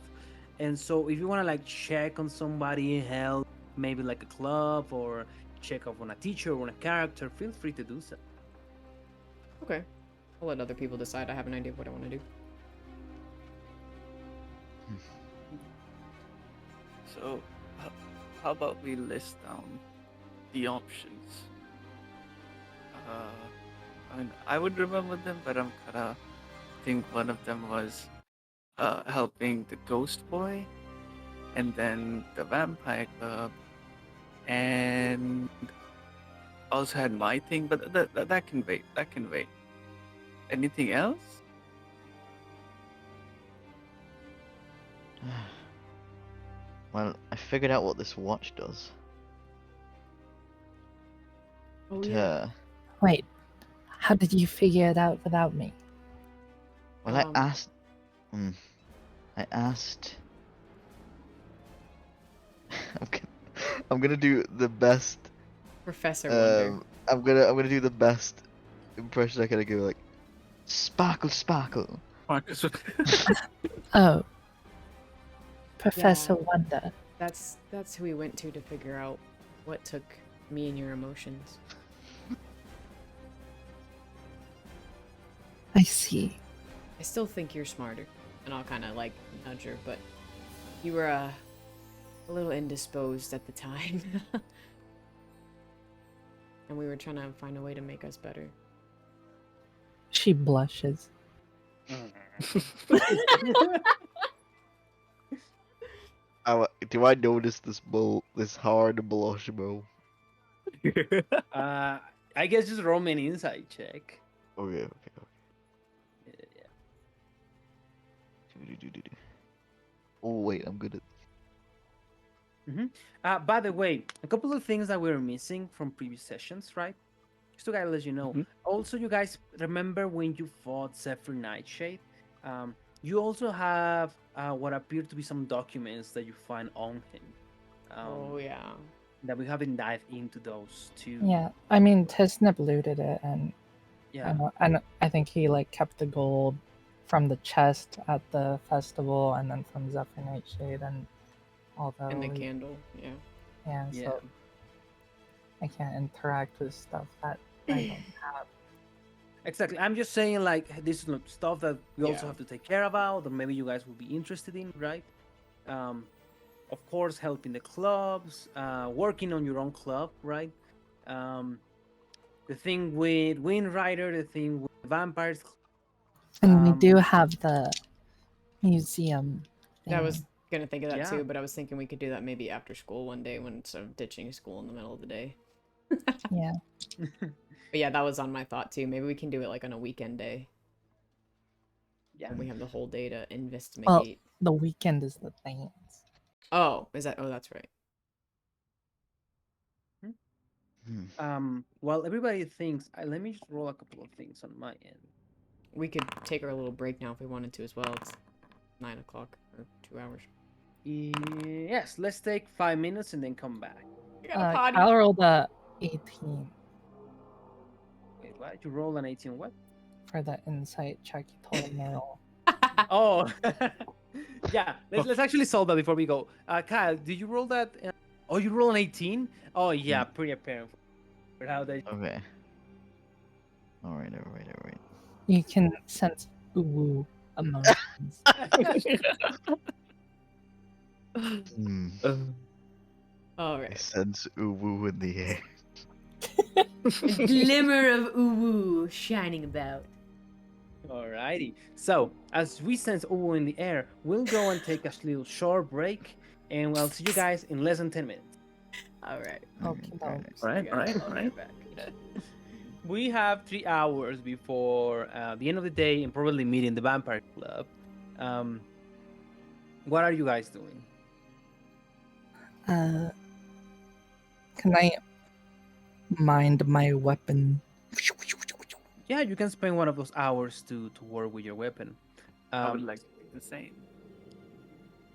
And so if you want to like check on somebody, help, maybe like a club, or check up on a teacher or on a character, feel free to do so. Okay. I'll let other people decide. I have an idea of what I want to do. So, how about we list down the options? I mean, I would remember them, but I'm gonna think one of them was helping the ghost boy, and then the vampire club, and also had my thing, but that can wait. That can wait. Anything else? Well, I figured out what this watch does. Oh, Wait, how did you figure it out without me? Well, I asked. I asked. I'm gonna do the best. Professor Wonder. I'm gonna do the best impression I can give. Like, sparkle, sparkle. Oh, Professor Wonder. That's who we went to figure out what took me and your emotions. I see. I still think you're smarter, and I'll kind of like nudge her, but you were a little indisposed at the time. And we were trying to find a way to make us better. She blushes. Do I notice this hard blush, bro? I guess just roll me an insight check. Okay. Yeah. Oh wait, I'm good at. By the way, a couple of things that we were missing from previous sessions, right? Just to let you know. Also, you guys remember when you fought Zephyr Nightshade? You also have what appear to be some documents that you find on him. Oh yeah. That we haven't dived into those too. Yeah, I mean, Tisnip looted it, and Yeah. and I think he like kept the gold from the chest at the festival, and then from Zephyr Nightshade, and all those. And the candle, yeah. Yeah, Yeah. so I can't interact with stuff that I don't have. Exactly. I'm just saying, like, this is stuff that we also Yeah. have to take care about, or maybe you guys will be interested in, right? Of course, helping the clubs, working on your own club, right? The thing with Wind Rider, the thing with Vampires. And we do have the museum thing. I was gonna think of that Yeah. too, but I was thinking we could do that maybe after school one day when instead of ditching school in the middle of the day. Yeah. But yeah, that was on my thought too. Maybe we can do it like on a weekend day. Yeah. And we have the whole day to investigate. The weekend is the thing. Oh, is that? Oh, that's right. While everybody thinks, let me just roll a couple of things on my end. we could take our little break now if we wanted to as well. It's 9 o'clock or 2 hours. Yes, let's take 5 minutes and then come back. Kyle rolled a 18 Wait, what? You roll an 18 what? for that insight check you told him to roll. Oh, yeah. Let's actually solve that before we go. Kyle, did you roll that? Oh, you roll an 18? Oh, yeah, pretty apparent. For how they. Okay. Alright. You can sense ooh emotions. All I right. sense uwu in the air. A glimmer of uwu shining about. Alrighty. So, as we sense Uwu in the air, we'll go and take a little short break, and we'll see you guys in less than 10 minutes. All right. Okay, All right. Back. We have 3 hours before the end of the day and probably meeting the Vampire Club. What are you guys doing? Can I mind my weapon? Yeah, you can spend one of those hours to work with your weapon. I would like to do the same.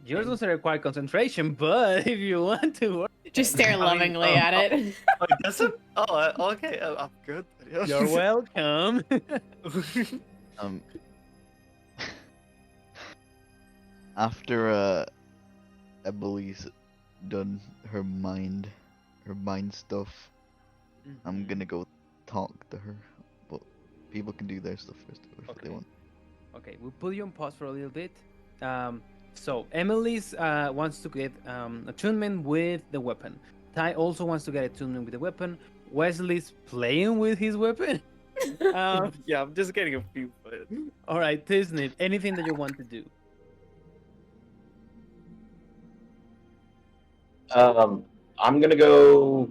Yours doesn't require concentration, but if you want to work, Just stare lovingly at it. Oh, it doesn't? Oh, okay. I'm good. you're welcome. After Emily's done her mind stuff, I'm gonna go talk to her. But people can do their stuff first if they Okay. want. Okay, we'll put you on pause for a little bit. So Emily's wants to get attunement with the weapon. Ty also wants to get attunement with the weapon. Wesley's playing with his weapon. Yeah, I'm just getting a few. But... All right, Tisney, anything that you want to do? I'm gonna go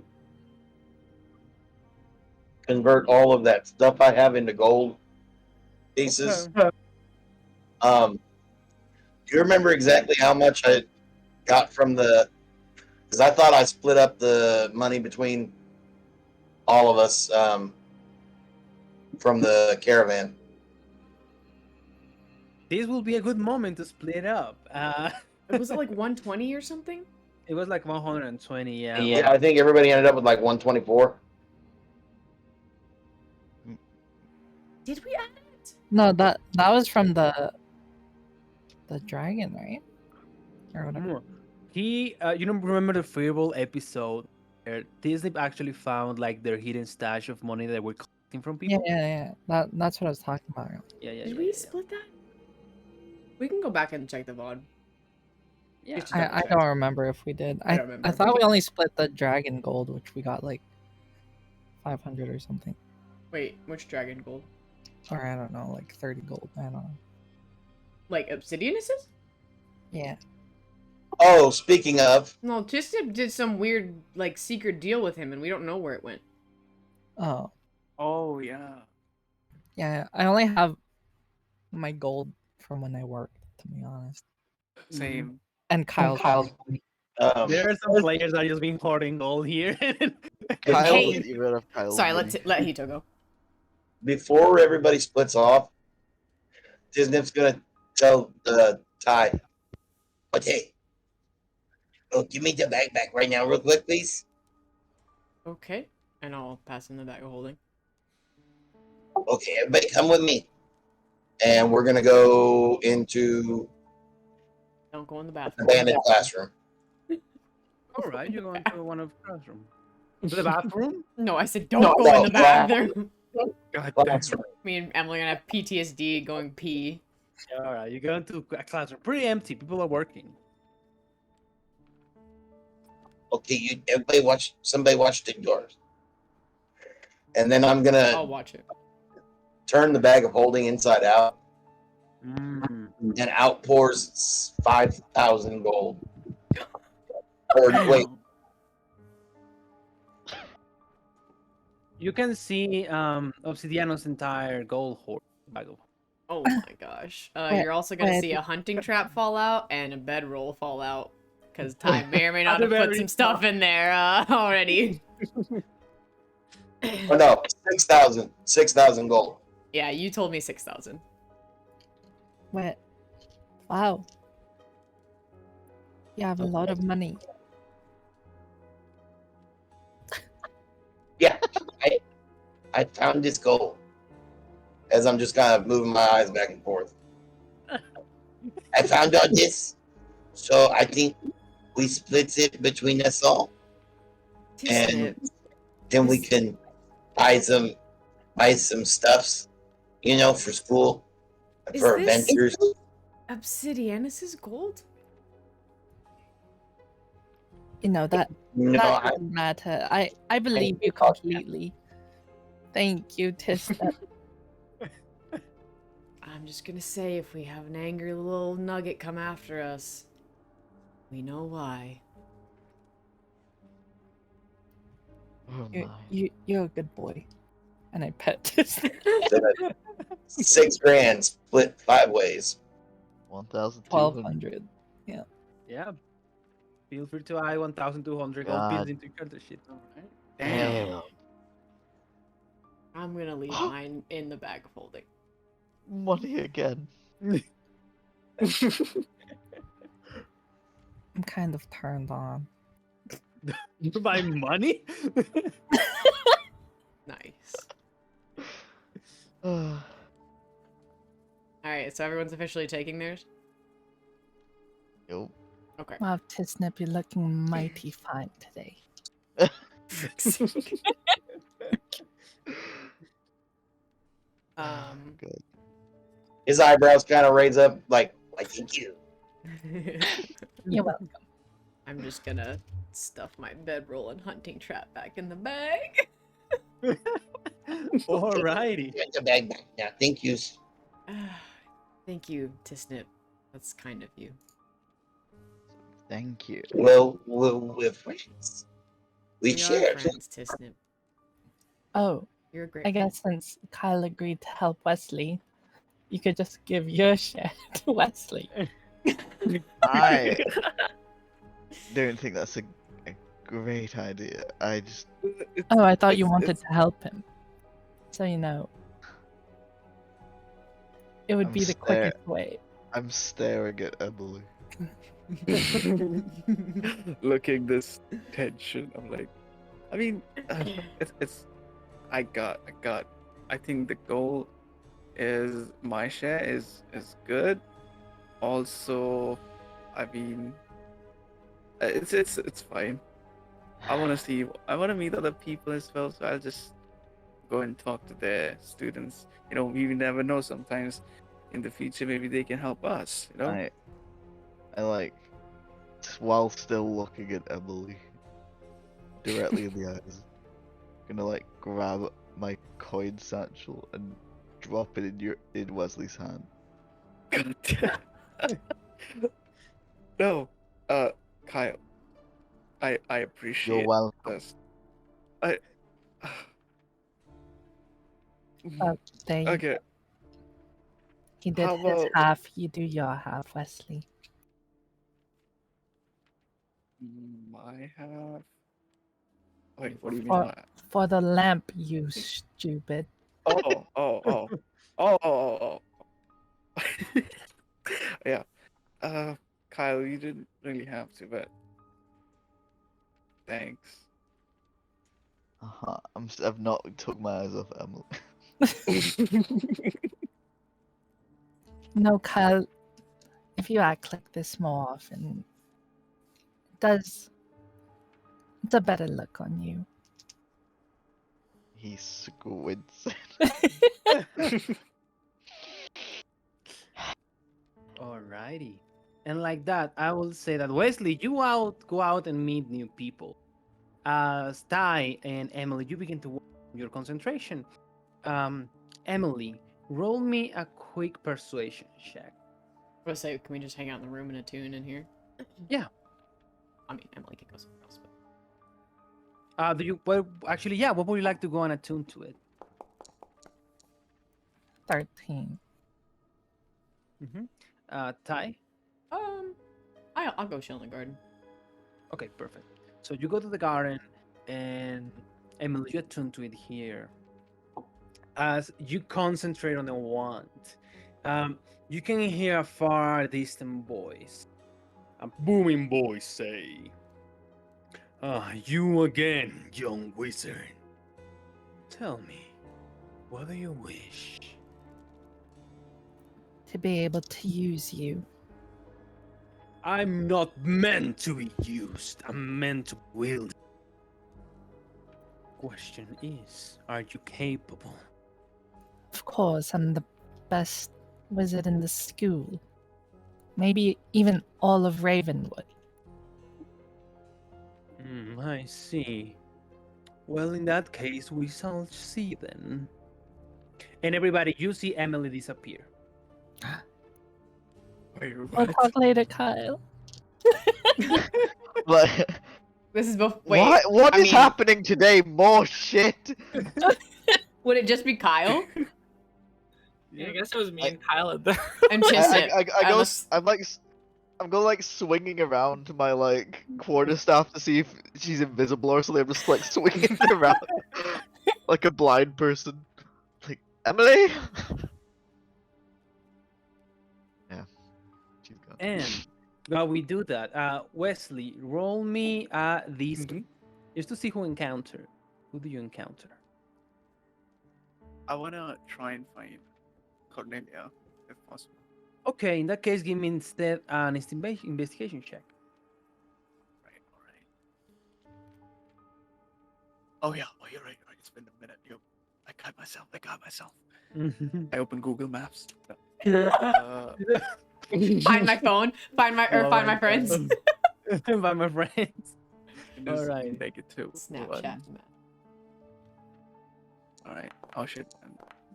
convert all of that stuff I have into gold pieces. Okay. Do you remember exactly how much I got from the? Because I thought I split up the money between all of us from the caravan. This will be a good moment to split up. Was it like 120 or something? It was like 120, yeah. Yeah, I think everybody ended up with like 124. Did we add it? No, that was from the dragon, right? Or whatever. He, you don't remember the Fireball episode where Disney actually found like their hidden stash of money that they were collecting from people? Yeah. That's what I was talking about. Yeah. Did we split that? We can go back and check the VOD. Yeah. Just I double-check. don't remember if we did. I don't remember. I thought we only split the dragon gold, which we got like 500 or something. Wait, which dragon gold? Or I don't know, like 30 gold. I don't know. Like obsidian assist? Yeah. Oh, speaking of, No, Tistip did some weird like secret deal with him, and we don't know where it went. Oh. Oh, yeah. Yeah, I only have my gold from when I worked, to be honest. Same. And Kyle's. There are some players that are just being hoarding gold here. Kyle, Hey. get rid of Kyle. Sorry, let Hito go. before everybody splits off, Disney's gonna tell Ty, okay, give me the bag back right now, real quick, please. Okay, and I'll pass him the bag of holding. Okay, everybody, come with me, and we're gonna go into Don't go in the the bathroom. abandoned classroom. All right, you're going to one of the classroom. To the bathroom? No, I said don't No, go no, in the bathroom. God damn. Classroom. Me and Emily are gonna have PTSD going pee. All right, you're going to a classroom. Pretty empty. People are working. Okay, somebody watch the doors, and then I'm I'll gonna watch it. turn the bag of holding inside out, Mm. and out pours 5,000 gold. Or wait, You can see Obsidiano's entire gold hoard. Bag of- Oh my gosh. You're also gonna see a hunting trap fall out and a bedroll fall out. Because Ty may or may not have put some stuff in there already. oh no, 6,000 gold. Yeah, you told me 6,000. Wait. Wow. You have a lot of money. Yeah, I found this gold as I'm just kind of moving my eyes back and forth. I found out this, so I think we split it between us all, Tisnip. and then we can buy some stuffs, for school, Is for this adventures. Obsidianus's gold? You know that No, that doesn't matter. I believe you completely. Thank you, Tista. I'm just gonna say, if we have an angry little nugget come after us, we know why. Oh You, my. you're a good boy. And I pet Tista. so that's $6,000 split 5 ways. 1,200. 1,200. Yeah. Feel free to buy 1,200 gold God. pieces into character shit. Alright. Damn. I'm gonna leave mine in the bag of holding. Money again. I'm kind of turned on. You buy money? Nice. Alright, so everyone's officially taking theirs? Yup. Okay. Wow, Tisnip, you're looking mighty fine today. Good. His eyebrows kind of raise up, like thank you. You're welcome. I'm just gonna stuff my bedroll and hunting trap back in the bag. Alrighty. Get the bag back now. Thank you. Thank you, Tisnip. That's kind of you. Thank you. Well, we're friends. We are share. friends, Tisnip. Oh, You're a great I guess since Kyle agreed to help Wesley, you could just give your share to Wesley. I don't think that's a great idea. I just Oh, I thought you It's- wanted it's- to help him. So you know. It would I'm be the quickest way. I'm staring at Emily. Looking this tension, I'm like, I mean, it's I got. I think the goal is my share is good. Also, I mean, it's fine. I want to meet other people as well, so I'll just go and talk to their students. You know, we never know. Sometimes in the future, maybe they can help us. You know. I like, while still looking at Emily directly in the eyes, gonna like grab my coin satchel and drop it in Wesley's hand. No, Kyle, I appreciate You're welcome. this. I There you okay. go. He did How his about- half, you do your half, Wesley. My half. Wait, what do you mean? For, My... for the lamp, you stupid. Oh. Yeah. Kyle, you didn't really have to, but thanks. I've not took my eyes off Emily. No, Kyle, if you act like this more often, it's a better look on you. He squints. Alrighty. And like that, I will say that Wesley, you go out and meet new people. Ty and Emily, you begin to work on your concentration. Emily, roll me a quick persuasion check. I was say, can we just hang out in the room and attune in here? Yeah. I mean, Emily can go somewhere else, but Do you? Well, actually, yeah. What would you like to go and attune to it? 13. Ty. I'll go chill in the garden. Okay, perfect. So you go to the garden, and Emily, you attune to it here. as you concentrate on the wand, you can hear a far distant voice, a booming voice say, "Ah, you again, young wizard. Tell me, what do you wish?" To be able to use you. I'm not meant to be used. I'm meant to wield. Question is, are you capable? Of course, I'm the best wizard in the school. Maybe even all of Ravenwood. I see. Well, in that case, we shall see then. And everybody, you see Emily disappear. Wait, We'll what? talk later, Kyle. But This is both. Wait. what I is mean, happening today? More shit. would it just be Kyle Yeah, I guess it was me I- and Kyle at the. and I, Chisnip? I go. I'm going like swinging around to my like quarterstaff to see if she's invisible or something. I'm just like swinging around like a blind person. Like Emily. Yeah, she's gone. And while we do that, Wesley, roll me these just to see who encounter. Who do you encounter? I wanna try and find Cornelia, if possible. Okay, in that case, give me instead an investigation check. Right, alright. Oh yeah, oh you're right, it's been a minute. Yo, I got myself. I open Google Maps. Find my phone. Find my Oh find my my friends. By my friends. All Alright. right. Negative. Snapchat. Map. Alright. Oh shit.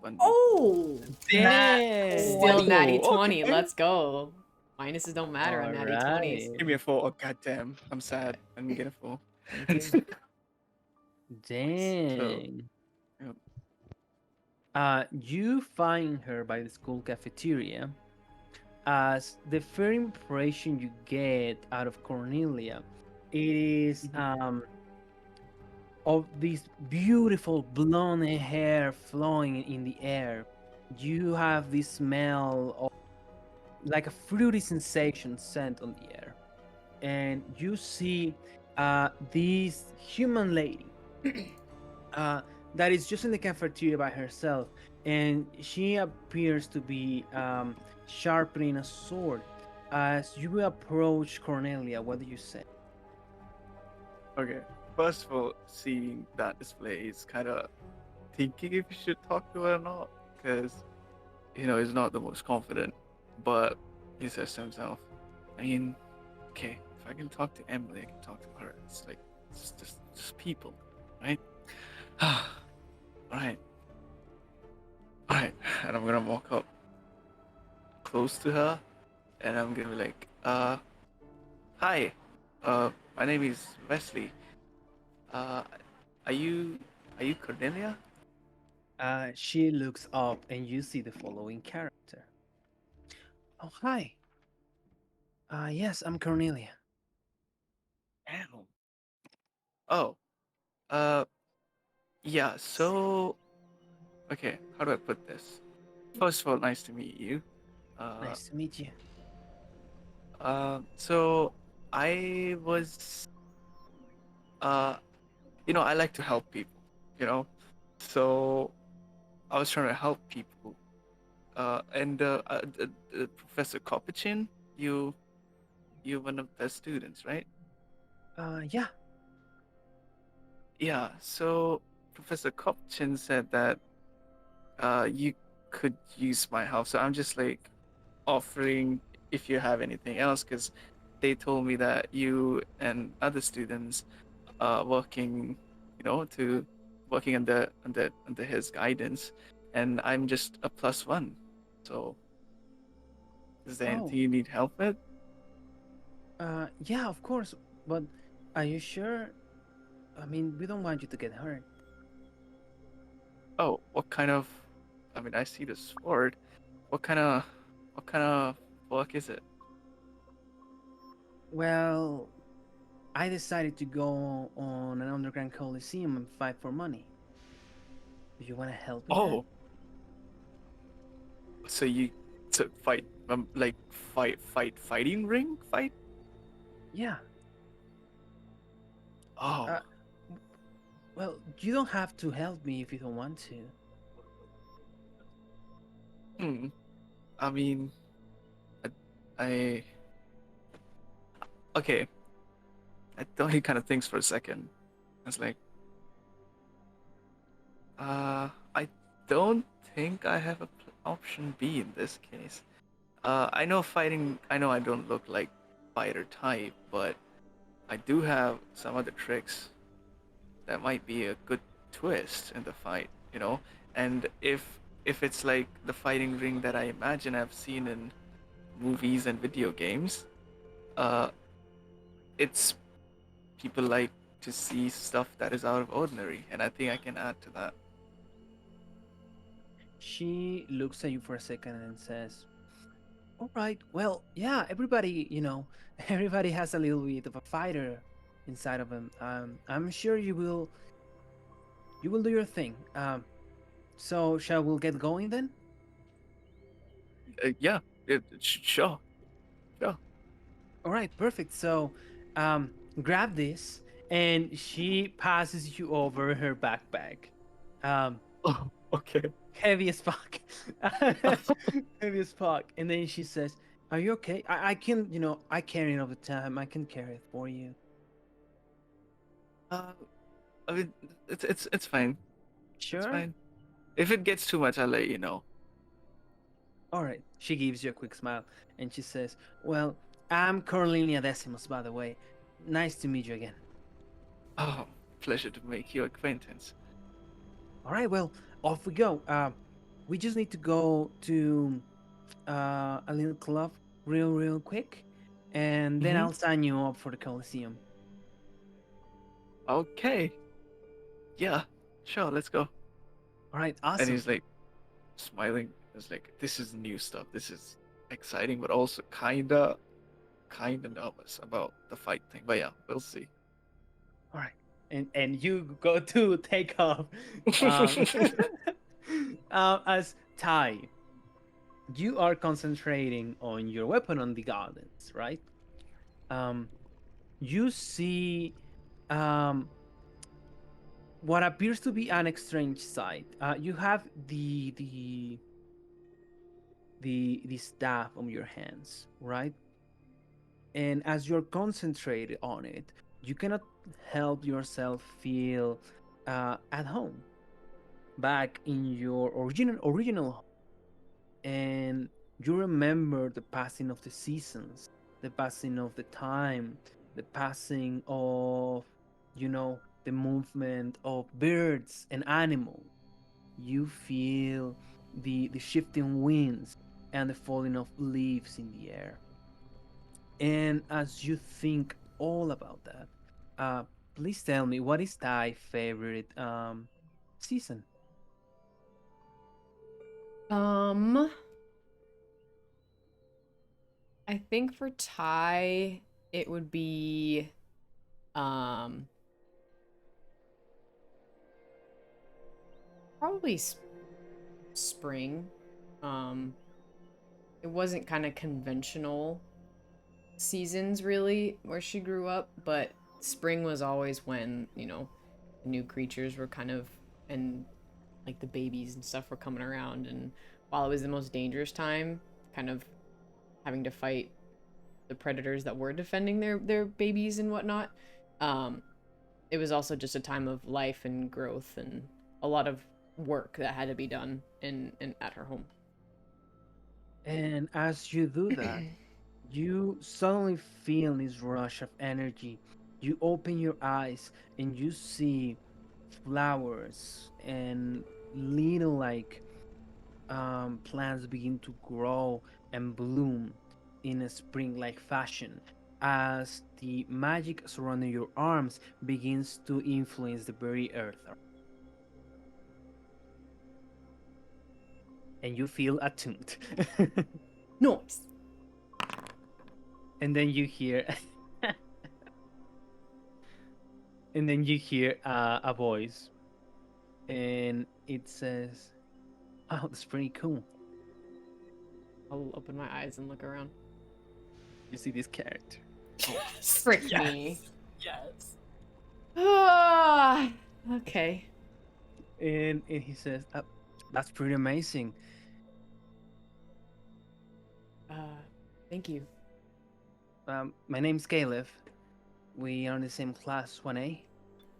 One. Oh, Damn. still natty 20. Okay. Let's go. Minuses don't matter on natty 20s. Alright. Give me a 4. Oh goddamn. I'm sad. I didn't get a 4. Dang. Yep. You find her by the school cafeteria. As the first impression you get out of Cornelia, it is of this beautiful blonde hair flowing in the air. You have this smell of like a fruity sensation scent on the air, and you see this human lady that is just in the cafeteria by herself, and she appears to be sharpening a sword. As you approach Cornelia, what do you say? Okay. First of all, seeing that display is kind of thinking if you should talk to her or not, because he's not the most confident. But he says to himself, I mean, okay, if I can talk to Emily, I can talk to her. It's like it's just people, right? Alright. Alright. And I'm gonna walk up close to her, and I'm gonna be like, hi, my name is Wesley. Are you Cornelia? She looks up, and you see the following character. Oh, hi. Yes, I'm Cornelia. Ow. Oh, yeah. So, okay, how do I put this? First of all, nice to meet you. Nice to meet you. So I was, I like to help people, so I was trying to help people. And Professor Kopichin, you're one of the students, right? Yeah. Yeah. So Professor Kopichin said that you could use my help. So I'm just like offering if you have anything else, because they told me that you and other students are working, working under his guidance, and I'm just a +1. So is there anything you need help with? Yeah, of course. But are you sure? I mean, we don't want you to get hurt. Oh, what kind of? I mean, I see the sword. What kind of work is it? Well, I decided to go on an underground coliseum and fight for money. Do you want to help with that? Oh, so you fight like fighting ring fight? Yeah. Oh, Uh, well, you don't have to help me if you don't want to. I mean, I okay. I thought he kind of thinks for a second. I was like, I don't think I have a option B in this case. I know fighting. I know I don't look like fighter type, but I do have some other tricks that might be a good twist in the fight. And if it's like the fighting ring that I imagine I've seen in movies and video games, uh, it's people like to see stuff that is out of ordinary, and I think I can add to that. She looks at you for a second and says, "All right, well, yeah, everybody, everybody has a little bit of a fighter inside of them. I'm sure you will do your thing. So shall we get going then?" Yeah, sure, sure. All right, perfect. So, grab this, and she passes you over her backpack. Um, Oh, okay. Heavy as fuck. Heavy as fuck. And then she says, "Are you okay? I can, I carry it all the time. I can carry it for you." Uh, I mean, it's fine. It's Sure. fine. If it gets too much, I'll let you know. All right. She gives you a quick smile, and she says, "Well, I'm Carolinia Decimus, by the way. Nice to meet you again." Oh, pleasure to make your acquaintance. All right. Well, off we go. We just need to go to a little club real quick, and then Mhm. I'll sign you up for the Coliseum. Okay. Yeah, sure. Let's go. All right. And Awesome. he's like smiling. It's like this is new stuff. This is exciting, but also kinda nervous about the fight thing. But yeah, we'll see. All right. And you go to take off. Um, as Ty, you are concentrating on your weapon on the gardens, right? Um, you see um, what appears to be an exchanged site. You have the staff on your hands, right? And as you're concentrated on it, you cannot help yourself feel at home, back in your original home. And you remember the passing of the seasons, the passing of the time, the passing of, the movement of birds and animals. You feel the shifting winds and the falling of leaves in the air. And as you think all about that, uh, please tell me, what is thy favorite season? Um, I think for Ty, it would be um probably spring. Um, it wasn't kind of conventional seasons really where she grew up, but spring was always when, the new creatures were kind of, and like the babies and stuff were coming around, and while it was the most dangerous time, kind of having to fight the predators that were defending their babies and whatnot, um, it was also just a time of life and growth and a lot of work that had to be done in at her home. And as you do that, you suddenly feel this rush of energy. You open your eyes and you see flowers and little like plants begin to grow and bloom in a spring like fashion, as the magic surrounding your arms begins to influence the very earth. And you feel attuned. Nice. And then you hear and then you hear a voice, and it says, "Oh, that's pretty cool." I'll open my eyes and look around. You see this character. Frick me. Yes. Ah, okay. And he says, "That's pretty amazing." Thank you. My name's Caleb. We are in the same class, 1A.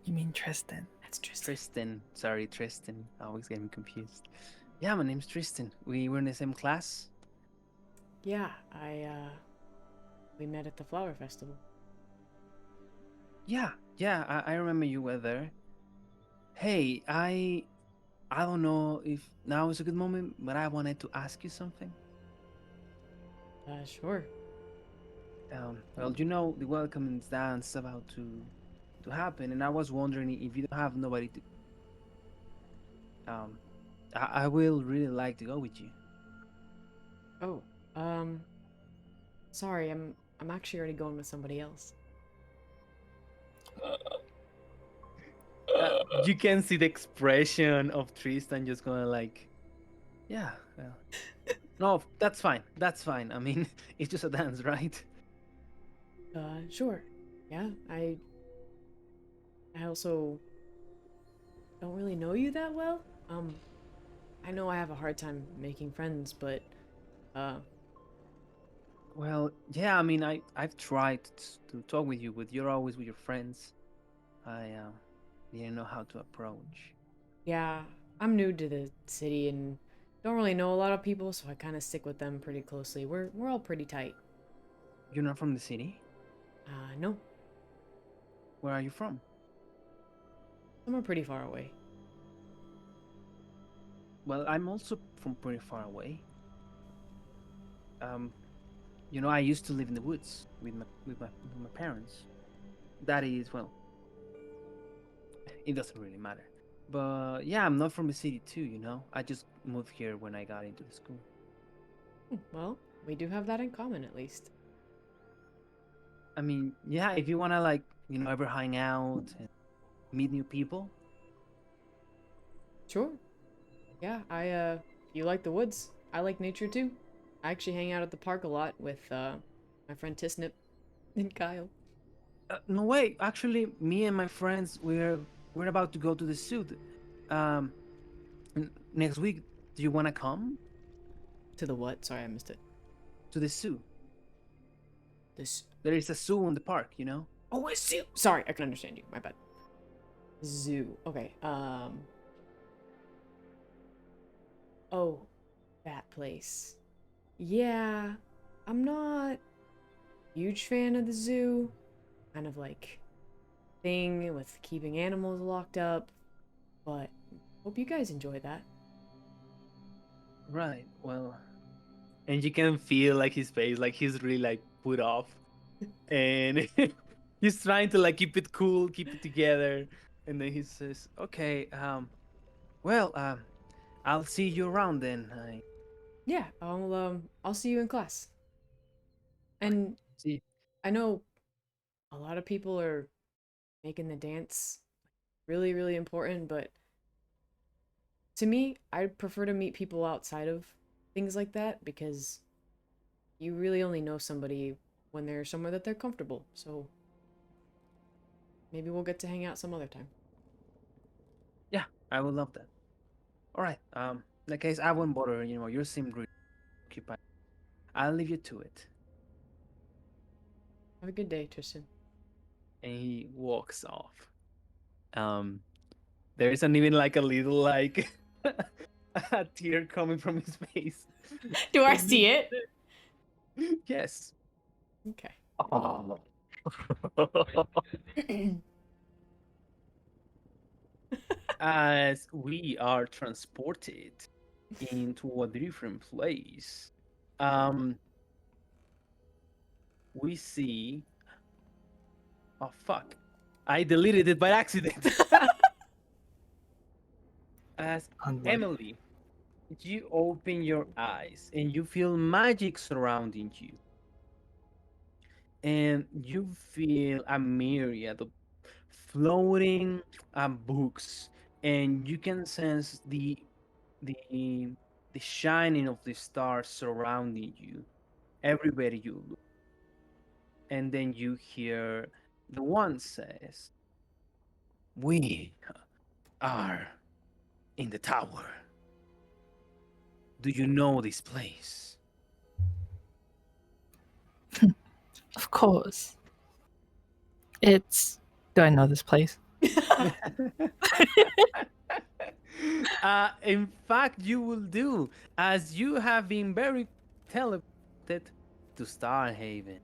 You mean Tristan? That's Tristan. Tristan. Sorry, Tristan. I always get him confused. Yeah, my name's Tristan. We were in the same class. Yeah, we met at the flower festival. Yeah, I remember you were there. Hey, I don't know if now is a good moment, but I wanted to ask you something. Sure. Well, you know, the welcoming dance about to happen, and I was wondering if you don't have nobody to. I will really like to go with you. Oh, sorry, I'm actually already going with somebody else. You can see the expression of Tristan just going like, yeah, well, no, that's fine. That's fine. I mean, it's just a dance, right? Sure. Yeah, I also don't really know you that well. I know I have a hard time making friends, but, Well, yeah, I mean, I've tried to talk with you, but you're always with your friends. I didn't know how to approach. yeah, I'm new to the city and don't really know a lot of people, so I kind of stick with them pretty closely. We're all pretty tight. You're not from the city? No, Where are you from? some are pretty far away. Well, I'm also from pretty far away. Um, you know, I used to live in the woods with my parents. That is, well, it doesn't really matter. But yeah, I'm not from the city too, you know. I just moved here when I got into the school. Well, we do have that in common at least. I mean, yeah, if you wanna like, you know, ever hang out and meet new people. Sure. Yeah, you like the woods. I like nature too. I actually hang out at the park a lot with, my friend Tisnip and Kyle. No way, actually, me and my friends we're about to go to the zoo. Um, Next week. Do you wanna come To the what? Sorry, I missed it. to the zoo? This. There is a zoo in the park, you know. Oh, a zoo! Sorry, I can understand you. My bad. Zoo. Okay, Oh, that place. Yeah, I'm not huge fan of the zoo. Kind of like thing with keeping animals locked up. But hope you guys enjoy that. Right. Well, and you can feel like his face, like he's really like put off, and he's trying to like keep it cool, keep it together, and then he says, "Okay, well, I'll see you around then. Yeah, I'll see you in class. And See." I know a lot of people are making the dance really, really important, but to me, I'd prefer to meet people outside of things like that because you really only know somebody when they're somewhere that they're comfortable. So maybe we'll get to hang out some other time. Yeah, I would love that. All right. In that case, I won't bother. You know, you seem really occupied. I'll leave you to it. Have a good day, Tristan. And he walks off. Um, there isn't even like a little like a tear coming from his face. Do I see it? Yes. Okay. As we are transported into a different place, we see. Oh fuck! I deleted it by accident. As Unlucky. Emily, you open your eyes and you feel magic surrounding you, and you feel a myriad of floating books and you can sense the the shining of the stars surrounding you everywhere you look. And then you hear the one says, "We are in the tower. Do you know this place?" Of course. It's. Do I know this place? In fact, you will do, as you have been very teleported to Starhaven,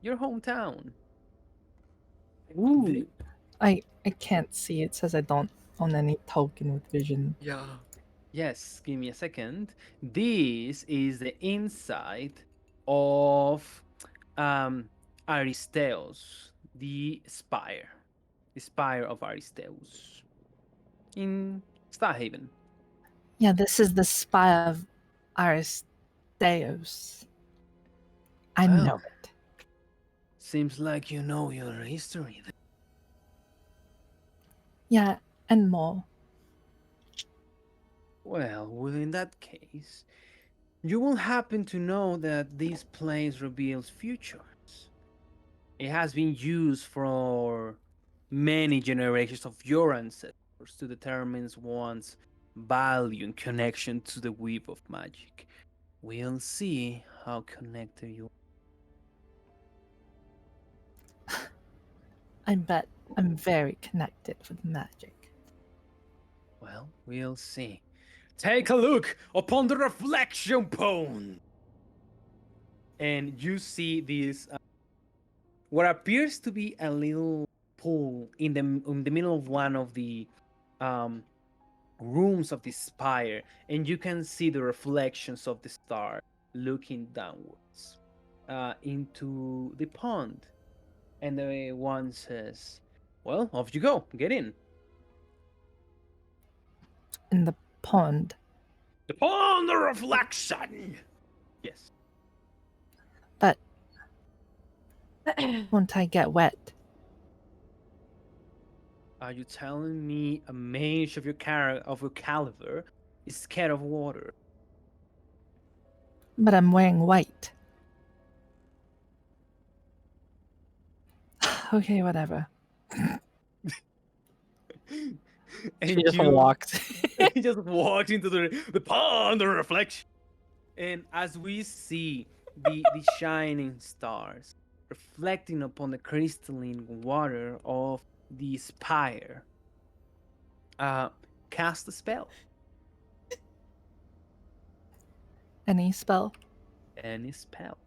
your hometown. Ooh. I can't see. It says I don't own any token with vision. Yeah. Yes, give me a second. This is the inside of Aristeus, the spire of Aristeus in Starhaven. Yeah, this is the spire of Aristeos. I Well, know it. seems like you know your history. Yeah, and more. Well, in that case, you will happen to know that this place reveals futures. It has been used for many generations of your ancestors to determine one's value and connection to the weave of magic. We'll see how connected you I bet I'm very connected with magic. are. Well, we'll see. Take a look upon the reflection pond. And you see this what appears to be a little pool in the middle of one of the um, rooms of the spire, and you can see the reflections of the star looking downwards into the pond. And the one says, "Well, off you go. Get in." In the pond. The pond of reflection. Yes. But won't I get wet? Are you telling me a mage of your caliber is scared of water? But I'm wearing white. Okay, whatever. And She just you walked. he just walked into the pond of reflection. And as we see the shining stars reflecting upon the crystalline water of the spire, cast a spell. Any spell? Any spell.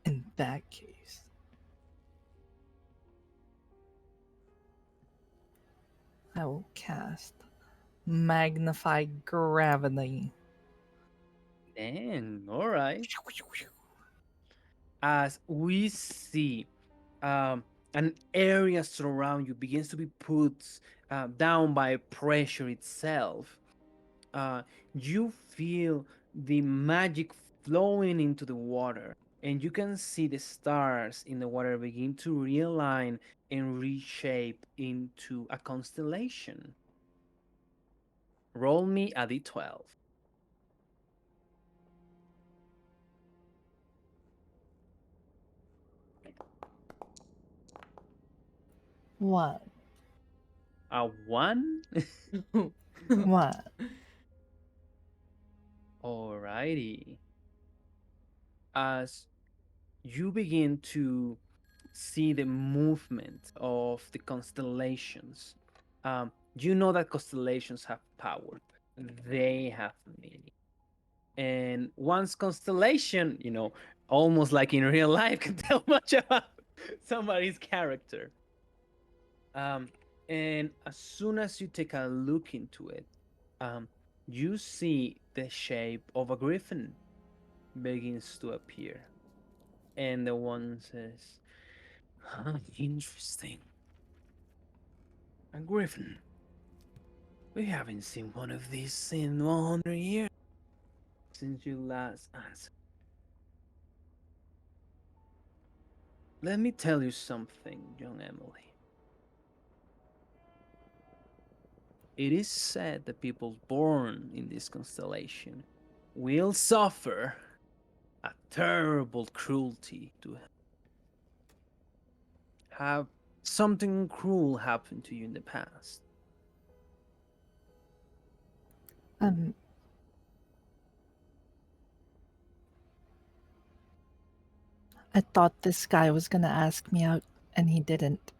In that case. I will cast Magnify Gravity. And all right. As we see an area surround you begins to be put down by pressure itself, you feel the magic flowing into the water, and you can see the stars in the water begin to realign and reshape into a constellation. Roll me a d12. What? A 1? What? Alrighty. As you begin to see the movement of the constellations, you know that constellations have power. They have meaning. And one's constellation, almost like in real life, can tell much about somebody's character. And as soon as you take a look into it, you see the shape of a griffin begins to appear. And the one says, interesting. A griffin. We haven't seen one of these in 100 years since you last answered. Let me tell you something, young Emily. It is said that people born in this constellation will suffer a terrible cruelty to have something cruel happen to you in the past. Um, I thought this guy was gonna ask me out, and he didn't.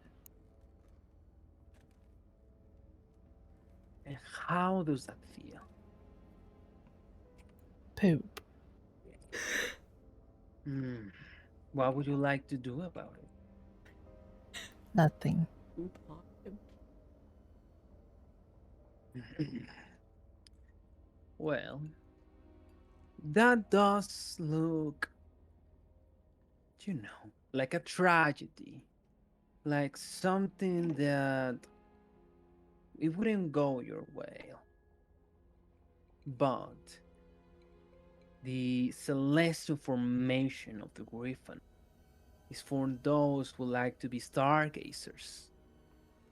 And how does that feel? Poop. What would you like to do about Nothing. it? Well, that does look, like a tragedy. Like something that it wouldn't go your way. But the celestial formation of the griffin is for those who like to be stargazers,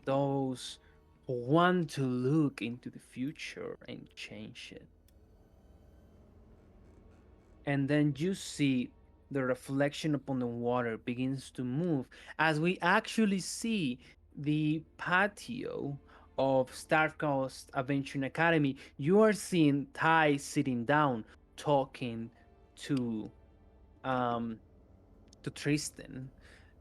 those who want to look into the future and change it. And then you see the reflection upon the water begins to move as we actually see the patio of Starcoast Adventure Academy. You are seeing Ty sitting down talking to um Tristan,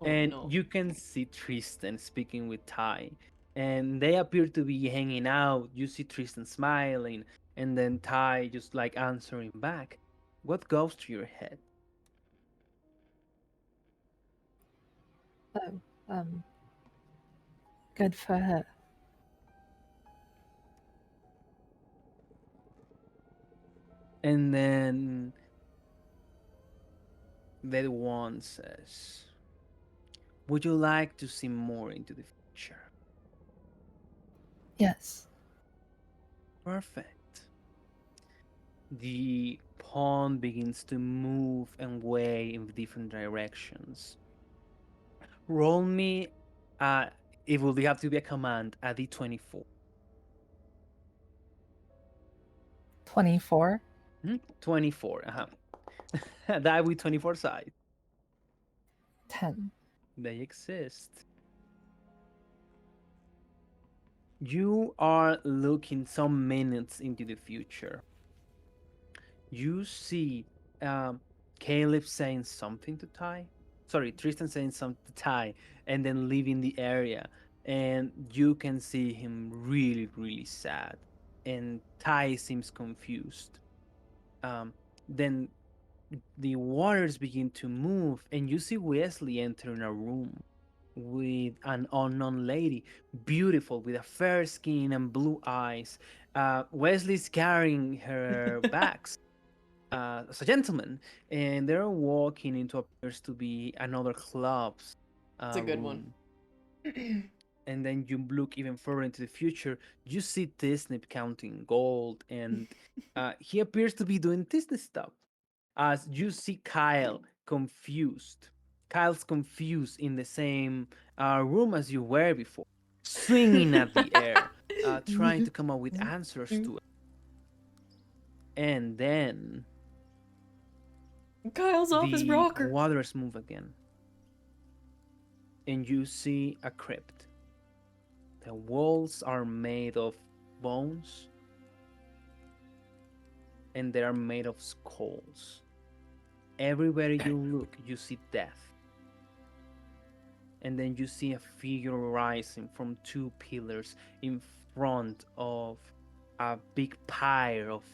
Oh and no. you can see Tristan speaking with Ty, and they appear to be hanging out. You see Tristan smiling, and then Ty just like answering back. What goes through your head? Oh, um, good for her. And then that one says, would you like to see more into the future? Yes. Perfect. The pawn begins to move and weigh in different directions. Roll me, it will have to be a command, a d24. 24. 24, that with 24 sides. 10. They exist. You are looking some minutes into the future. You see Caleb saying something to Ty. Sorry, Tristan saying something to Ty and then leaving the area. And you can see him really, really sad. And Ty seems confused. Then the waters begin to move, and you see Wesley entering a room with an unknown lady, beautiful, with a fair skin and blue eyes. Wesley's carrying her bags as a gentleman, and they're walking into what appears to be another club's It's a good room. one. And then you look even further into the future, you see Disney counting gold, and he appears to be doing Disney stuff. As you see Kyle confused. Kyle's confused in the same room as you were before, swinging at the air, trying to come up with answers to it. And then Kyle's off his the rocker. waters move again. And you see a crypt. The walls are made of bones, and they are made of skulls. Everywhere you look, you see death. And then you see a figure rising from two pillars in front of a big pyre of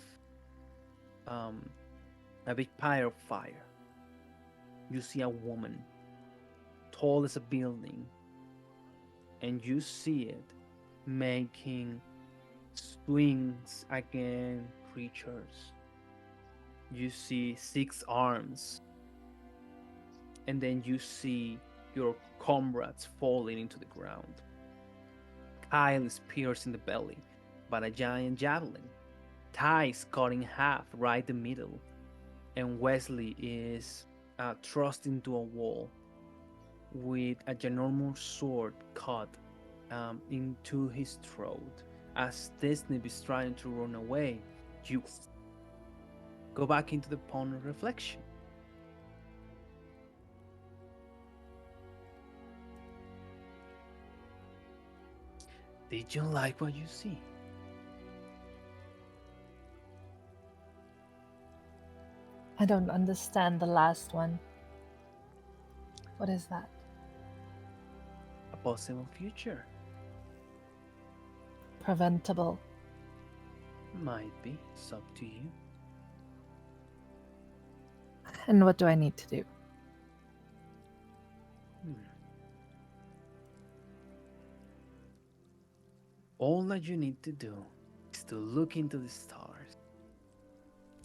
fire. You see a woman, tall as a building, and you see it making swings against creatures. You see 6 arms, and then you see your comrades falling into the ground. Kyle is pierced in the belly by a giant javelin. Ty is cut in half right the middle, and Wesley is thrust into a wall. with a ginormous sword cut into his throat. As Disney is trying to run away, you go back into the pond of reflection. Did you like what you see? I don't understand the last one. What is that? A possible future? Preventable. Might be. It's up to you. And what do I need to do? All that you need to do is to look into the stars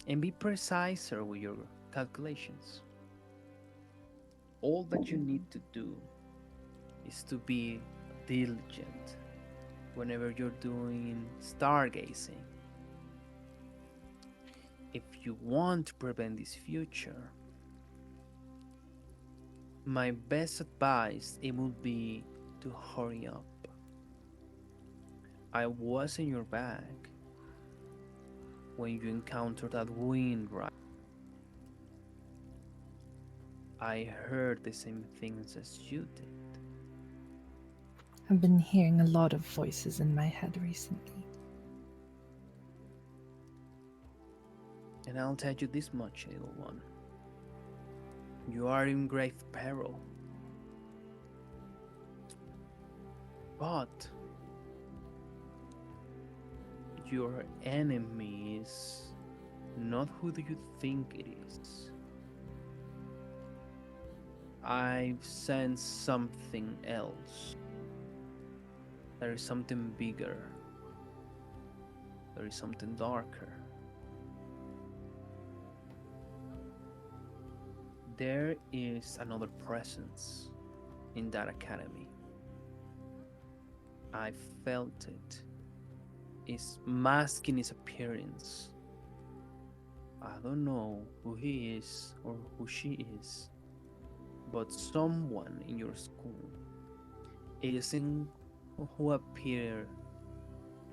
and be preciser with your calculations. All that you need to do is to be diligent whenever you're doing stargazing. If you want to prevent this future, my best advice it would be to hurry up. I was in your bag when you encountered that wind right. I heard the same things as you did. I've been hearing a lot of voices in my head recently. And I'll tell you this much, little one. You are in grave peril. But your enemy is not who do you think it is. I've sensed something else. There is something bigger. There is something darker. There is another presence in that academy. I felt it. It's masking his appearance. I don't know who he is or who she is, but someone in your school isn't who appear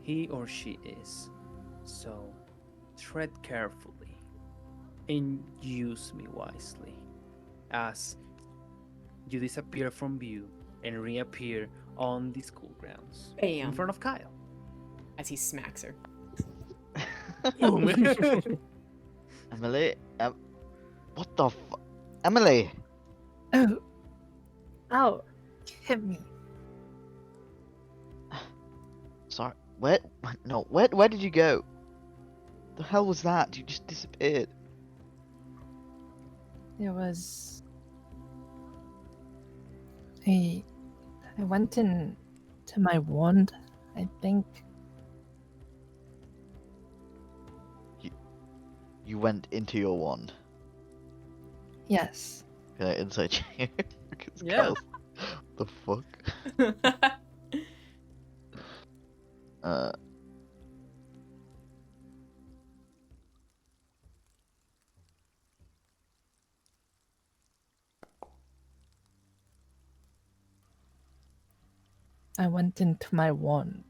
he or she is. So tread carefully and use me wisely as you disappear from view and reappear on the school grounds in Bam. front of Kyle. As he smacks her. Emily, what the Emily! Oh! Ow! You hit me. Sorry, where? No, where did you go? The hell was that? You just disappeared. There was... I went in to my wand, I think. You went into your wand. Yes. Can I inside check? Yeah. The fuck? Uh. I went into my wand.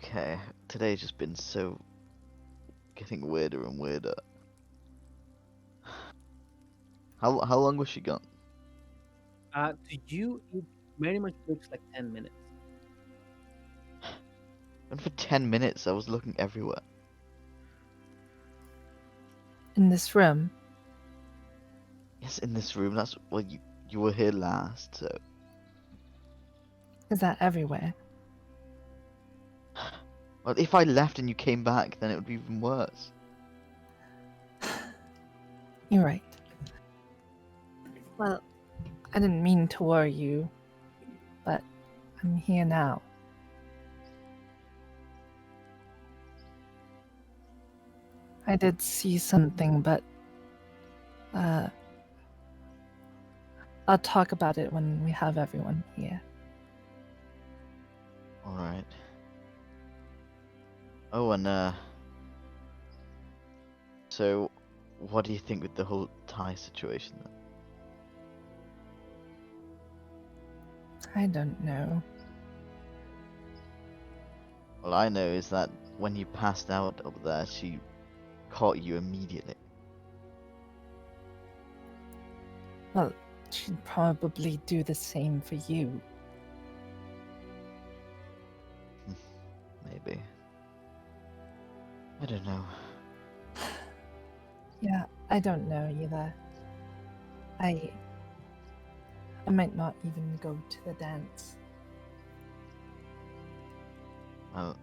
Okay, today's just been so getting weirder and weirder. How long was she gone? To you, it very much looks like 10 minutes. And for 10 minutes, I was looking everywhere. In this room. Yes, in this room. That's well, you were here last, so. Is that everywhere? Well, if I left and you came back, then it would be even worse. You're right. Well, I didn't mean to worry you, but I'm here now. I did see something, but I'll talk about it when we have everyone here. Alright. Oh, and so what do you think with the whole Thai situation then? I don't know. All I know is that when you passed out up there, she caught you immediately. Well, she'd probably do the same for you. Maybe. I don't know. Yeah, I don't know either. I might not even go to the dance. Well,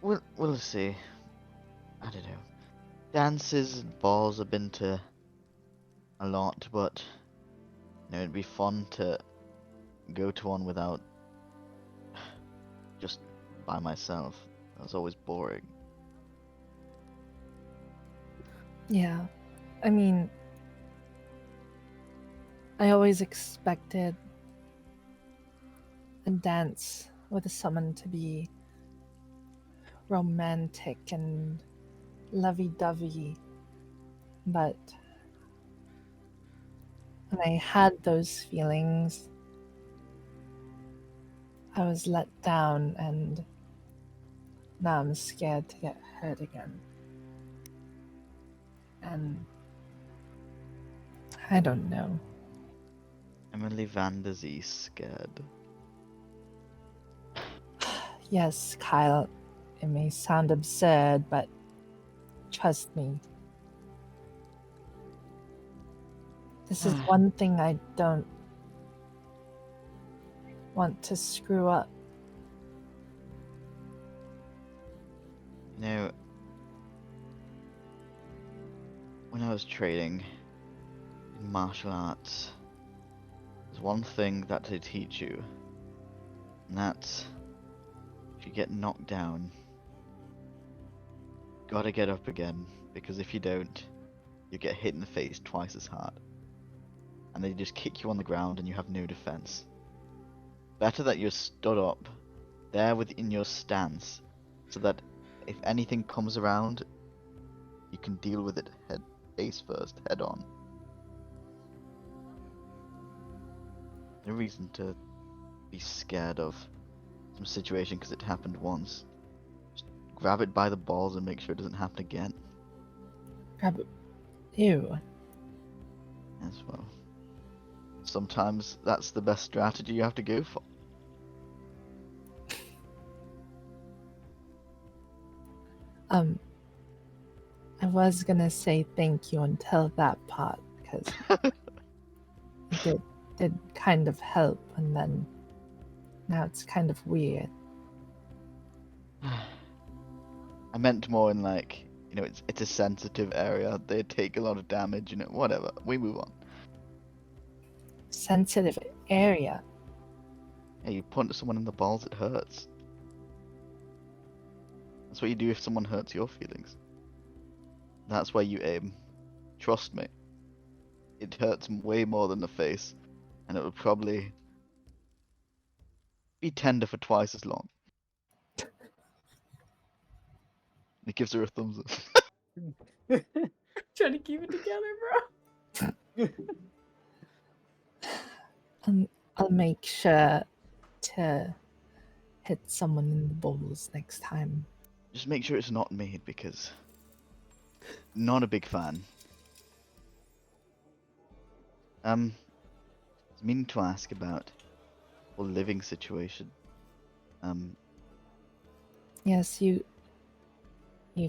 we'll see. I don't know. Dances and balls I've been to a lot, but it'd be fun to go to one without just by myself. That was always boring. Yeah, I mean, I always expected a dance with someone to be romantic and lovey-dovey, but when I had those feelings, I was let down, and now I'm scared to get hurt again. And I don't know. Emily Van Der Zee's scared. Yes, Kyle, it may sound absurd, but trust me. This is one thing I don't want to screw up. You know, when I was training in martial arts, there's one thing that they teach you, and that's if you get knocked down, gotta get up again, because if you don't, you get hit in the face twice as hard. And they just kick you on the ground and you have no defense. Better that you're stood up, there within your stance, so that if anything comes around, you can deal with it face first, head on. No reason to be scared of some situation because it happened once. Just grab it by the balls and make sure it doesn't happen again. Grab it. Ew. As well. Sometimes that's the best strategy you have to go for. I was gonna say thank you until that part, because it did kind of help, and then now it's kind of weird. I meant more in like, it's a sensitive area. They take a lot of damage, whatever. We move on. Sensitive area. Yeah, you punch someone in the balls, it hurts. That's what you do if someone hurts your feelings. That's why you aim. Trust me. It hurts way more than the face, and it will probably be tender for twice as long. It gives her a thumbs up. Trying to keep it together, bro. I'll make sure to hit someone in the balls next time. Just make sure it's not me, because not a big fan. I was meaning to ask about the living situation. Yes, you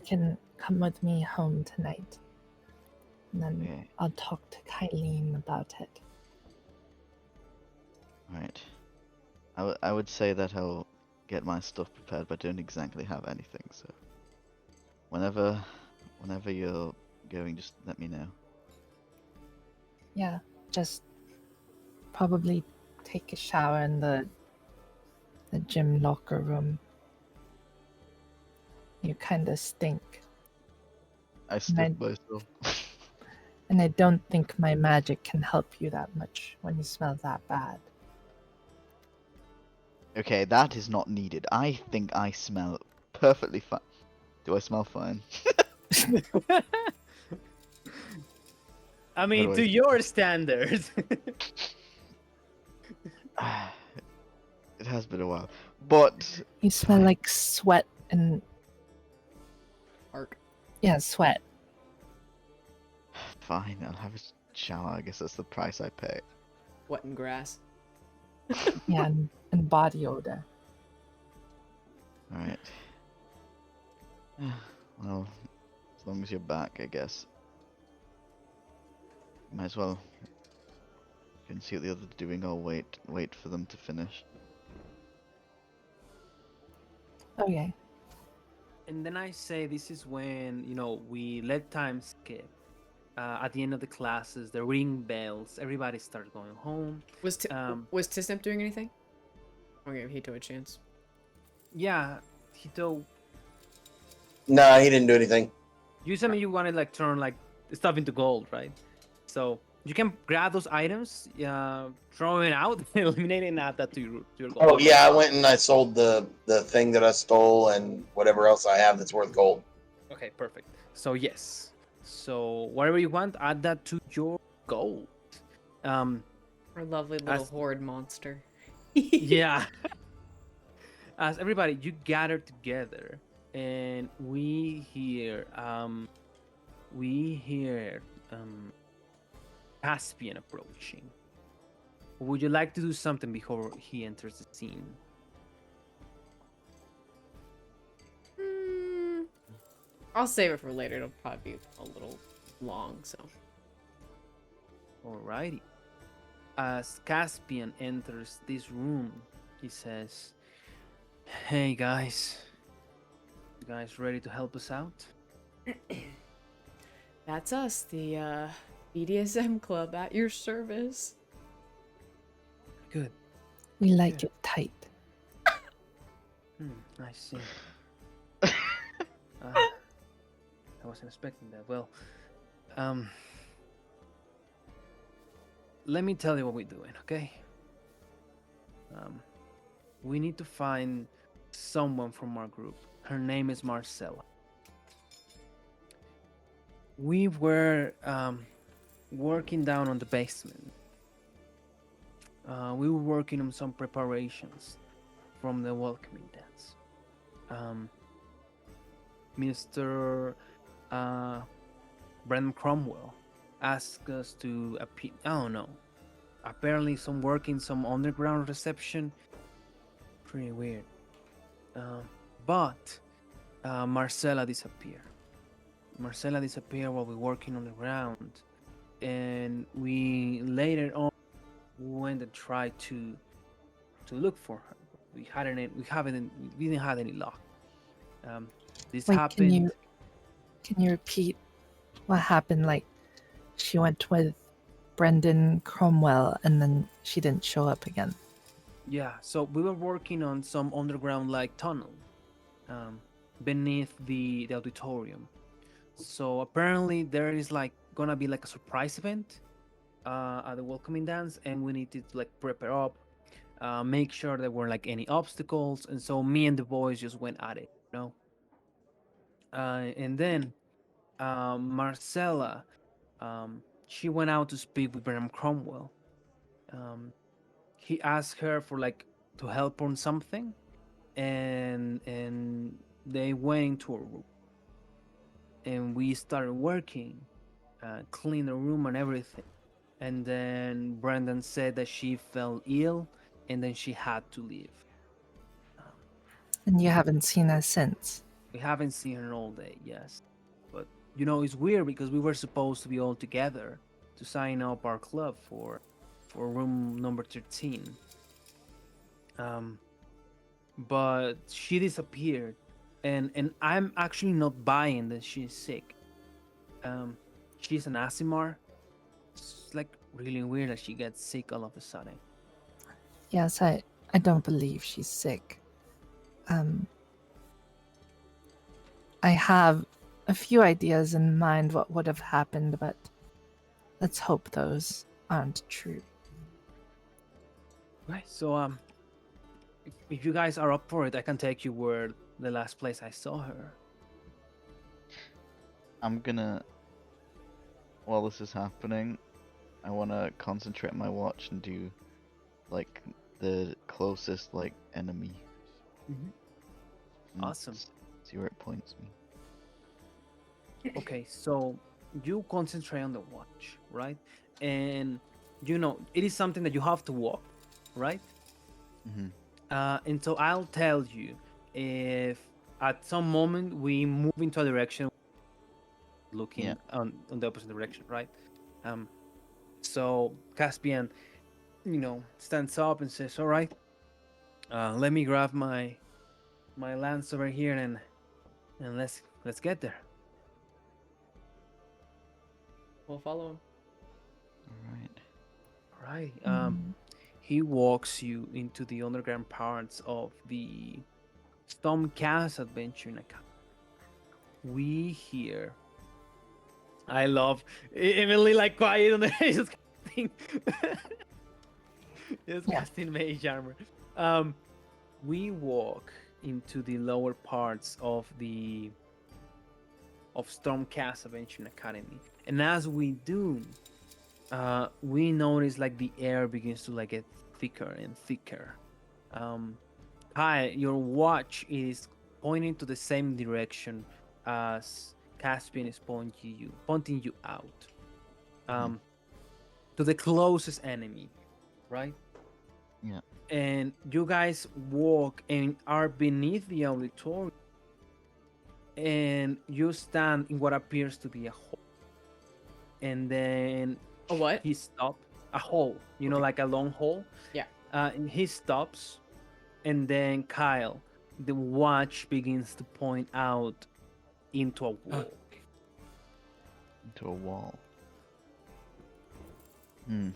can come with me home tonight, and then Okay. I'll talk to Kylene about it. Right. I would say that I'll get my stuff prepared, but I don't exactly have anything, so whenever you're going, just let me know. Yeah, just probably take a shower in the gym locker room. You kind of stink. I stink myself. And I don't think my magic can help you that much when you smell that bad. Okay, that is not needed. I think I smell perfectly fine. Do I smell fine? I mean, do to I- your standards. It has been a while, but You smell fine. like sweat and Arc. yeah, sweat. Fine, I'll have a shower. I guess that's the price I pay. Wet and grass. Yeah, and body odor. All right. Well, as long as you're back, I guess. Might as well. You can see what the others are doing. Or wait for them to finish. Okay. And then I say this is when, we let time skip. At the end of the classes, the ring bells, everybody starts going home. Was Um, Tisnip doing anything? I'll give Hito a chance. Yeah, Hito, Nah, he didn't do anything. you said me you wanted like turn like stuff into gold, right? So you can grab those items, throw it out, eliminate it, and add that to your gold. Oh yeah, I went and I sold the thing that I stole and whatever else I have that's worth gold. Okay, perfect. So yes. So whatever you want, add that to your gold. Our lovely little As- horde monster. Yeah. As everybody, you gather together, and we hear Caspian approaching. Would you like to do something before he enters the scene? I'll save it for later. It'll probably be a little long, so. Alrighty. As Caspian enters this room, he says, "Hey guys, you guys ready to help us out?" That's us, the BDSM club at your service. Good. We like Yeah. it tight. I see. I wasn't expecting that. Well, let me tell you what we're doing, okay? We need to find someone from our group. Her name is Marcella. We were working down on the basement. We were working on some preparations from the welcoming dance. Mr. Brendan Cromwell asked us to appear. Oh no. Apparently, some underground reception. Pretty weird. But Marcella disappeared. Marcella disappeared while we were working on the ground, and we later on went and tried to look for her. We didn't have any luck. This Wait, happened. Can you repeat what happened? Like, she went with Brendan Cromwell and then she didn't show up again. Yeah, so we were working on some underground like tunnel beneath the auditorium. So apparently there is like gonna be like a surprise event at the welcoming dance, and we needed to like prepare up, make sure there weren't like any obstacles, and so me and the boys just went at it, and then Marcella, she went out to speak with Brenham Cromwell. He asked her for like to help on something, and they went into a room, and we started working, clean the room and everything. And then Brandon said that she fell ill, and then she had to leave. And you haven't seen her since. We haven't seen her all day, yes. But it's weird because we were supposed to be all together to sign up our club for room number 13. But she disappeared, and I'm actually not buying that she's sick. She's an Asimar. It's like really weird that she gets sick all of a sudden. Yes, I don't believe she's sick. I have a few ideas in mind what would have happened, but let's hope those aren't true. Right. So if you guys are up for it, I can take you where the last place I saw her. I'm gonna. While this is happening, I wanna concentrate my watch and do, like, the closest like enemy. Mhm. and Awesome. See where it points me. Okay, so you concentrate on the watch, right? And it is something that you have to walk, right? Mhm. And so I'll tell you if at some moment we move into a direction looking Yeah. on the opposite direction, right? So Caspian, stands up and says, "All right, let me grab my lance over here and let's get there." We'll follow him. All right. Right. Mm. He walks you into the underground parts of the Stormcast Adventure Academy. We hear. I love Emily like quiet on the just casting, just Yeah. casting mage armor. We walk into the lower parts of Stormcast Adventure Academy, and as we do, we notice like the air begins to like get thicker and thicker. Hi, your watch is pointing to the same direction as Caspian is pointing you out. To the closest enemy, right? Yeah. And you guys walk and are beneath the auditorium, and you stand in what appears to be a hole. And then A what? he stops. A hole, Okay. like a long hole. Yeah. And he stops, and then Kyle, the watch begins to point out into a wall. Into a wall. Hmm.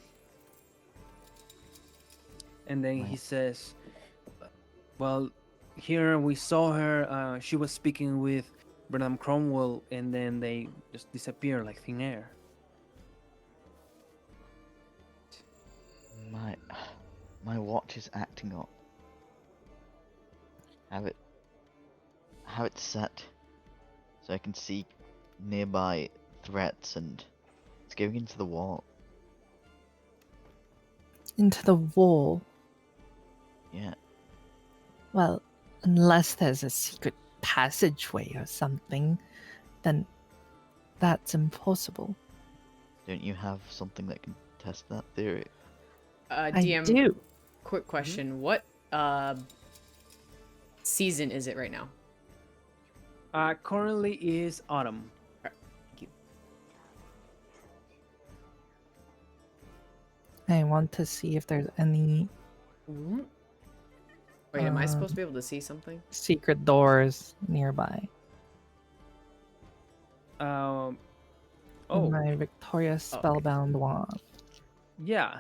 And then he Right. says, "Well, here we saw her. She was speaking with Brenham Cromwell, and then they just disappear like thin air." My watch is acting up. Have it set so I can see nearby threats, and it's going into the wall. Into the wall. Yeah. Well, unless there's a secret passageway or something, then that's impossible. Don't you have something that can test that theory? DM, I do. quick question. What season is it right now? Currently is autumn. I want to see if there's any Wait, am I supposed to be able to see something? secret doors nearby. Oh, My victorious spellbound wand. yeah.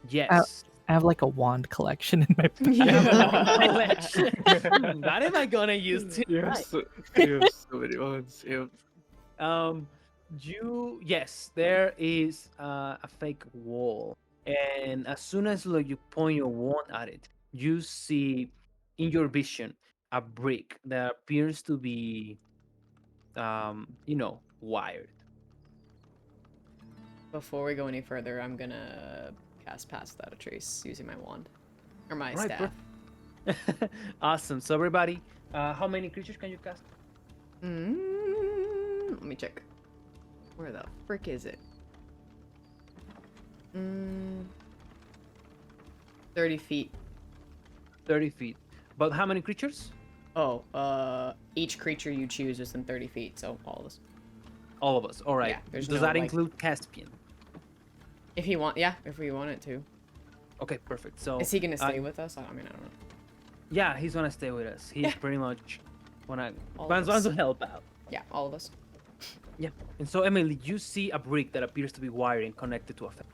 Yes. I have like a wand collection in my I have a Yeah. wand collection. That am I gonna use You tonight. have so many ones. Yes, there is a fake wall, and as soon as you point your wand at it, you see in your vision a brick that appears to be wired. Before we go any further, I'm gonna cast Pass Without a Trace using my wand. Or my Right, staff. Awesome. So everybody, how many creatures can you cast? Let me check. Where the frick is it? 30 feet. 30 feet. But how many creatures? Oh, each creature you choose is in 30 feet, so all of us. All of us. All right. Yeah, there's Does no, that like- include Caspian? If we want it to. Okay, perfect. So Is he gonna stay with us? I mean, I don't know. yeah, he's gonna stay with us. He's Yeah. pretty much All of wants us. to help out. Yeah, all of us. Yeah. And so Emily, you see a brick that appears to be wired and connected to a fence.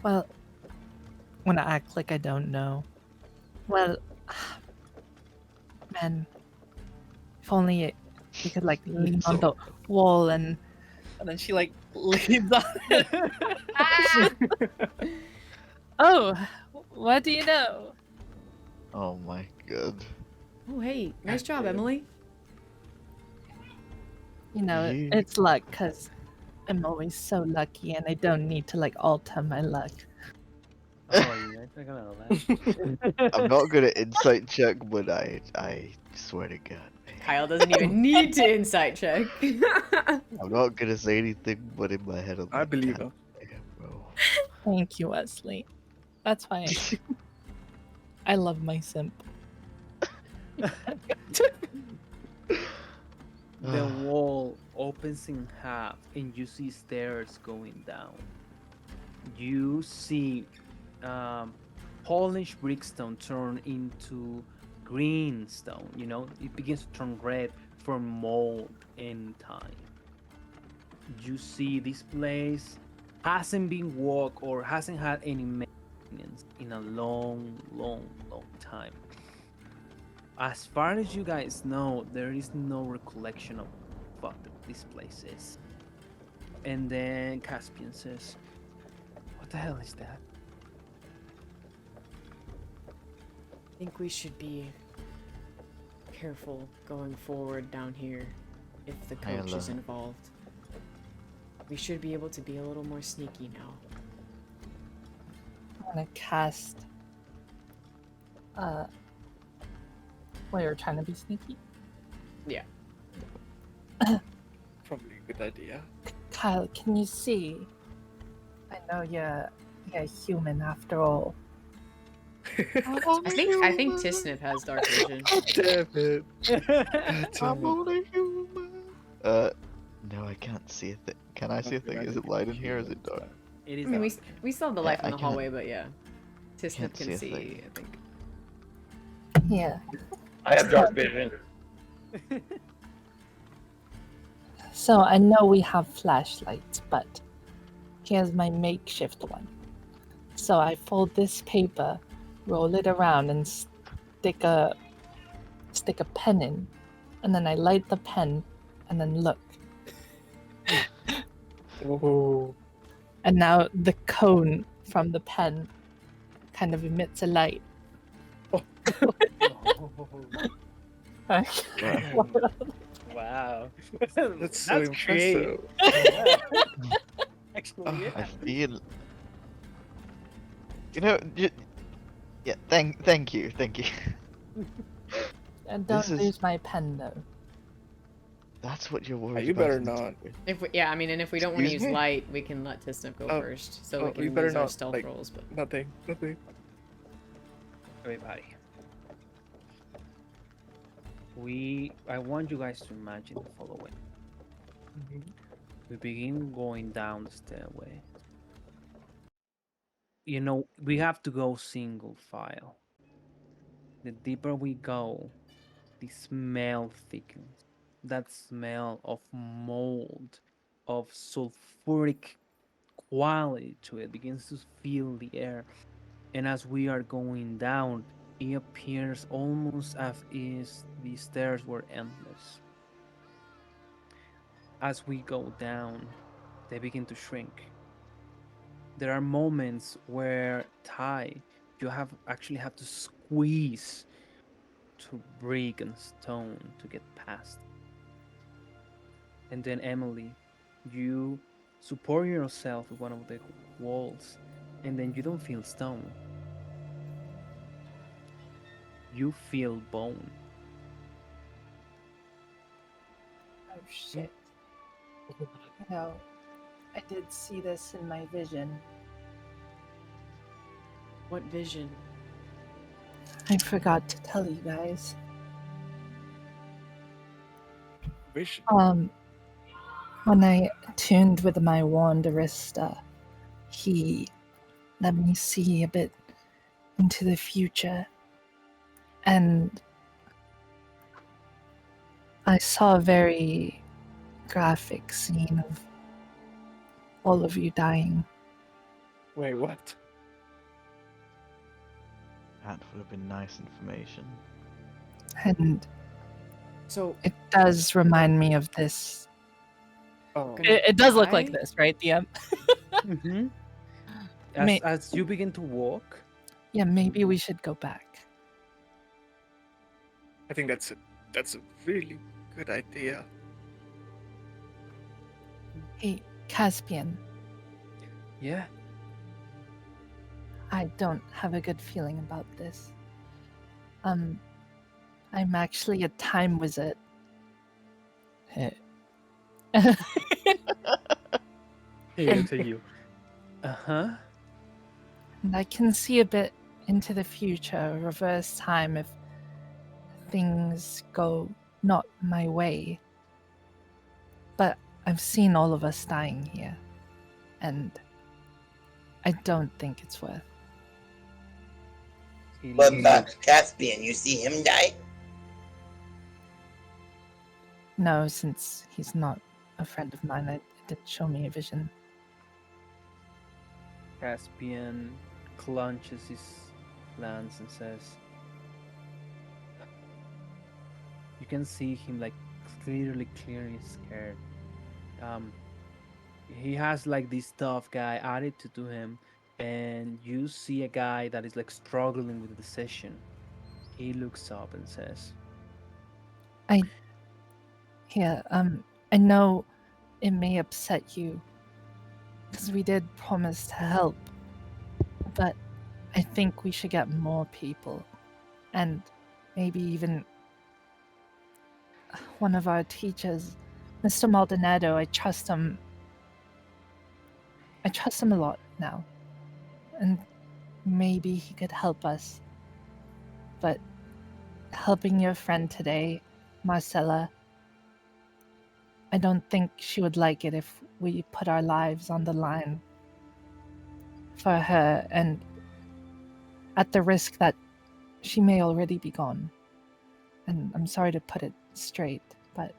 Well, when I act like I don't know. Well, man, if only we could like lean on the wall and then she like leans on it. Oh, what do you know? Oh my god. Oh, hey, nice job, damn. Emily. You know, Yeah. it's luck because I'm always so lucky and I don't need to like alter my luck. Oh, you guys are gonna laugh. I'm not good at insight check, but I swear to God, Kyle doesn't even need to insight check. I'm not gonna say anything, but in my head I'm I like, believe "God her. damn, bro." Thank you, Wesley. That's why I love my simp. The wall opens in half and you see stairs going down. You see polished brickstone turn into green stone. You know, it begins to turn red from mold and time. You see this place hasn't been walked or hasn't had any maintenance in a long, long, long time. As far as you guys know, there is no recollection of what this place is. And then Caspian says, "What the hell is that?" I think we should be careful going forward down here if the coach is involved. We should be able to be a little more sneaky now. I'm gonna cast. Well, you're trying to be sneaky. Yeah. Probably a good idea. Kyle, can you see? I know you're human after all. I think Tisnip has dark vision. Damn it. I'm only human. No, I can't see a thing. Can I see a thing? Is it light in here or is it dark? It is I mean, dark. we still have the Yeah, light from I the can't- hallway, but yeah. Tisnip can't can see a see, thing. I think. Yeah. I have dark vision. So I know we have flashlights, but here's my makeshift one. So I fold this paper, roll it around, and stick a pen in, and then I light the pen, and then look. Oh. And now the cone from the pen kind of emits a light. Wow. That's so creative. impressive. Actually, I yeah. feel. You know, yeah. Thank you. And This don't is- lose my pen though. That's what you're worried You about. better isn't not. it? If we, yeah, I mean, and if we don't want to Excuse use me? light, we can let Tisnip go Oh, first, so oh, we can we better use our not, stealth like- rolls. But Nothing. Everybody. I want you guys to imagine the following. We begin going down the stairway. You know, we have to go single file. The deeper we go, the smell thickens. That smell of mold, of sulfuric quality to it begins to fill the air. And as we are going down, it appears almost as if the stairs were endless. As we go down, they begin to shrink. There are moments where you actually have to squeeze to brick and stone to get past. And then Emily, you support yourself with one of the walls, and then you don't feel stone. You feel bone. Oh shit. You know, I did see this in my vision. what vision? I forgot to tell you guys. Vision. When I tuned with my Wanderista, he let me see a bit into the future, and I saw a very graphic scene of all of you dying. Wait, what? That would have been nice information. And So it does remind me of this. Oh. Gonna It does look like die? this, right, DM? Mm-hmm. May- As you begin to walk, Yeah, maybe we should go back. I think that's a really good idea. Hey, Caspian, Yeah. I don't have a good feeling about this. I'm actually a time wizard. He And- looks at you. Uh-huh. And I can see a bit into the future, reverse time if things go not my way. But I've seen all of us dying here, and I don't think it's worth. He What looks about Caspian? You see him die? No, since he's not a friend of mine, it didn't show me a vision. Caspian clenches his lance and says, you can see him like clearly scared. He has like this tough guy attitude to him, and you see a guy that is like struggling with the decision. He looks up and says, Here, I know it may upset you, because we did promise to help, but I think we should get more people, and maybe even one of our teachers, Mr. Maldonado. I trust him a lot now, and maybe he could help us. But helping your friend today, Marcella, I don't think she would like it if we put our lives on the line for her, and at the risk that she may already be gone. And I'm sorry to put it straight, but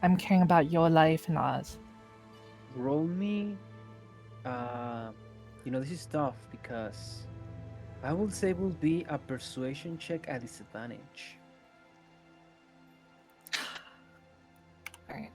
I'm caring about your life and ours. roll me. This is tough because I will say it will be a persuasion check at disadvantage. Alright.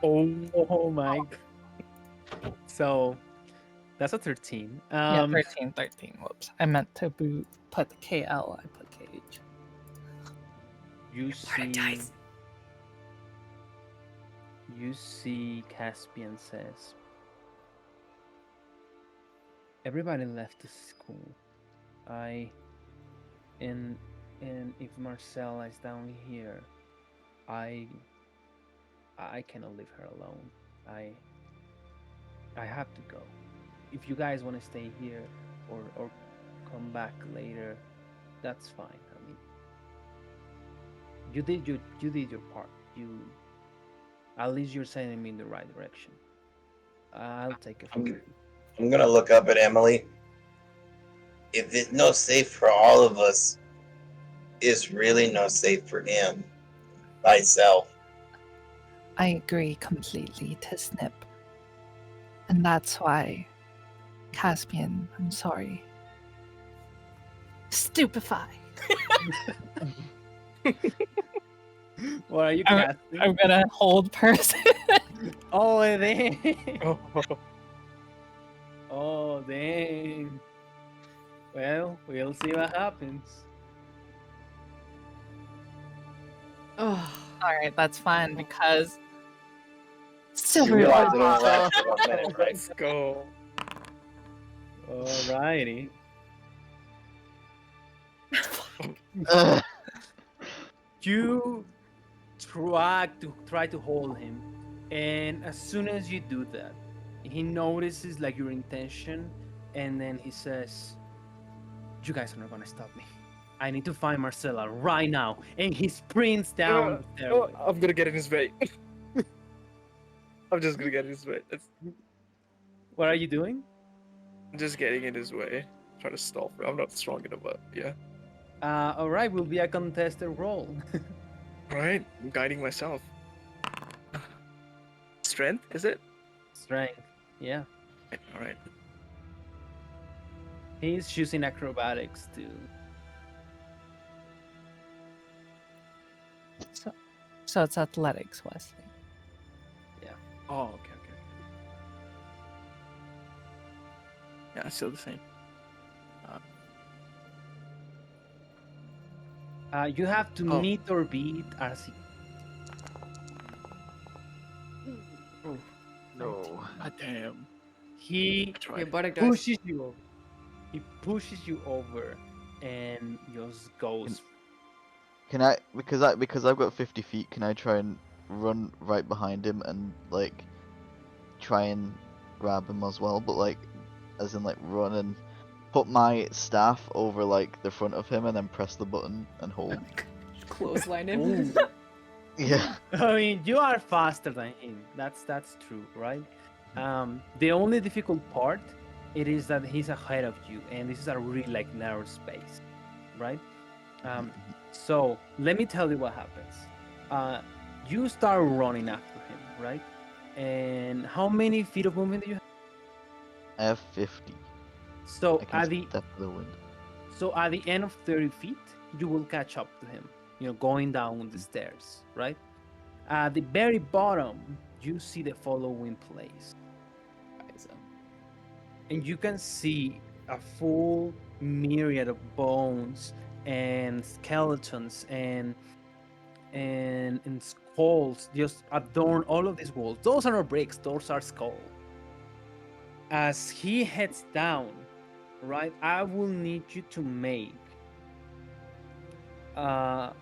Oh my. So that's a 13. Yeah, 13. Whoops. I meant to put KL. I put KH. You Part of dice. You see Caspian says, everybody left the school. And if Marcella is down here, I cannot leave her alone. I have to go. If you guys want to stay here or come back later, that's fine. I mean, you did your part. At least you're sending me in the right direction. I'll take it from here. I'm gonna look up at Emily. If it's no safe for all of us, it's really no safe for him. Myself. I agree completely, Tisnip. And that's why, Caspian, I'm sorry. Stupefy. What are you I'm- casting? I'm gonna hold person. Oh, dang. Oh, Oh, dang. Well, we'll see what happens. Oh, Alright, that's fine because You Silver realize it only lasts for 1 minute, right? let's go. Alrighty. Ugh. You try to hold him, and as soon as you do that, he notices like your intention, and then he says, "You guys are not gonna stop me. I need to find Marcella right now." And he sprints down the stairway. I'm gonna get in his way. I'm just gonna get in his way. What are you doing? I'm just getting in his way. Try to stall for. I'm not strong enough, but yeah. All right, will be a contested roll. All right, I'm guiding myself. Strength, is it? Strength. Yeah. All right. He's choosing acrobatics too. So it's athletics, Wesley. Oh, okay, okay. Yeah, it's still the same. You have to Oh. meet or beat RC. Oh, No. god damn. He I tried. Your bardic dice. pushes you over. He pushes you over and just goes. Can I because I've got 50 feet, can I try and run right behind him and like try and grab him as well, but like as in like run and put my staff over like the front of him and then press the button and hold. Clothesline him. Ooh. Yeah. I mean, you are faster than him. That's true, right? The only difficult part it is that he's ahead of you, and this is a really like narrow space, right? So let me tell you what happens. You start running after him, right? And how many feet of movement do you have? I have 50. So I can step to the wind. at the end of 30 feet, you will catch up to him. You know, going down the stairs, right? At the very bottom, you see the following place. And you can see a full myriad of bones and skeletons and skulls just adorn all of these walls. Those are not bricks, those are skulls. As he heads down, right, I will need you to make I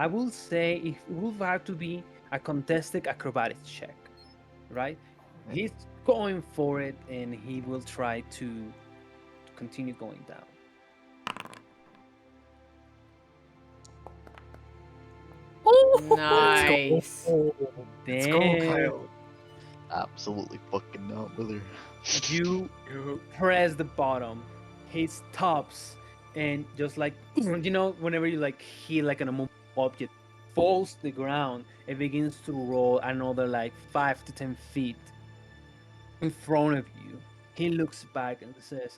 will say it will have to be a contested acrobatics check, right? He's going for it, and he will try to continue going down. Nice. Let's go, Damn. Kyle. Absolutely fucking not, brother. You press the bottom. He stops, and just like you know, whenever you like hit like an immovable object, falls to the ground, it begins to roll another like 5 to 10 feet in front of you. He looks back and says,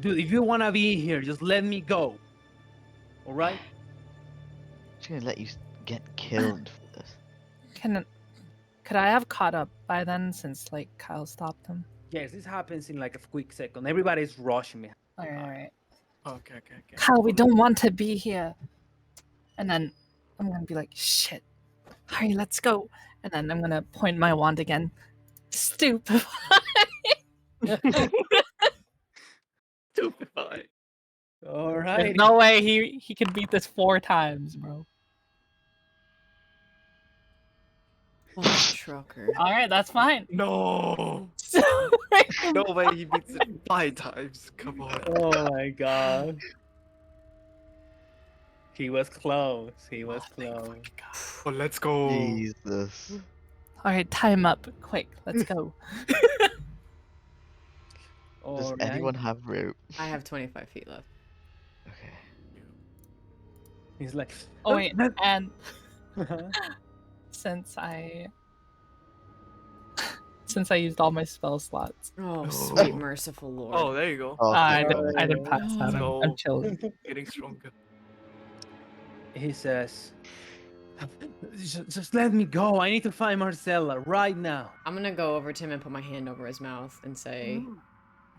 "Dude, if you wanna be here, just let me go. All right?" Just gonna let you get killed for this. Could I have caught up by then since like Kyle stopped him? Yes, this happens in like a quick second. Everybody's rushing me. All right. Okay, okay, okay. Kyle, we don't want to be here. And then I'm gonna be like, shit. Hurry, let's go. And then I'm gonna point my wand again. Stupefy. Stupefy. All There's right. no way he could beat this 4 times, bro. Oh, trucker. All right, that's fine. No. No way he beats it 5 times. Come on. Oh my god. He was close. He was close. Oh, let's go. Jesus. All right, time up. Quick, let's go. Does All right. anyone have rope? I have 25 feet left. Okay. He's like, Oh wait, that- and since I used all my spell slots, Oh, sweet merciful Lord. Oh, there you go. Oh, I okay. didn't pass that. I'm Go. chilling. Getting stronger. he says, just let me go. I need to find Marcella right now. I'm gonna go over to him and put my hand over his mouth and say,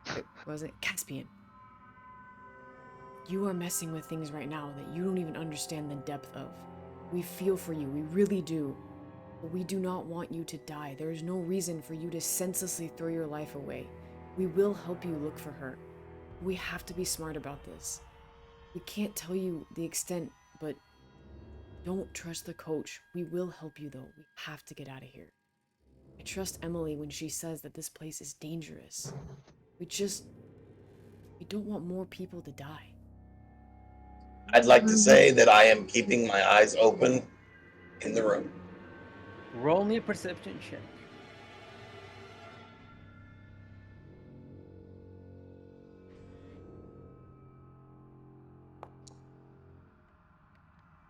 wait, what was it? Caspian. You are messing with things right now that you don't even understand the depth of. We feel for you, we really do. But we do not want you to die. There is no reason for you to senselessly throw your life away. We will help you look for her. We have to be smart about this. We can't tell you the extent, but don't trust the coach. We will help you though. We have to get out of here. I trust Emily when she says that this place is dangerous. We don't want more people to die. I'd like to say that I am keeping my eyes open in the room. Roll me a perception check.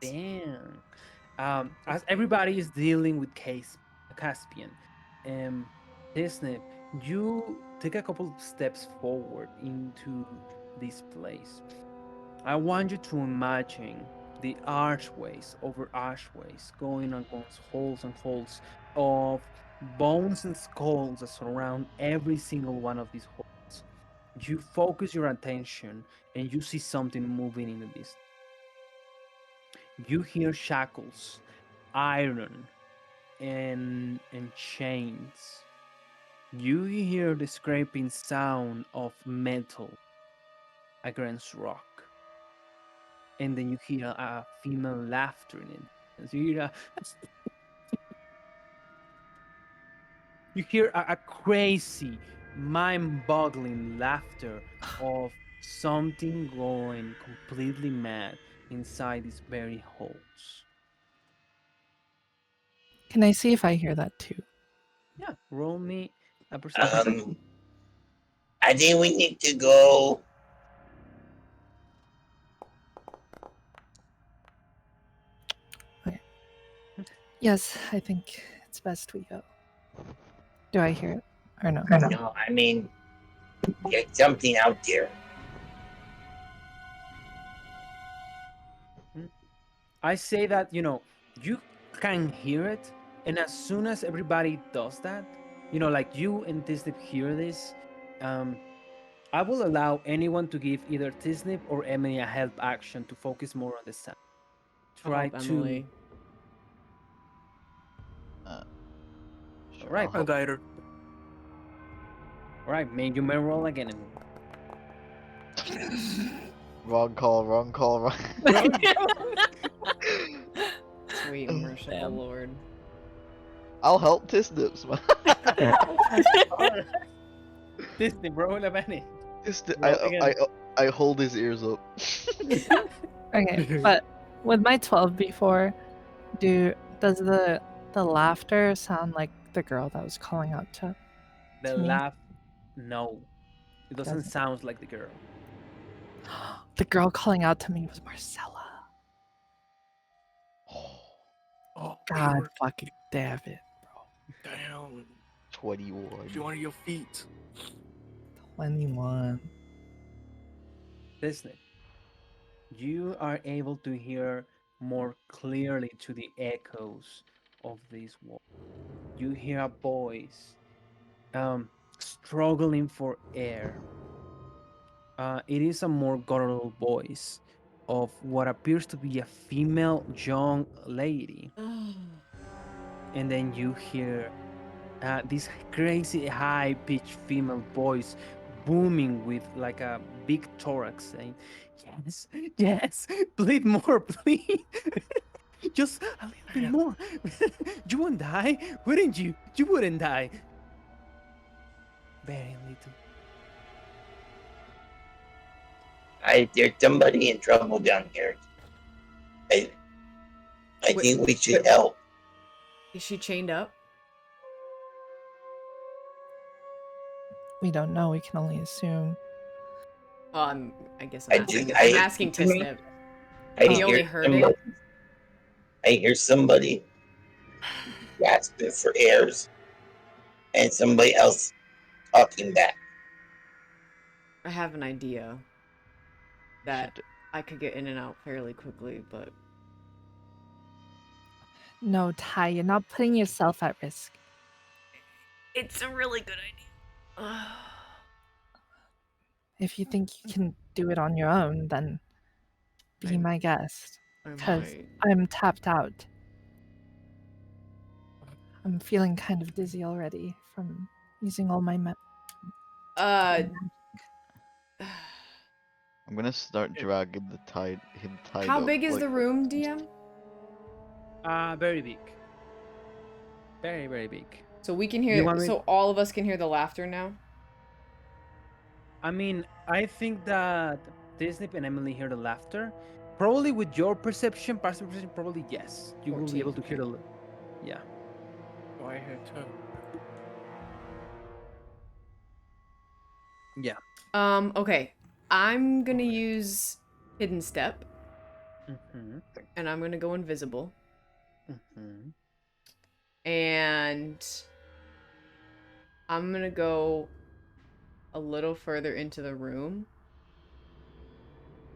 Damn. As everybody is dealing with Caspian, Disney, you take a couple of steps forward into this place. I want you to imagine the archways over archways going against holes and holes of bones and skulls that surround every single one of these holes. You focus your attention and you see something moving in the distance. You hear shackles, iron, and chains. You hear the scraping sound of metal against rock. And then you hear a female laughter in it. As you hear a crazy, mind-boggling laughter of something going completely mad inside these very holes. Can I see if I hear that too? Yeah, roll me a perception. I think we need to go. Yes, I think it's best we go. Do I hear it or no? No, I mean, get something out there. I say that, you can hear it, and as soon as everybody does that, like you and Tisnip hear this, I will allow anyone to give either Tisnip or Emily a help action to focus more on the sound. I'll Try help to. Emily. Sure, All right, I'll help. Dieter. all right, you may roll again, Emily. Wrong call, wrong call, wrong. Sweet merciful Damn. Lord. I'll help Tisnips, man. Tisnip, roll a minute. I, Roll again. I hold his ears up. Okay, but with my 12 before, does the laughter sound like the girl that was calling out to The me? laugh, no, it doesn't Doesn't. sound like the girl. The girl calling out to me was Marcella. Oh, God Lord, fucking damn it, bro. damn. 21. She wanted your feet. 21. Tisnip, you are able to hear more clearly to the echoes of this wall. You hear a voice struggling for air. It is a more guttural voice of what appears to be a female young lady. And then you hear this crazy high pitched female voice booming with like a big thorax saying, "Yes, yes, bleed more, please. Just a little bit more. You won't die, wouldn't you? You wouldn't die. Very little." There's somebody in trouble down here. I Wait. think we should help. Is she chained up? We don't know. We can only assume. I guess I'm asking. I- I'm asking Tisnip. I He only hear heard it? I hear somebody gasping for airs, and somebody else talking back. I have an idea that I could get in and out fairly quickly, but No, Ty, you're not putting yourself at risk. it's a really good idea. If you think you can do it on your own, then be my guest. Because I'm tapped out. I'm feeling kind of dizzy already from using all my I'm gonna start dragging him tied How up. big is like- the room, DM? Very big. Very, very big. So we can You hear. want me- So all of us can hear the laughter now. I mean, I think that Tisnip and Emily hear the laughter. Probably with your passive perception, probably yes. You will be 14, able to hear the. Yeah. Oh, I heard too. Yeah. Okay. I'm gonna use hidden step, Mm-hmm. and I'm gonna go invisible, Mm-hmm. and I'm gonna go a little further into the room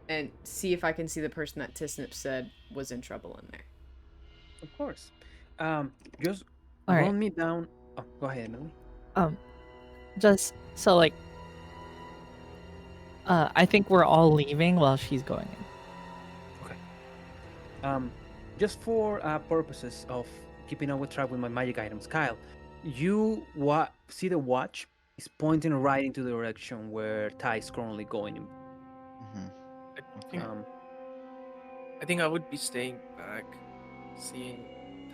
and see if I can see the person that Tisnip said was in trouble in there. Of course. Just All right. run me down. Oh, go ahead, Emily. Just so like, I think we're all leaving while she's going in. Okay. Just for purposes of keeping up with track with my magic items, Kyle, you see the watch is pointing right into the direction where Ty is currently going. Mm-hmm. I think, Um, I think I would be staying back, seeing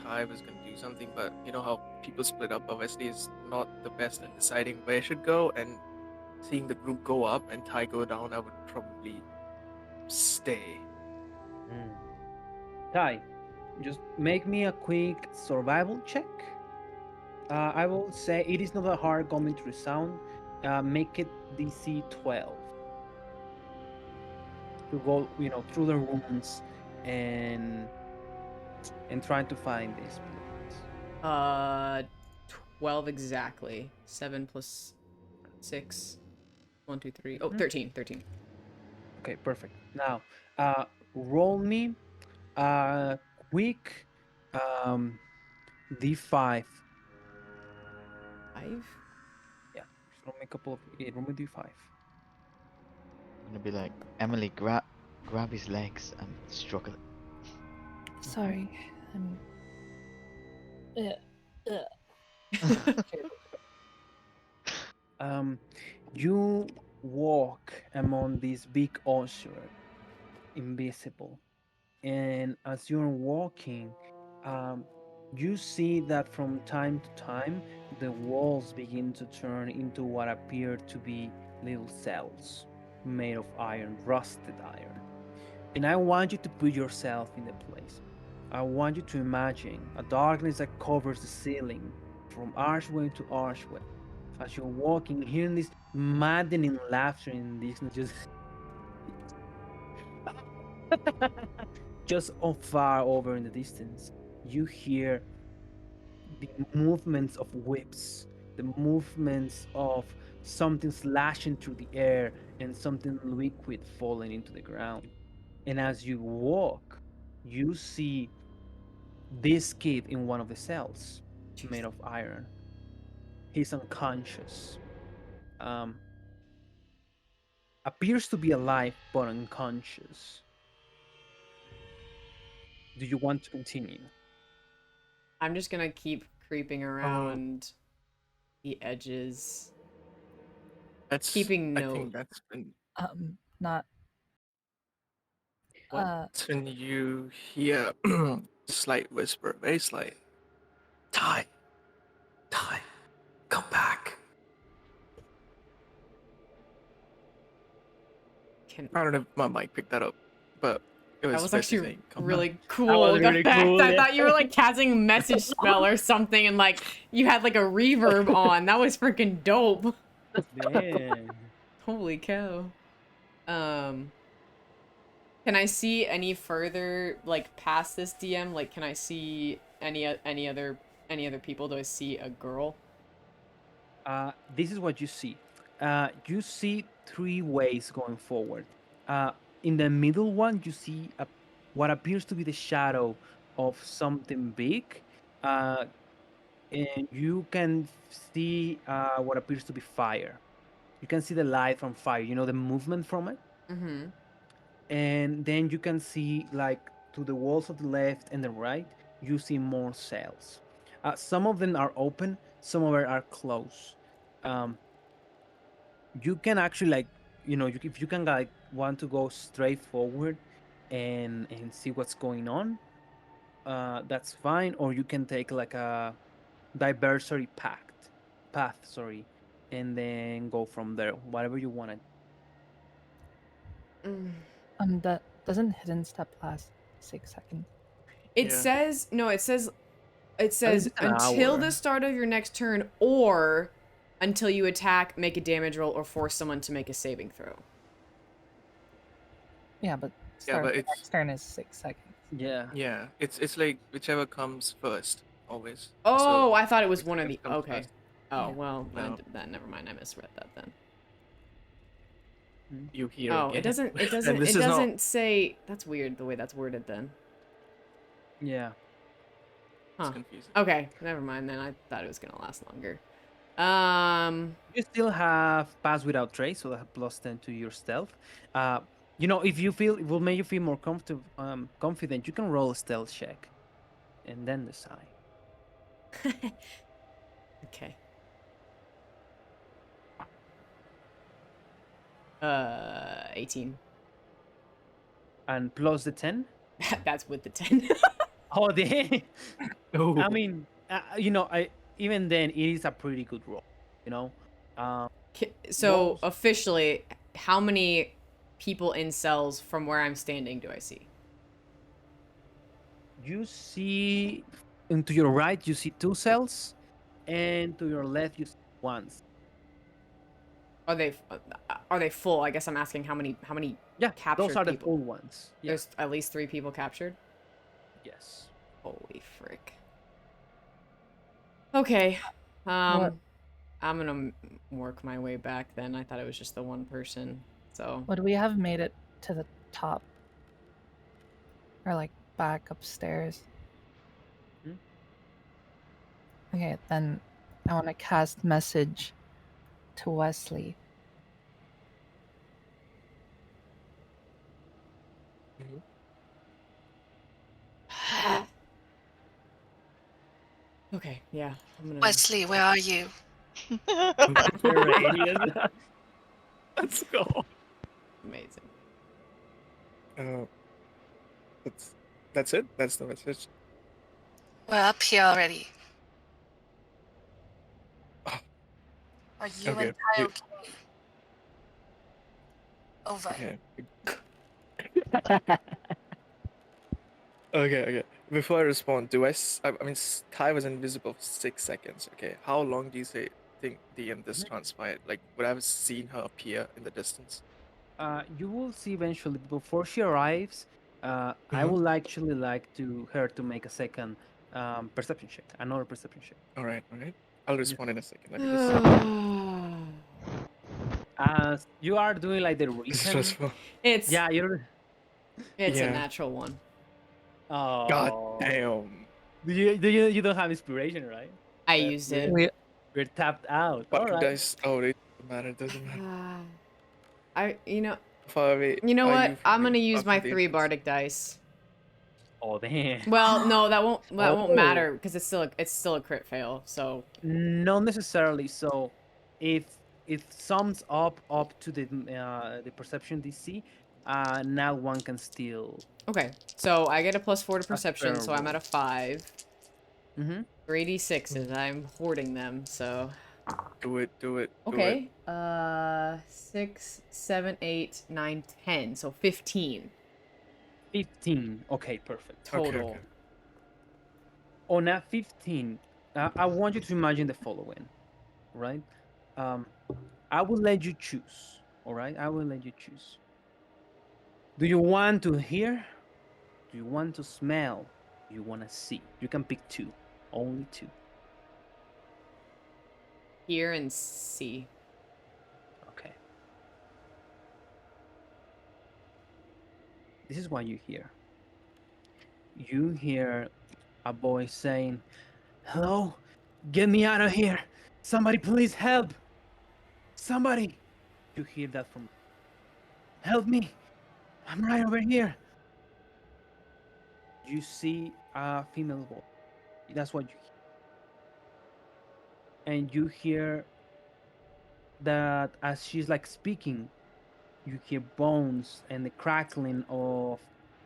Ty was gonna do something, but you know how people split up. Obviously, is not the best at deciding where I should go, and seeing the group go up and Ty go down, I would probably stay. Ty, just make me a quick survival check. I will say it is not that hard coming through sound. Make it DC 12 to go, through the rooms and trying to find this place. 12 exactly. 7 plus 6. 1, 2, 3. Oh, 13. 13. Okay, perfect. Now, roll me a quick D5. 5? Yeah, just roll me a couple of. Yeah, roll me D5. I'm gonna be like, Emily, grab his legs and struggle. Sorry, I'm. You walk among this big ocean, invisible, and as you're walking, you see that from time to time the walls begin to turn into what appear to be little cells made of iron, rusted iron. And I want you to put yourself in the place. I want you to imagine a darkness that covers the ceiling from archway to archway. As you're walking, hearing this maddening laughter and this just far over in the distance, you hear the movements of whips, the movements of something slashing through the air and something liquid falling into the ground. And as you walk, you see this kid in one of the cells made of iron. He's unconscious. Appears to be alive but unconscious. Do you want to continue? I'm just gonna keep creeping around the edges. That's Keeping I note. think that's when Not. What? that's when you hear slight whisper, very slight. Ty, come back. I don't know if my mic picked that up, but it was That was basically actually saying, come really back. cool was really effect. cool, I yeah. thought you were like casting a message spell or something, and like you had like a reverb on. That was freaking dope. Damn. Holy cow. Can I see any further, like past this DM? Like, can I see any other people? Do I see a girl? This is what you see. You see three ways going forward. In the middle one, you see what appears to be the shadow of something big, and you can see what appears to be fire. You can see the light from fire. You know the movement from it, Mm-hmm. and then you can see like to the walls of the left and the right. You see more cells. Some of them are open. Some of them are closed. Um, you can actually like if you can like want to go straight forward and see what's going on, that's fine, or you can take like a diversory path, sorry, and then go from there, whatever you want to. That doesn't hidden step last 6 seconds. It Yeah. says no. It says it's an until hour. the start of your next turn, or until you attack, make a damage roll, or force someone to make a saving throw. Yeah, but Yeah, start but the it's next turn is 6 seconds. yeah, it's like whichever comes first, always. Oh, So, I thought it was one of whichever the. comes Okay. first. Oh Yeah. well, No. that never mind. I misread that then. you hear Oh, again. it doesn't. It And doesn't. this It is not- doesn't say. That's weird the way that's worded. Then. Yeah. It's Huh. confusing. Okay, never mind then. I thought it was gonna last longer. You still have pass without trace, so that plus 10 to your stealth. You know, if you feel it will make you feel more comfortable, confident, you can roll a stealth check, and then decide. Okay. 18. And plus the 10. That's with the 10. Oh, the. Oh. I mean, you know, even then it is a pretty good roll. You know. So Rolls. officially, how many people in cells from where I'm standing do I see? You see, and to your right you see 2 cells, and to your left you see 1. Are they full? I guess I'm asking how many Yeah, captured those are the people. full ones. Yeah. There's at least 3 people captured. Yes. Holy frick. Okay. What- I'm gonna work my way back then. I thought it was just the one person. So Would we have made it to the top? Or like back upstairs? Hmm? Okay, then I want to cast message to Wesley. okay, yeah. I'm gonna Wesley, where are you? Radiant. Let's go. amazing. That's it. That's the message. We're up here already. Oh, Are you okay. and Ty okay? Over. Okay. Okay. Before I respond, I mean, Ty was invisible for 6 seconds. Okay. How long do you think this transpired? Like, would I have seen her appear in the distance? You will see eventually before she arrives. I would actually like her to make a second perception check, another perception check. All right. I'll respond in a second. Let me just. As you are doing like the It's recent. stressful. It's Yeah, you're. a Yeah. natural one. Oh. God damn. You don't have inspiration, right? I used it. We're tapped out. All But right. dice. Oh, it doesn't matter. It doesn't matter. You know How far away you know are what? you from I'm the- gonna use from my the 3 entrance? bardic dice. Oh damn. Well, no, that won't Oh. matter because it's still a crit fail. So Not necessarily. So, if it sums up to the perception DC, now one can still. okay, so I get a +4 to perception, fair so I'm roll. at a 5. Mm-hmm. 3d6s. I'm hoarding them, so Do it. okay. 6, 7, 8, 9, 10. So 15 15. Okay, perfect. total. Okay. On a 15, I want you to imagine the following, right? I will let you choose. All right, I will let you choose. Do you want to hear? Do you want to smell? Do you want to see? You can pick 2, only 2. Hear and see. Okay. This is what you hear. You hear a voice saying, "Hello, get me out of here! Somebody, please help! Somebody!" You hear that from. "Help me! I'm right over here." You see a female voice. That's what you hear. And you hear that as she's like speaking, you hear bones and the crackling of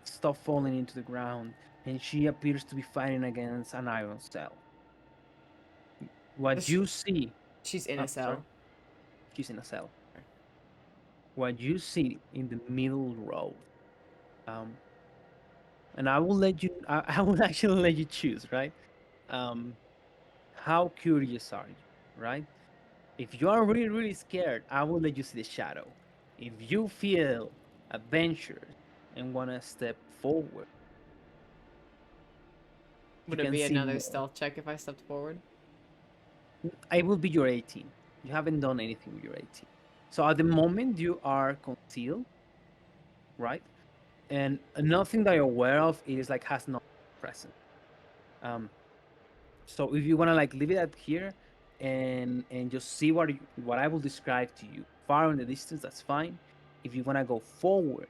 stuff falling into the ground, and she appears to be fighting against an iron cell. What Does you see, She's in I'm a cell. sorry. She's in a cell. What you see in the middle row, and I will let you. I will actually let you choose, right? How curious are you, right? If you are really, really scared, I will let you see the shadow. If you feel adventurous and want to step forward, Would you it can be see another more. stealth check if I stepped forward? It will be your 18. You haven't done anything with your 18. So at the moment you are concealed, right? And nothing that you're aware of is like has no present. Um, so if you wanna like leave it at here and just see what I will describe to you far in the distance, that's fine. If you wanna go forward,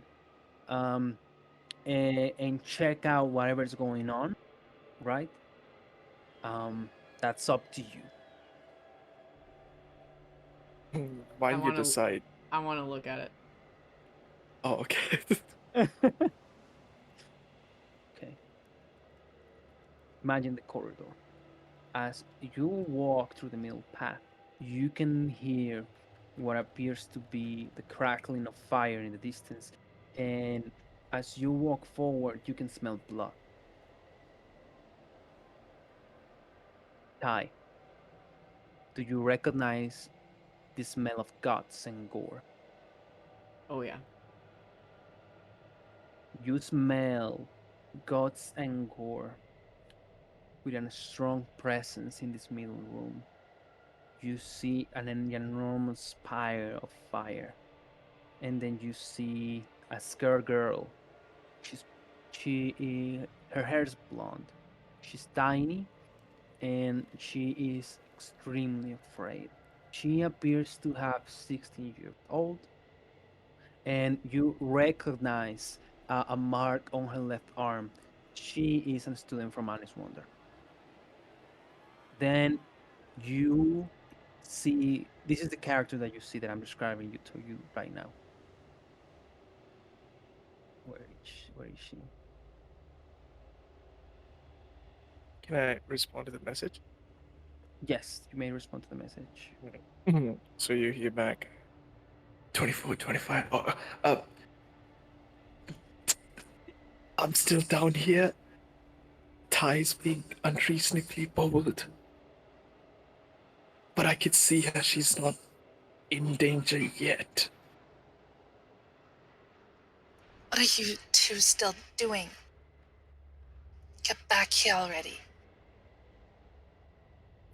um, and check out whatever's going on, right? Um, that's up to you. While you wanna- decide. I want to look at it. Oh, okay. Okay. Imagine the corridor. As you walk through the middle path, you can hear what appears to be the crackling of fire in the distance. And as you walk forward, you can smell blood. Ty, do you recognize the smell of guts and gore? Oh yeah. You smell guts and gore with a strong presence in this middle room. You see an enormous pyre of fire, and then you see a scared girl. Her hair's blonde. She's tiny, and she is extremely afraid. She appears to have 16 years old, and you recognize a mark on her left arm. She is a student from Alice Wonder. Then you see this is the character that you see that I'm describing you to you right now. Where is she? Can I respond to the message? Yes, you may respond to the message. So you hear back 24, 25. I'm still down here. Ty's being unreasonably bold. But I could see her. She's not in danger yet. What are you two still doing? Get back here already.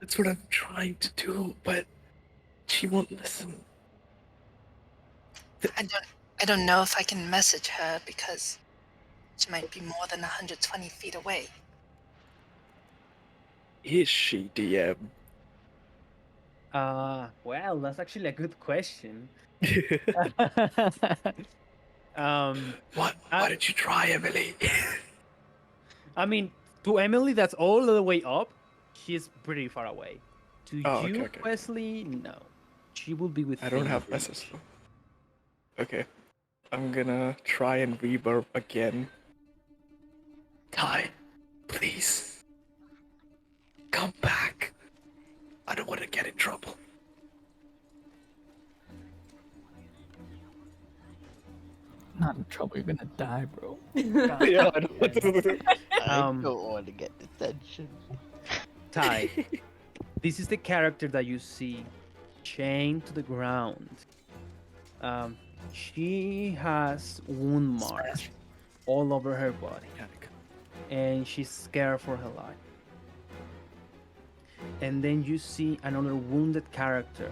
That's what I'm trying to do, but she won't listen. I don't know if I can message her because she might be more than 120 feet away. Is she, DM? Well, that's actually a good question. Why did you try, Emily? I mean, to Emily, that's all the way up. She's pretty far away. To you, okay. Wesley, no. She will be with. I don't have messages. Okay. I'm gonna try and reverb again. Ty, please. Come back. I don't want to get in trouble. Not in trouble. You're gonna die, bro. Yeah, I don't. I don't want to get detention. Ty, this is the character that you see chained to the ground. She has wound marks all over her body, and she's scared for her life. And then you see another wounded character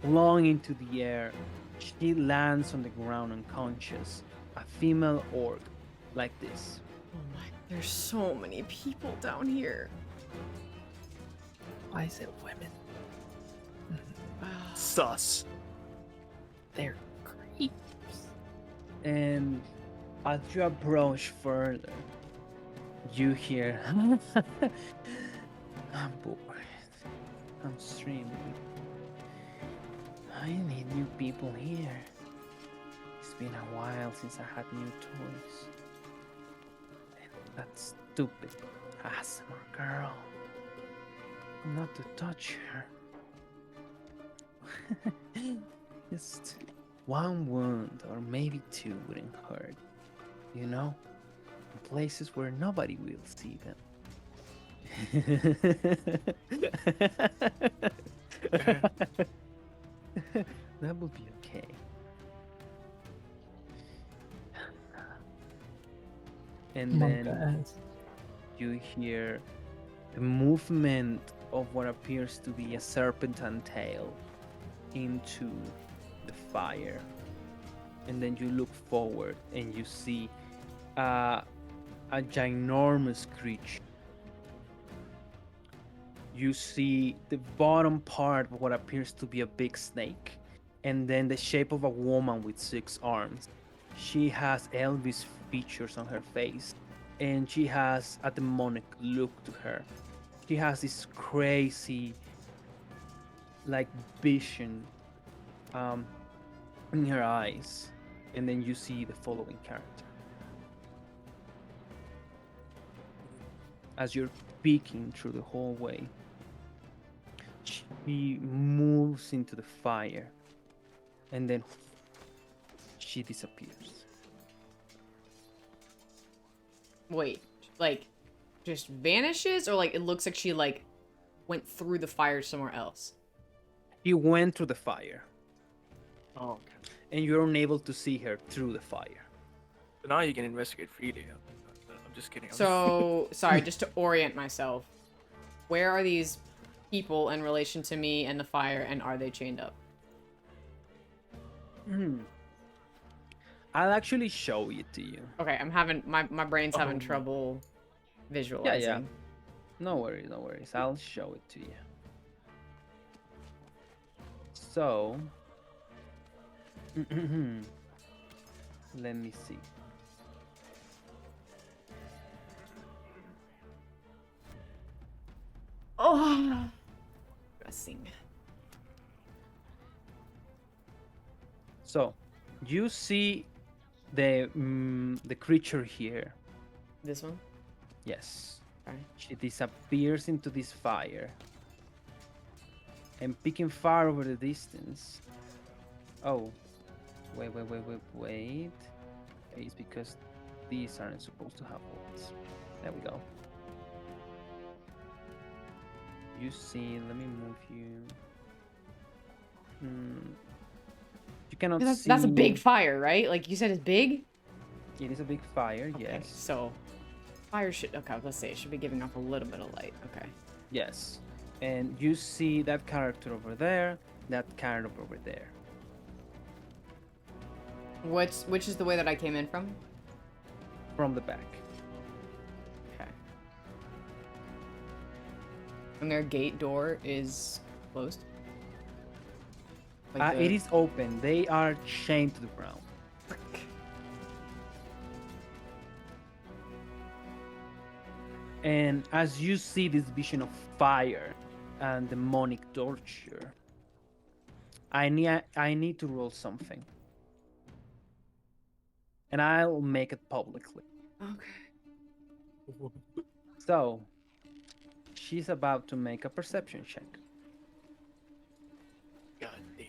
flung into the air. She lands on the ground unconscious. A female orc, like this. Oh my, there's so many people down here. Why is it women? Sus. They're creeps. And as you approach further, you hear, I'm bored. I'm streaming. I need new people here. It's been a while since I had new toys. And that stupid ASMR girl. Not to touch her. Just one wound or maybe two wouldn't hurt. You know? In places where nobody will see them. That will be okay. And then you hear the movement of what appears to be a serpentine tail into fire, and then you look forward and you see a ginormous creature. You see the bottom part of what appears to be a big snake, and then the shape of a woman with 6 arms. She has Elvis features on her face, and she has a demonic look to her. She has this crazy, like, vision in her eyes, and then you see the following character. As you're peeking through the hallway, she moves into the fire, and then she disappears. Wait, like, just vanishes, or like it looks like she like went through the fire somewhere else? She went through the fire, Oh, okay. and you're unable to see her through the fire. So now you can investigate freely. I'm just kidding. So, sorry, just to orient myself, where are these people in relation to me and the fire, and are they chained up? I'll actually show it to you. Okay, I'm having my brain's having Oh. trouble visualizing. Yeah. No worries, no worries. I'll show it to you. So, let me see. Oh, pressing. So, you see the creature here. This one. Yes. Okay. She disappears into this fire. And peeking far over the distance. Oh. Wait. It's because these aren't supposed to have holes. There we go. You see, let me move you. You cannot see. That's a big fire, right? Like you said, it's big. It is a big fire, Okay, yes. so fire should. Okay, let's say it should be giving off a little bit of light. Okay. Yes. And you see that character over there, that character over there. Which is the way that I came in from? From the back. Okay. And their gate door is closed? Like It is open. They are chained to the ground. And as you see this vision of fire and demonic torture, I need to roll something. And I'll make it publicly. Okay. So, she's about to make a perception check. God damn.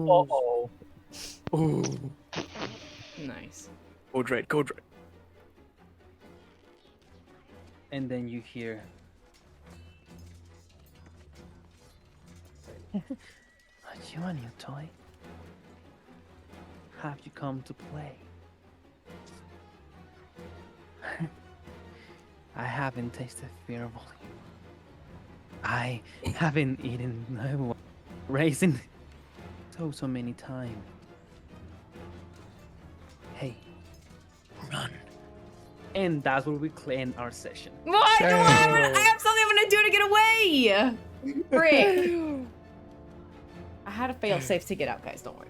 Uh-oh. Ooh. Nice. Code red. And then you hear... Are you a new toy? Have you come to play? I haven't tasted fear of bullying. I haven't eaten raisin so many times. Hey, run. And that's where we end our session. What? No, I have something I'm gonna do to get away! Frick. I had a fail safe to get out, guys, don't worry.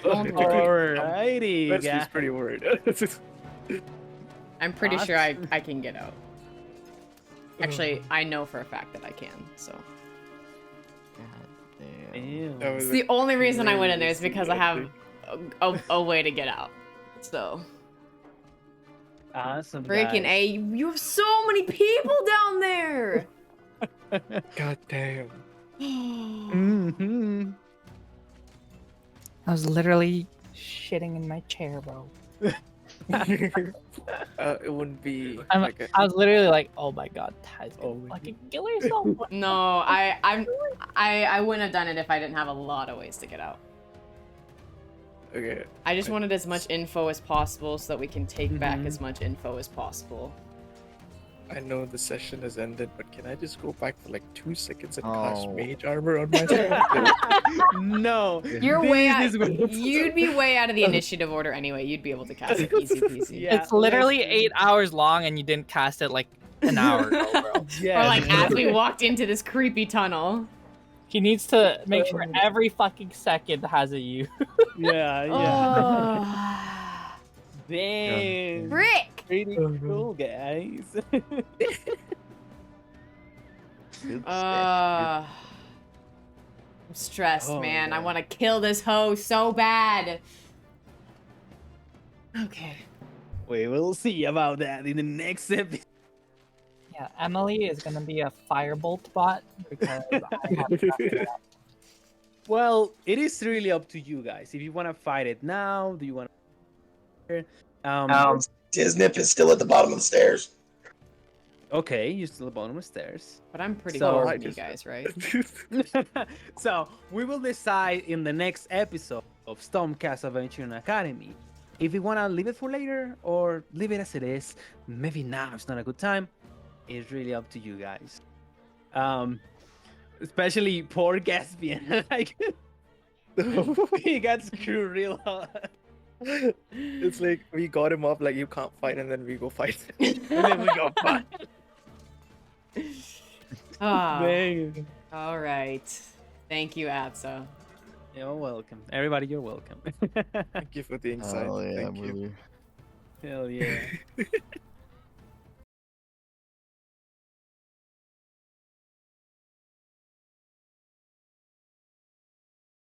Don't worry. Alrighty, Leslie's guys. pretty worried. I'm pretty sure I can get out. Actually, I know for a fact that I can, so. Ew. That was It's a the only reason I went in there is crazy because I have ending. a way to get out. So. Awesome, Freaking guys. A, you have so many people down there! God damn. Mm-hmm. I was literally shitting in my chair, bro. It wouldn't be I a- was literally like, oh my god, Ty's Oh gonna my fucking kill herself. No, I wouldn't have done it if I didn't have a lot of ways to get out. Okay. I just wanted as much info as possible so that we can take back as much info as possible. I know the session has ended, but can I just go back for like 2 seconds and Oh. cast mage armor on myself? No, You're way out. this is what- You'd be way out of the initiative order anyway. You'd be able to cast it easy peasy. Yeah, It's literally listen. 8 hours long, and you didn't cast it like an hour ago, bro. Yeah, Or like as we walked into this creepy tunnel. He needs to make sure every fucking second has a U. yeah, yeah. Oh. Damn. Frick! Pretty cool, guys. Good I'm stressed, Oh, man. I yeah. want to kill this hoe so bad. Okay. We will see about that in the next episode. Yeah, Emily is gonna be a firebolt bot because I have Well, it is really up to you guys. If you want to fight it now, do you want to? Disnip is still at the bottom of the stairs. Okay, you're still at the bottom of the stairs. But I'm pretty So- cool I with you just- guys, right? So we will decide in the next episode of Stormcast Adventure Academy if we want to leave it for later or leave it as it is. Maybe now it's not a good time. It's really up to you guys. Especially poor Gaspian. Like he got screwed real hard. It's like we got him up like you can't fight, and then we go fight. And then we go fight. Ah, Dang. all right. Thank you, Atsa. You're welcome. Everybody, you're welcome. Thank you for the insight. Oh yeah, Thank you. brother. Hell yeah.